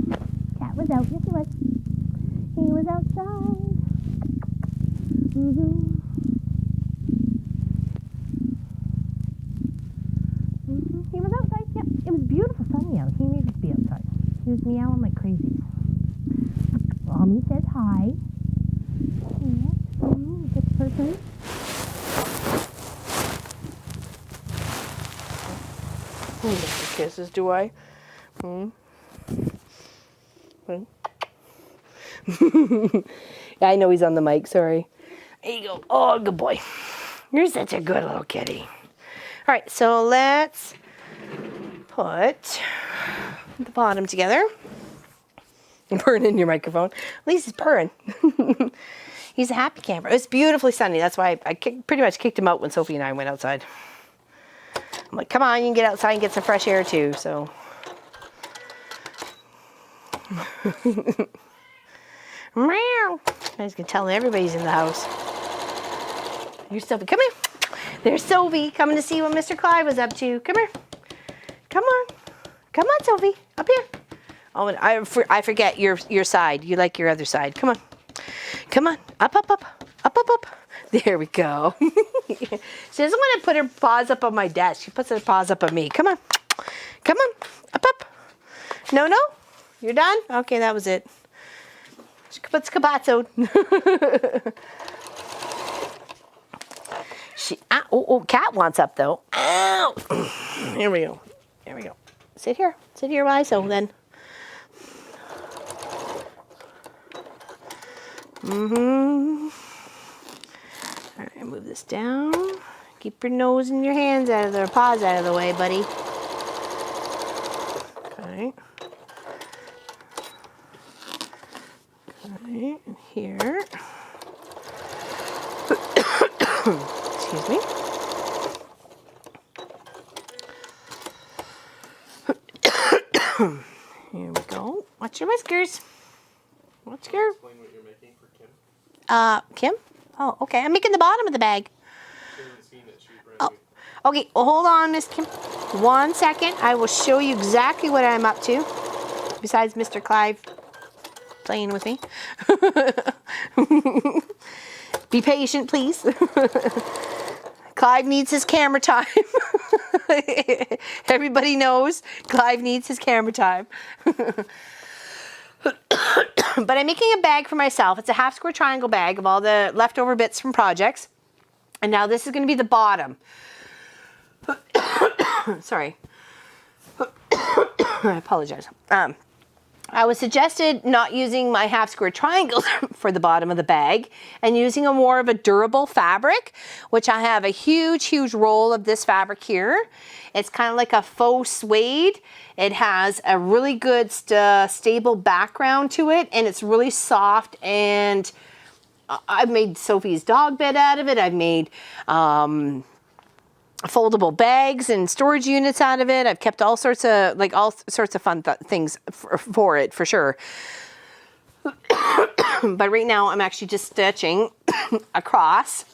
Cat was out. Yes, he was. He was outside. He was outside. Yep. It was beautiful sunny out. He needed to be outside. He was meowing like crazy. Mommy says hi. Yeah. Good person. Kisses, do I? Yeah, I know he's on the mic. Sorry. There you go. Oh, good boy. You're such a good little kitty. All right, so let's put the bottom together. I'm purring in your microphone. At least he's purring. He's a happy camper. It's beautifully sunny. That's why I pretty much kicked him out when Sophie and I went outside. I'm like, come on, you can get outside and get some fresh air too. So. Meow. I was gonna tell everybody's in the house. Here's Sophie. Come here. There's Sophie coming to see what Mr. Clive was up to. Come here. Come on. Come on, Sophie. Up here. Oh, and I forget your side. You like your other side. Come on. Come on. Up, up, up. Up, up, up. There we go. She doesn't want to put her paws up on my desk. She puts her paws up on me. Come on. Come on. Up, up. No, no. You're done? Okay, that was it. She puts kabazzoed. Cat wants up though. Ow. Here we go. Here we go. Sit here. Sit here, Liso, then. All right, move this down. Keep your nose and your hands out of their paws out of the way, buddy. Okay. Right, and here. Excuse me. Here we go. Watch your whiskers. Watch your... Explain what you're making for Kim. Kim? Oh, okay. I'm making the bottom of the bag. She hasn't seen it. She's brand Oh, new. okay. Well, hold on, Miss Kim. 1 second. I will show you exactly what I'm up to. Besides Mr. Clive playing with me. Be patient, please. Clive needs his camera time. Everybody knows Clive needs his camera time. But I'm making a bag for myself. It's a half square triangle bag of all the leftover bits from projects. And now this is going to be the bottom. Sorry. I apologize. I was suggested not using my half square triangles for the bottom of the bag and using a more of a durable fabric, which I have a huge roll of this fabric here. It's kind of like a faux suede. It has a really good stable background to it, and it's really soft, and I've made Sophie's dog bed out of it. I've made foldable bags and storage units out of it. I've kept all sorts of fun things for it, for sure. But right now I'm actually just stitching across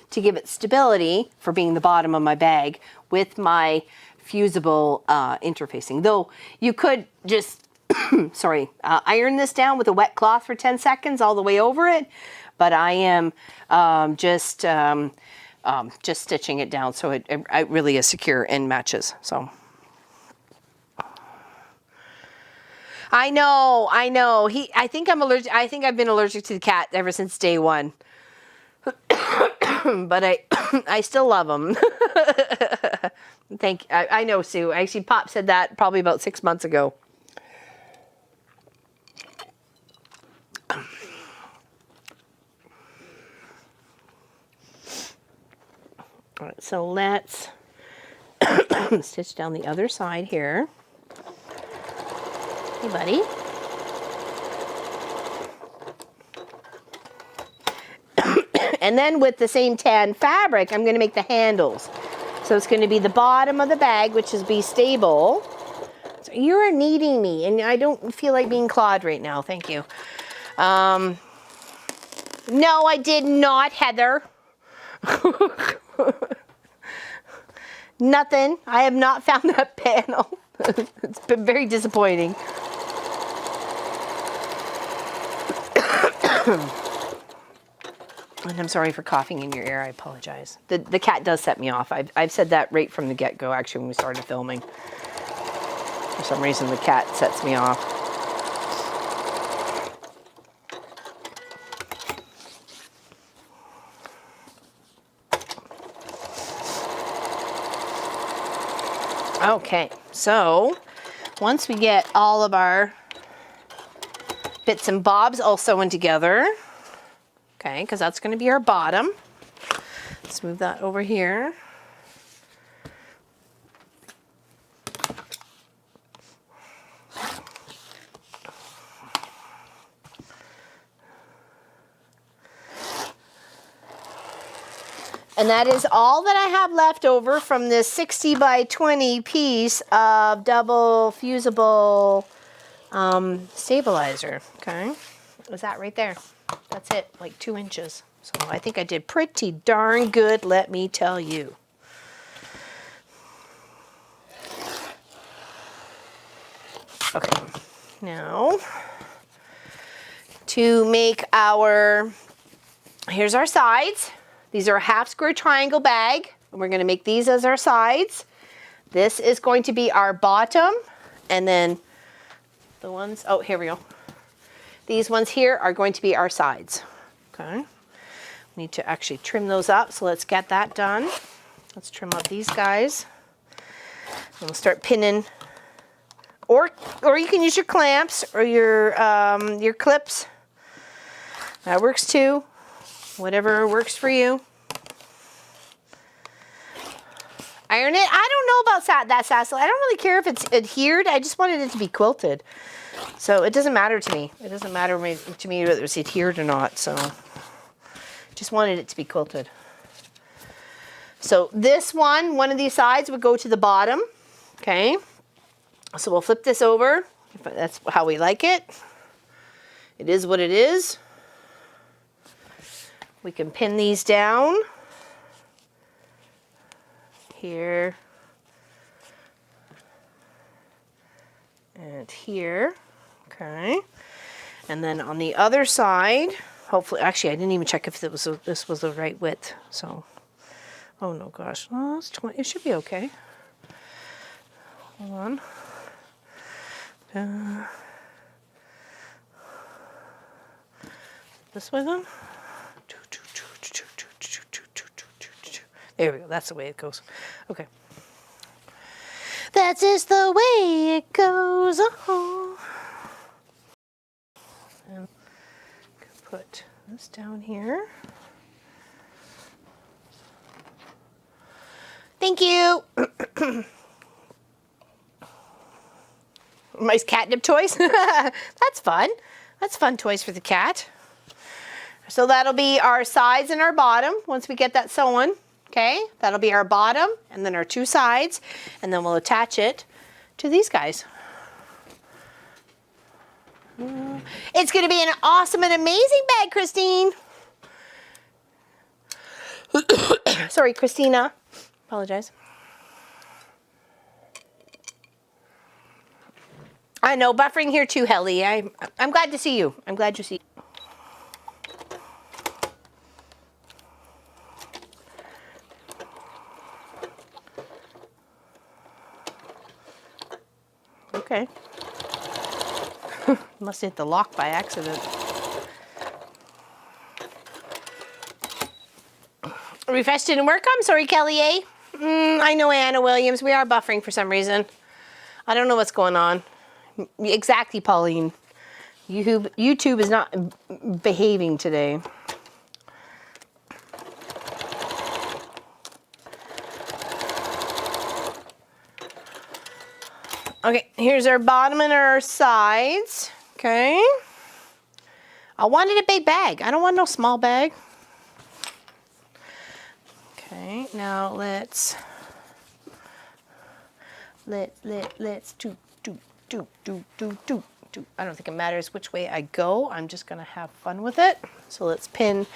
to give it stability for being the bottom of my bag with my fusible interfacing. Though you could just, iron this down with a wet cloth for 10 seconds all the way over it, but I am just stitching it down so it really is secure and matches. So I know. I think I'm allergic. I think I've been allergic to the cat ever since day one. But I still love him. I know, Sue. Actually, Pop said that probably about 6 months ago. All right, so let's stitch down the other side here. Hey, buddy. And then with the same tan fabric, I'm going to make the handles. So it's going to be the bottom of the bag, which is be stable. So you're kneading me, and I don't feel like being clawed right now. Thank you. No, I did not, Heather. Nothing. I have not found that panel. It's been very disappointing. And I'm sorry for coughing in your ear. I apologize. The cat does set me off. I've said that right from the get-go, actually, when we started filming. For some reason, the cat sets me off. Okay, so once we get all of our bits and bobs all sewn together, okay, because that's going to be our bottom. Let's move that over here. And that is all that I have left over from this 60 by 20 piece of double fusible stabilizer. Okay, is that right there? That's it, like 2 inches. So I think I did pretty darn good, let me tell you. Okay, now to make here's our sides. These are a half square triangle bag, and we're going to make these as our sides. This is going to be our bottom, and then the ones, oh, here we go. These ones here are going to be our sides. Okay, we need to actually trim those up, so let's get that done. Let's trim up these guys. And we'll start pinning, or you can use your clamps or your clips. That works too. Whatever works for you. iron it. I don't know about that sassel. I don't really care if it's adhered. I just wanted it to be quilted. So it doesn't matter to me. It doesn't matter to me whether it's adhered or not. So just wanted it to be quilted. So this one of these sides would go to the bottom. Okay. So we'll flip this over. That's how we like it. It is what it is. We can pin these down here and here. Okay. And then on the other side, hopefully, actually, I didn't even check if this was the right width. So, oh no, gosh, oh, it's 20. It should be okay. Hold on. This way then. There we go. That's the way it goes. Okay. That's just the way it goes. Oh. And put this down here. Thank you. Nice catnip toys. That's fun. That's fun toys for the cat. So that'll be our sides and our bottom once we get that sewn. Okay, that'll be our bottom and then our two sides, and then we'll attach it to these guys. It's going to be an awesome and amazing bag, Christine. Sorry, Christina. Apologize. I know, buffering here too, Helly. I'm glad to see you. I'm glad you see. Okay. Must hit the lock by accident. Refresh didn't work. I'm sorry, Kelly A. I know Anna Williams. We are buffering for some reason. I don't know what's going on. Exactly, Pauline. YouTube is not behaving today. Okay, here's our bottom and our sides. Okay. I wanted a big bag. I don't want no small bag. Okay, now let's do. I don't think it matters which way I go. I'm just gonna have fun with it. So let's pin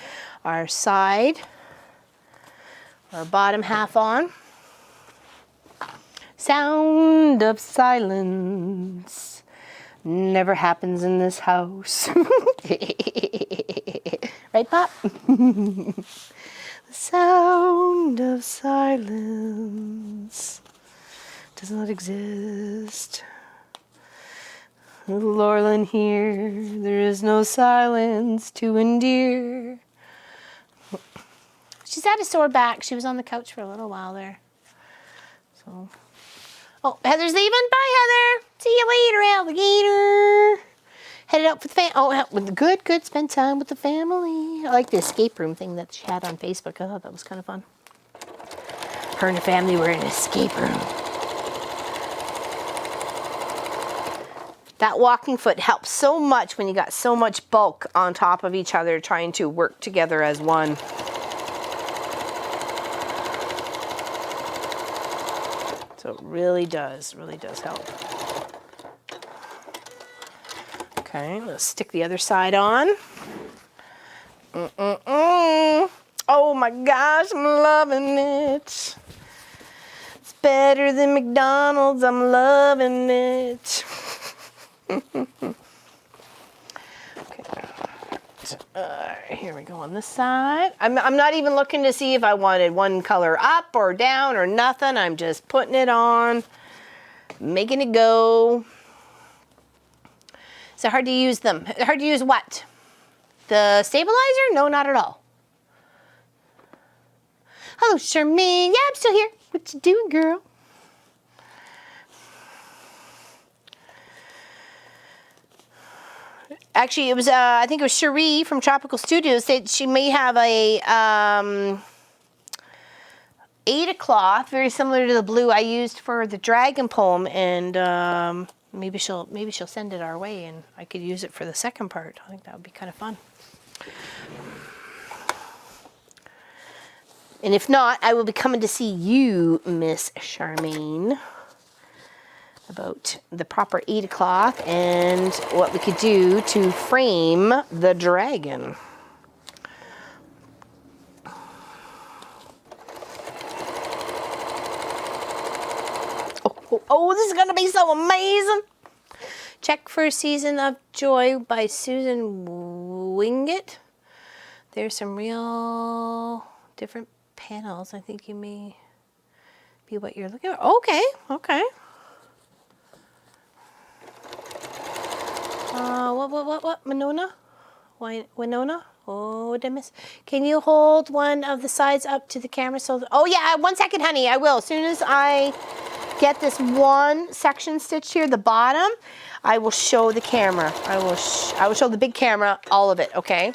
our side, our bottom half on. Sound of silence never happens in this house. Right, Pop? The sound of silence does not exist. Laurelyn here, there is no silence to endear. She's had a sore back. She was on the couch for a little while there. So, oh, Heather's leaving. Bye, Heather. See you later, alligator. Headed out with the good. Spend time with the family. I like the escape room thing that she had on Facebook. I thought that was kind of fun. Her and her family were in an escape room. That walking foot helps so much when you got so much bulk on top of each other trying to work together as one. So it really does help. Okay, let's stick the other side on. Oh my gosh, I'm loving it. It's better than McDonald's, I'm loving it. Okay. Here we go on this side. I'm not even looking to see if I wanted one color up or down or nothing. I'm just putting it on, making it go. Is it hard to use them? Hard to use what? The stabilizer? No, not at all. Hello, Charmaine. Yeah, I'm still here. What you doing, girl? Actually, it was, I think it was Cherie from Tropical Studios said she may have Ada cloth, very similar to the blue I used for the dragon poem, and maybe she'll send it our way, and I could use it for the second part. I think that would be kind of fun. And if not, I will be coming to see you, Miss Charmaine, about the proper Ada cloth and what we could do to frame the dragon. Oh, this is going to be so amazing. Check for Season of Joy by Susan Wingett. There's some real different panels. I think you may be what you're looking for. Okay, okay. What? Winona? Winona? Oh, did I miss? Can you hold one of the sides up to the camera? Oh yeah, 1 second, honey. I will. As soon as I get this one section stitched here, the bottom, I will show the camera. I will show the big camera all of it. Okay.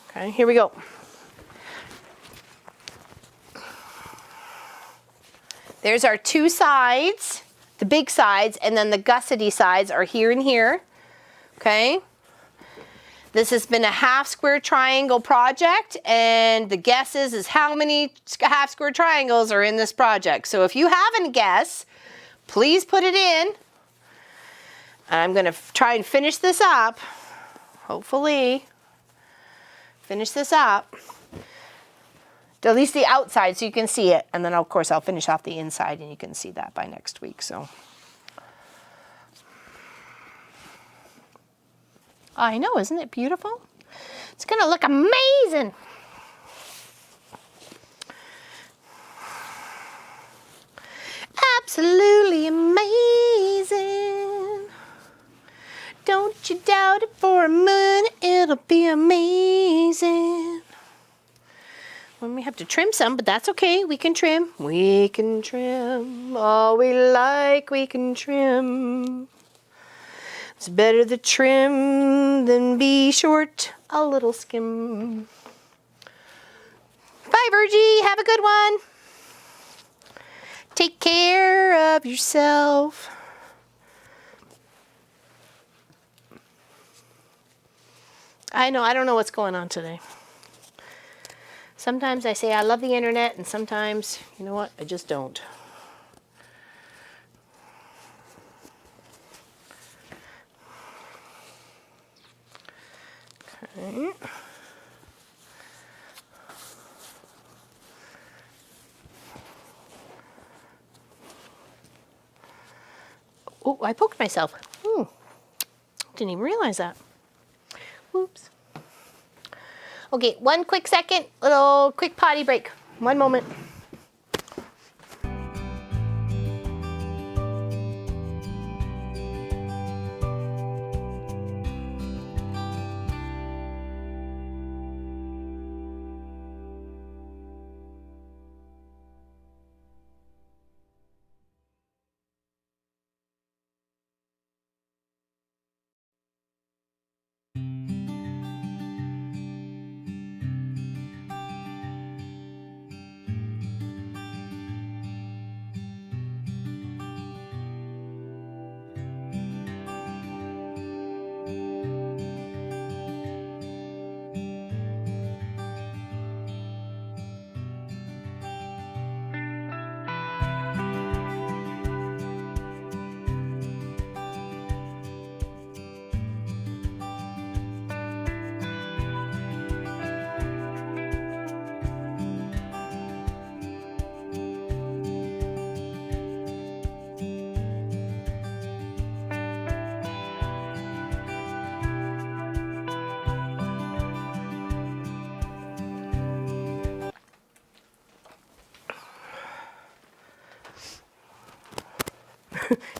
Okay. Here we go. There's our two sides, the big sides, and then the gussety sides are here and here. Okay. This has been a half square triangle project, and the guess is how many half square triangles are in this project. So if you have a guess, please put it in. I'm going to try and finish this up. Hopefully, finish this up. At least the outside so you can see it. And then, of course, I'll finish off the inside, and you can see that by next week. So. I know, isn't it beautiful? It's going to look amazing. Absolutely amazing. Don't you doubt it for a minute, it'll be amazing. Well, we have to trim some, but that's okay. We can trim. We can trim all we like, we can trim. It's better to trim than be short a little skim. Bye, Virgie. Have a good one. Take care of yourself. I know, I don't know what's going on today. Sometimes I say I love the internet, and sometimes, you know what, I just don't. Okay. Oh, I poked myself. Didn't even realize that. Whoops. Okay, 1 quick second, little quick potty break. 1 moment.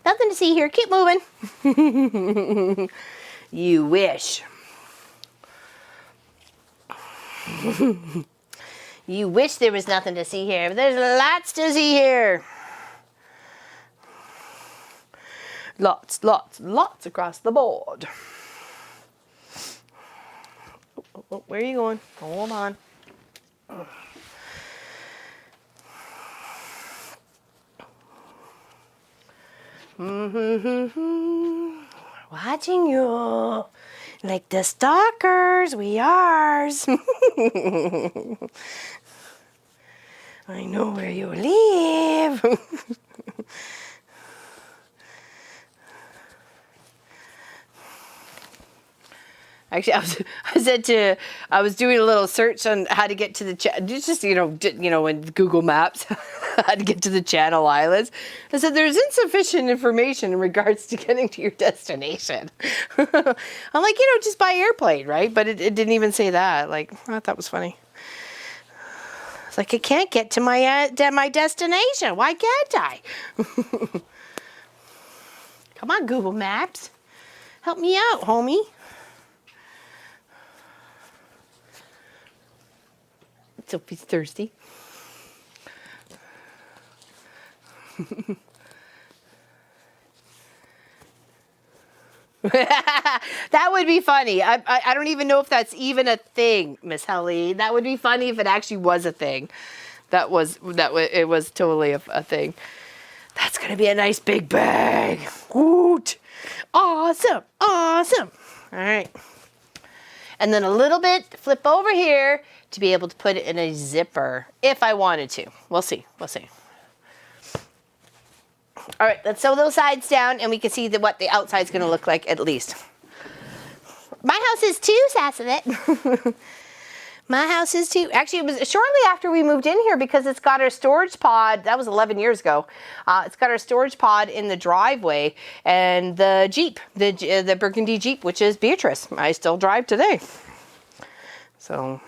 Nothing to see here. Keep moving. You wish. You wish there was nothing to see here, but there's lots to see here. Lots, lots, lots across the board. Oh, where are you going? Hold on. Watching you like the stalkers we are. I know where you live. Actually, I was doing a little search on how to get to the just in Google Maps, how to get to the Channel Islands. I said there's insufficient information in regards to getting to your destination. I'm like, just by airplane, right? But it didn't even say that. Like, I thought that was funny. It's like I can't get to my destination. Why can't I? Come on, Google Maps, help me out, homie. Sophie's thirsty. That would be funny. I don't even know if that's even a thing, Miss Helly. That would be funny if it actually was a thing. It was totally a thing. That's gonna be a nice big bag. Woot! Awesome, awesome. All right. And then a little bit flip over here to be able to put it in a zipper if I wanted to. We'll see. We'll see. All right, let's sew those sides down and we can see what the outside's going to look like at least. My house is too, Sassanet. My house is too. Actually, it was shortly after we moved in here because it's got our storage pod. That was 11 years ago. It's got our storage pod in the driveway and the Jeep, the Burgundy Jeep, which is Beatrice. I still drive today. So.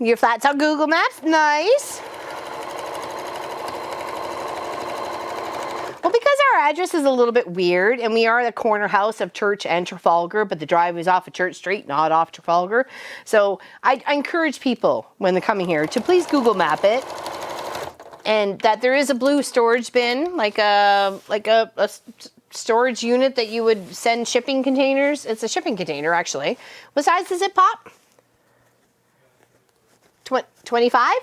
Your flat's on Google Maps, nice. Well, because our address is a little bit weird, and we are the corner house of Church and Trafalgar, but the driveway is off of Church Street, not off Trafalgar. So I encourage people when they're coming here to please Google Map it, and that there is a blue storage bin, like a storage unit that you would send shipping containers. It's a shipping container, actually. What size does it pop? 25?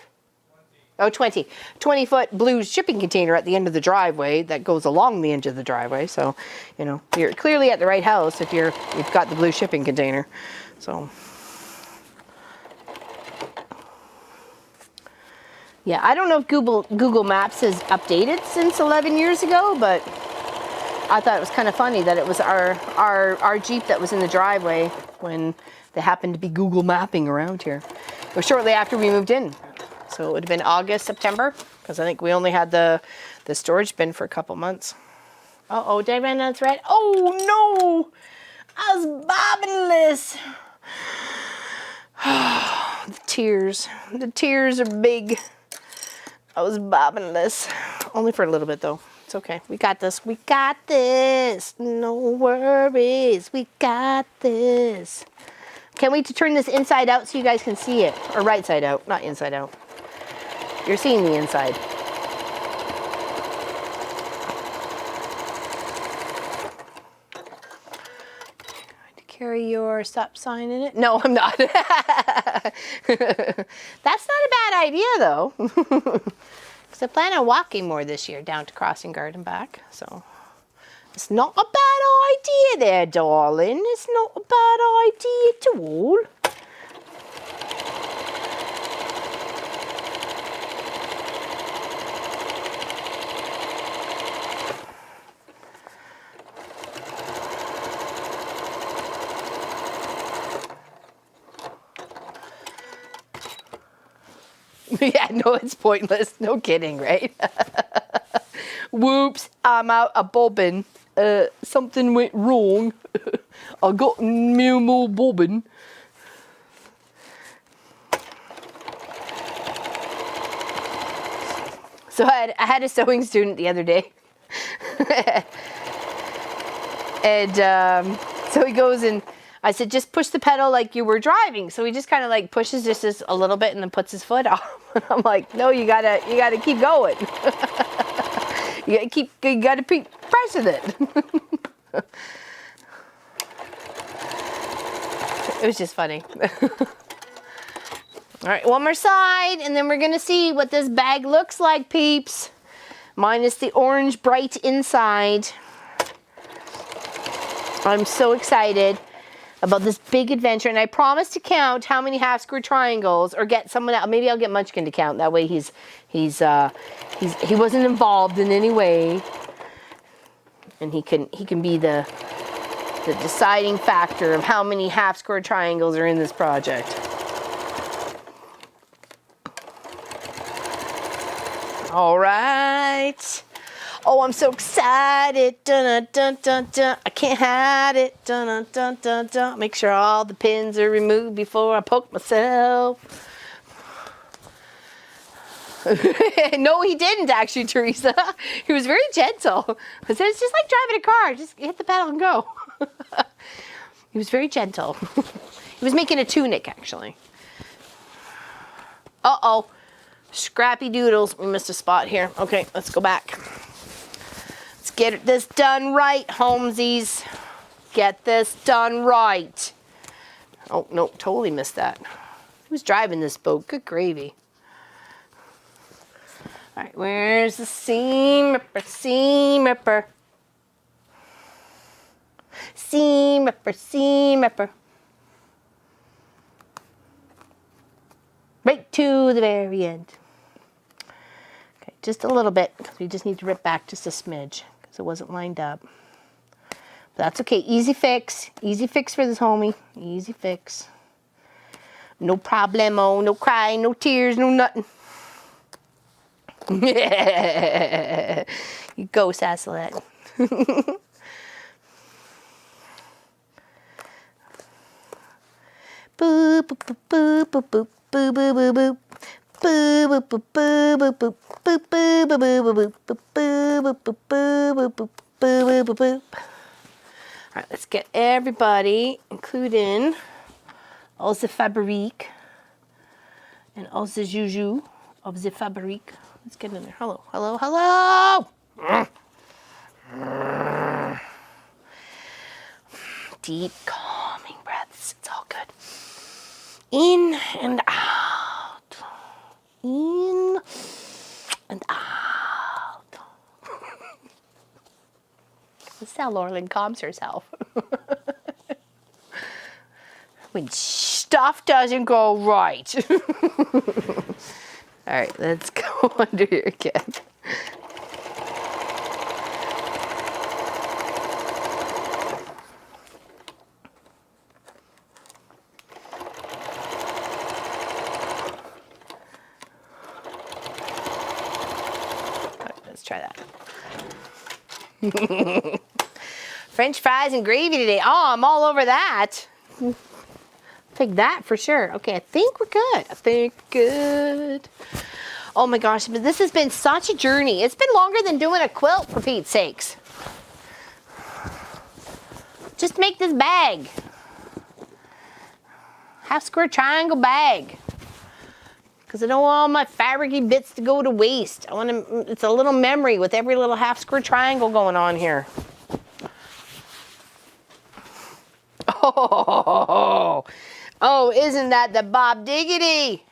Oh, 20. 20-foot blue shipping container at the end of the driveway that goes along the edge of the driveway. So, you're clearly at the right house if you've got the blue shipping container. So, yeah, I don't know if Google Maps has updated since 11 years ago, but I thought it was kind of funny that it was our Jeep that was in the driveway when they happened to be Google mapping around here. It was shortly after we moved in. So it would have been August, September, because I think we only had the storage bin for a couple months. Uh-oh, did I run out of thread? Oh, no! I was bobbinless. The tears are big. I was bobbinless. Only for a little bit, though. It's okay. We got this. We got this. No worries. We got this. Can't wait to turn this inside out so you guys can see it. Or right side out, not inside out. You're seeing the inside. Going to carry your stop sign in it? No, I'm not. That's not a bad idea, though. Because I plan on walking more this year down to Crossing Guard and back. So it's not a bad idea there, darling. It's not a bad idea at all. Yeah, no, it's pointless. No kidding, right? Whoops, I'm out of bobbin. Something went wrong. I got more bobbin. So I had a sewing student the other day. And so he goes and I said, just push the pedal like you were driving. So he just kind of like pushes just a little bit and then puts his foot off. I'm like, no, you gotta keep going. you gotta keep pressing it. It was just funny. All right, one more side, and then we're gonna see what this bag looks like, peeps. Minus the orange bright inside. I'm so excited about this big adventure, and I promise to count how many half square triangles, or get someone else. Maybe I'll get Munchkin to count. That way he wasn't involved in any way, and he can be the deciding factor of how many half square triangles are in this project. All right. Oh, I'm so excited. Dun, dun, dun, dun. I can't hide it. Dun, dun, dun, dun, dun. Make sure all the pins are removed before I poke myself. No, he didn't actually, Teresa. He was very gentle. It's just like driving a car. Just hit the pedal and go. He was very gentle. He was making a tunic, actually. Uh-oh. Scrappy doodles. We missed a spot here. Okay, let's go back. Let's get this done right, Holmesies. Get this done right. Oh, no, totally missed that. Who's driving this boat? Good gravy. All right, where's the seam ripper? Seam ripper. Seam ripper, seam ripper. Right to the very end. Okay, just a little bit, because we just need to rip back just a smidge, because it wasn't lined up. But that's okay, easy fix. Easy fix for this homie. Easy fix. No problemo, no crying, no tears, no nothing. You go, Sassalette. Boop, boop, boop, boop, boop, boop, boop, boop, boop, boop. Boop, boop, boop, boop, boop, boop, boop, boop, boop, boop, boop, boop, boop, boop, boop, boop, boop, boop. All right, let's get everybody, including all the fabrique and all the juju of the fabrique. Let's get in there. Hello, hello, hello. Deep, calming breaths. It's all good. In and out. In and out. This is how Laurelyn calms herself. When stuff doesn't go right. All right, let's go under here again. Try that. French fries and gravy today. Oh, I'm all over that. Take that for sure. Okay, I think we're good. I think good. Oh my gosh, but this has been such a journey. It's been longer than doing a quilt, for Pete's sakes. Just make this bag. Half square triangle bag. Because I don't want all my fabric-y bits to go to waste. I want to, it's a little memory with every little half square triangle going on here. Oh, oh, isn't that the Bob Diggity?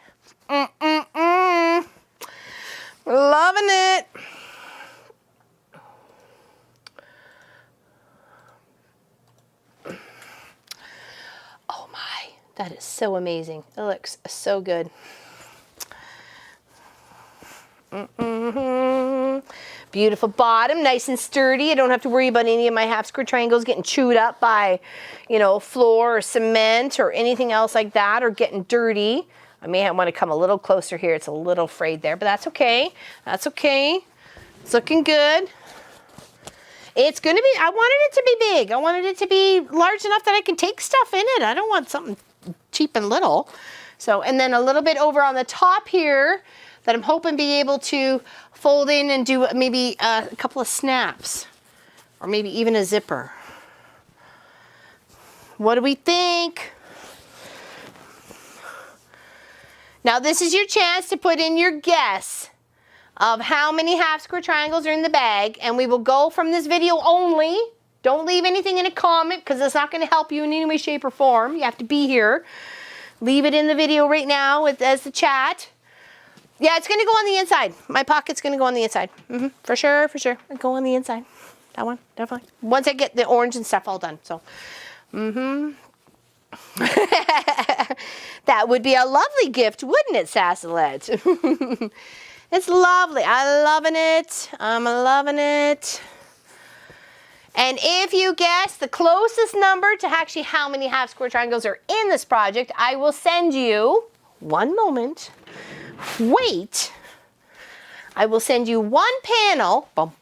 Loving it. Oh my, that is so amazing. It looks so good. Beautiful bottom, nice and sturdy. I don't have to worry about any of my half square triangles getting chewed up by, you know, floor or cement or anything else like that, or getting dirty. I may want to come a little closer here. It's a little frayed there, but that's okay. That's okay. It's looking good. It's going to be, I wanted it to be big. I wanted it to be large enough that I can take stuff in it. I don't want something cheap and little. So, and then a little bit over on the top here, that I'm hoping be able to fold in and do maybe a couple of snaps, or maybe even a zipper. What do we think? Now this is your chance to put in your guess of how many half square triangles are in the bag, and we will go from this video only. Don't leave anything in a comment because it's not going to help you in any way, shape, or form. You have to be here. Leave it in the video right now as the chat. Yeah, it's going to go on the inside. My pocket's going to go on the inside. For sure, for sure. It'll go on the inside. That one, definitely. Once I get the orange and stuff all done. So, that would be a lovely gift, wouldn't it, Sassalette? It's lovely. I'm loving it. I'm loving it. And if you guess the closest number to actually how many half square triangles are in this project, I will send you, one moment, wait, I will send you one panel of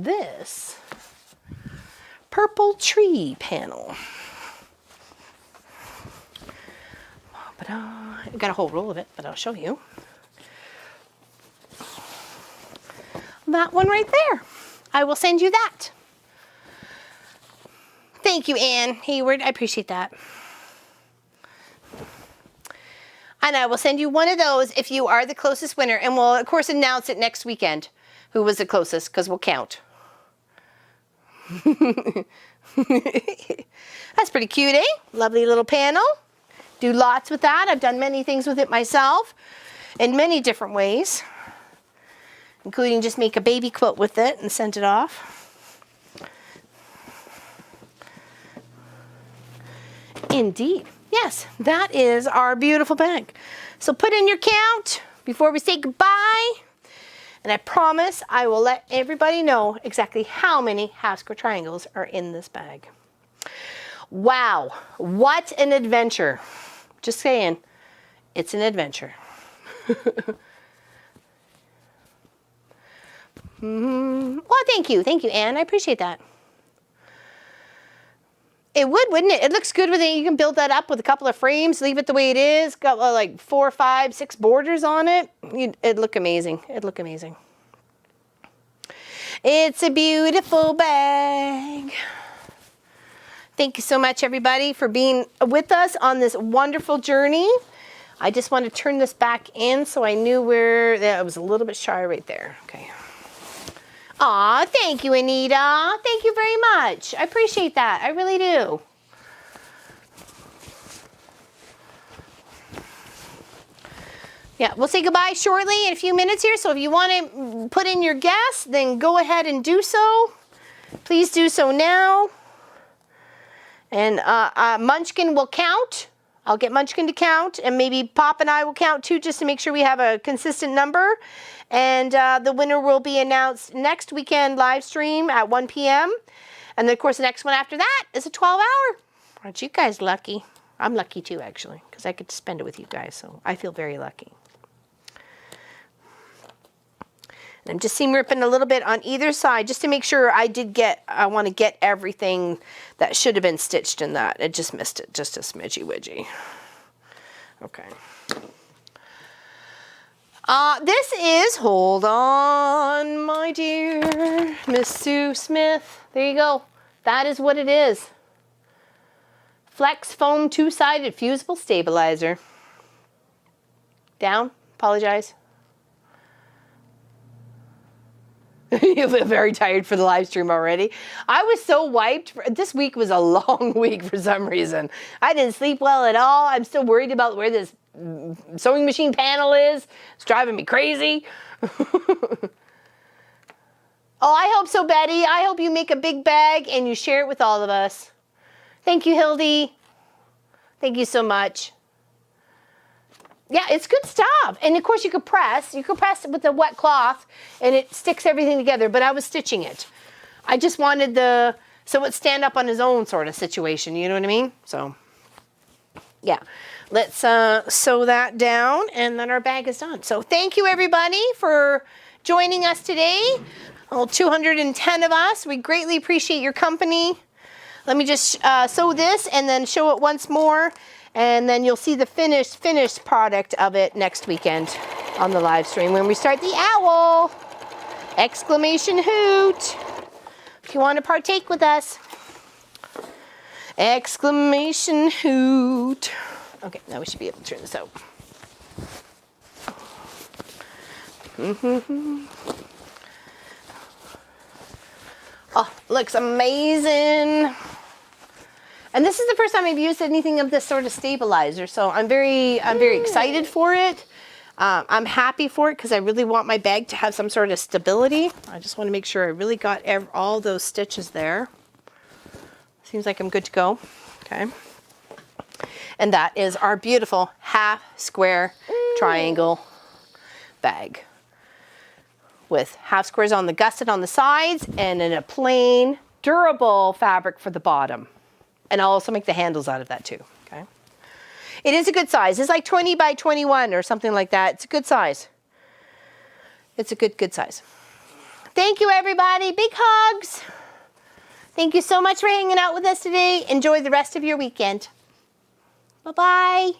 this purple tree panel. I've got a whole roll of it, but I'll show you. That one right there. I will send you that. Thank you, Ann Hayward. I appreciate that. And I will send you one of those if you are the closest winner. And we'll, of course, announce it next weekend who was the closest, because we'll count. That's pretty cute, eh? Lovely little panel. Do lots with that. I've done many things with it myself in many different ways, including just make a baby quilt with it and send it off. Indeed. Yes, that is our beautiful bag. So put in your count before we say goodbye. And I promise I will let everybody know exactly how many half square triangles are in this bag. Wow, what an adventure. Just saying, it's an adventure. Well, thank you, Anne. I appreciate that. It would, wouldn't it? It looks good with it. You can build that up with a couple of frames, leave it the way it is. Got like 4, 5, 6 borders on it. It'd look amazing. It'd look amazing. It's a beautiful bag. Thank you so much, everybody, for being with us on this wonderful journey. I just want to turn this back in so I knew where, that was a little bit shy right there. Okay. Aw, thank you, Anita. Thank you very much. I appreciate that. I really do. Yeah, we'll say goodbye shortly in a few minutes here. So if you want to put in your guess, then go ahead and do so. Please do so now. And Munchkin will count. I'll get Munchkin to count, and maybe Pop and I will count too, just to make sure we have a consistent number. And the winner will be announced next weekend live stream at 1 p.m. And then, of course, the next one after that is a 12-hour. Aren't you guys lucky? I'm lucky too, actually, because I get to spend it with you guys, so I feel very lucky. And I'm just seam ripping a little bit on either side just to make sure I want to get everything that should have been stitched in that. It just missed it, just a smidgy widgy. Okay. This is, hold on, my dear Miss Sue Smith. There you go. That is what it is. Flex foam two-sided fusible stabilizer. Down, apologize. You feel very tired for the live stream already. I was so wiped. This week was a long week for some reason. I didn't sleep well at all. I'm still worried about where this sewing machine panel is. It's driving me crazy. Oh, I hope so, Betty. I hope you make a big bag and you share it with all of us. Thank you, Hildy. Thank you so much. Yeah, it's good stuff. And of course you could press it with a wet cloth and it sticks everything together, but I was stitching it. I just wanted so it stand up on his own sort of situation, you know what I mean? So, yeah, let's sew that down and then our bag is done. So thank you everybody for joining us today. All 210 of us, we greatly appreciate your company. Let me just sew this and then show it once more. And then you'll see the finished product of it next weekend on the live stream when we start the owl. Exclamation hoot. If you want to partake with us. Exclamation hoot. Okay, now we should be able to turn this out. Oh, looks amazing. And this is the first time I've used anything of this sort of stabilizer, so I'm very excited for it. I'm happy for it because I really want my bag to have some sort of stability. I just want to make sure I really got all those stitches there. Seems like I'm good to go. Okay. And that is our beautiful half square triangle bag with half squares on the gusset on the sides and in a plain durable fabric for the bottom. And I'll also make the handles out of that too. Okay. It is a good size. It's like 20 by 21 or something like that. It's a good size. It's a good size. Thank you, everybody. Big hugs. Thank you so much for hanging out with us today. Enjoy the rest of your weekend. Bye-bye.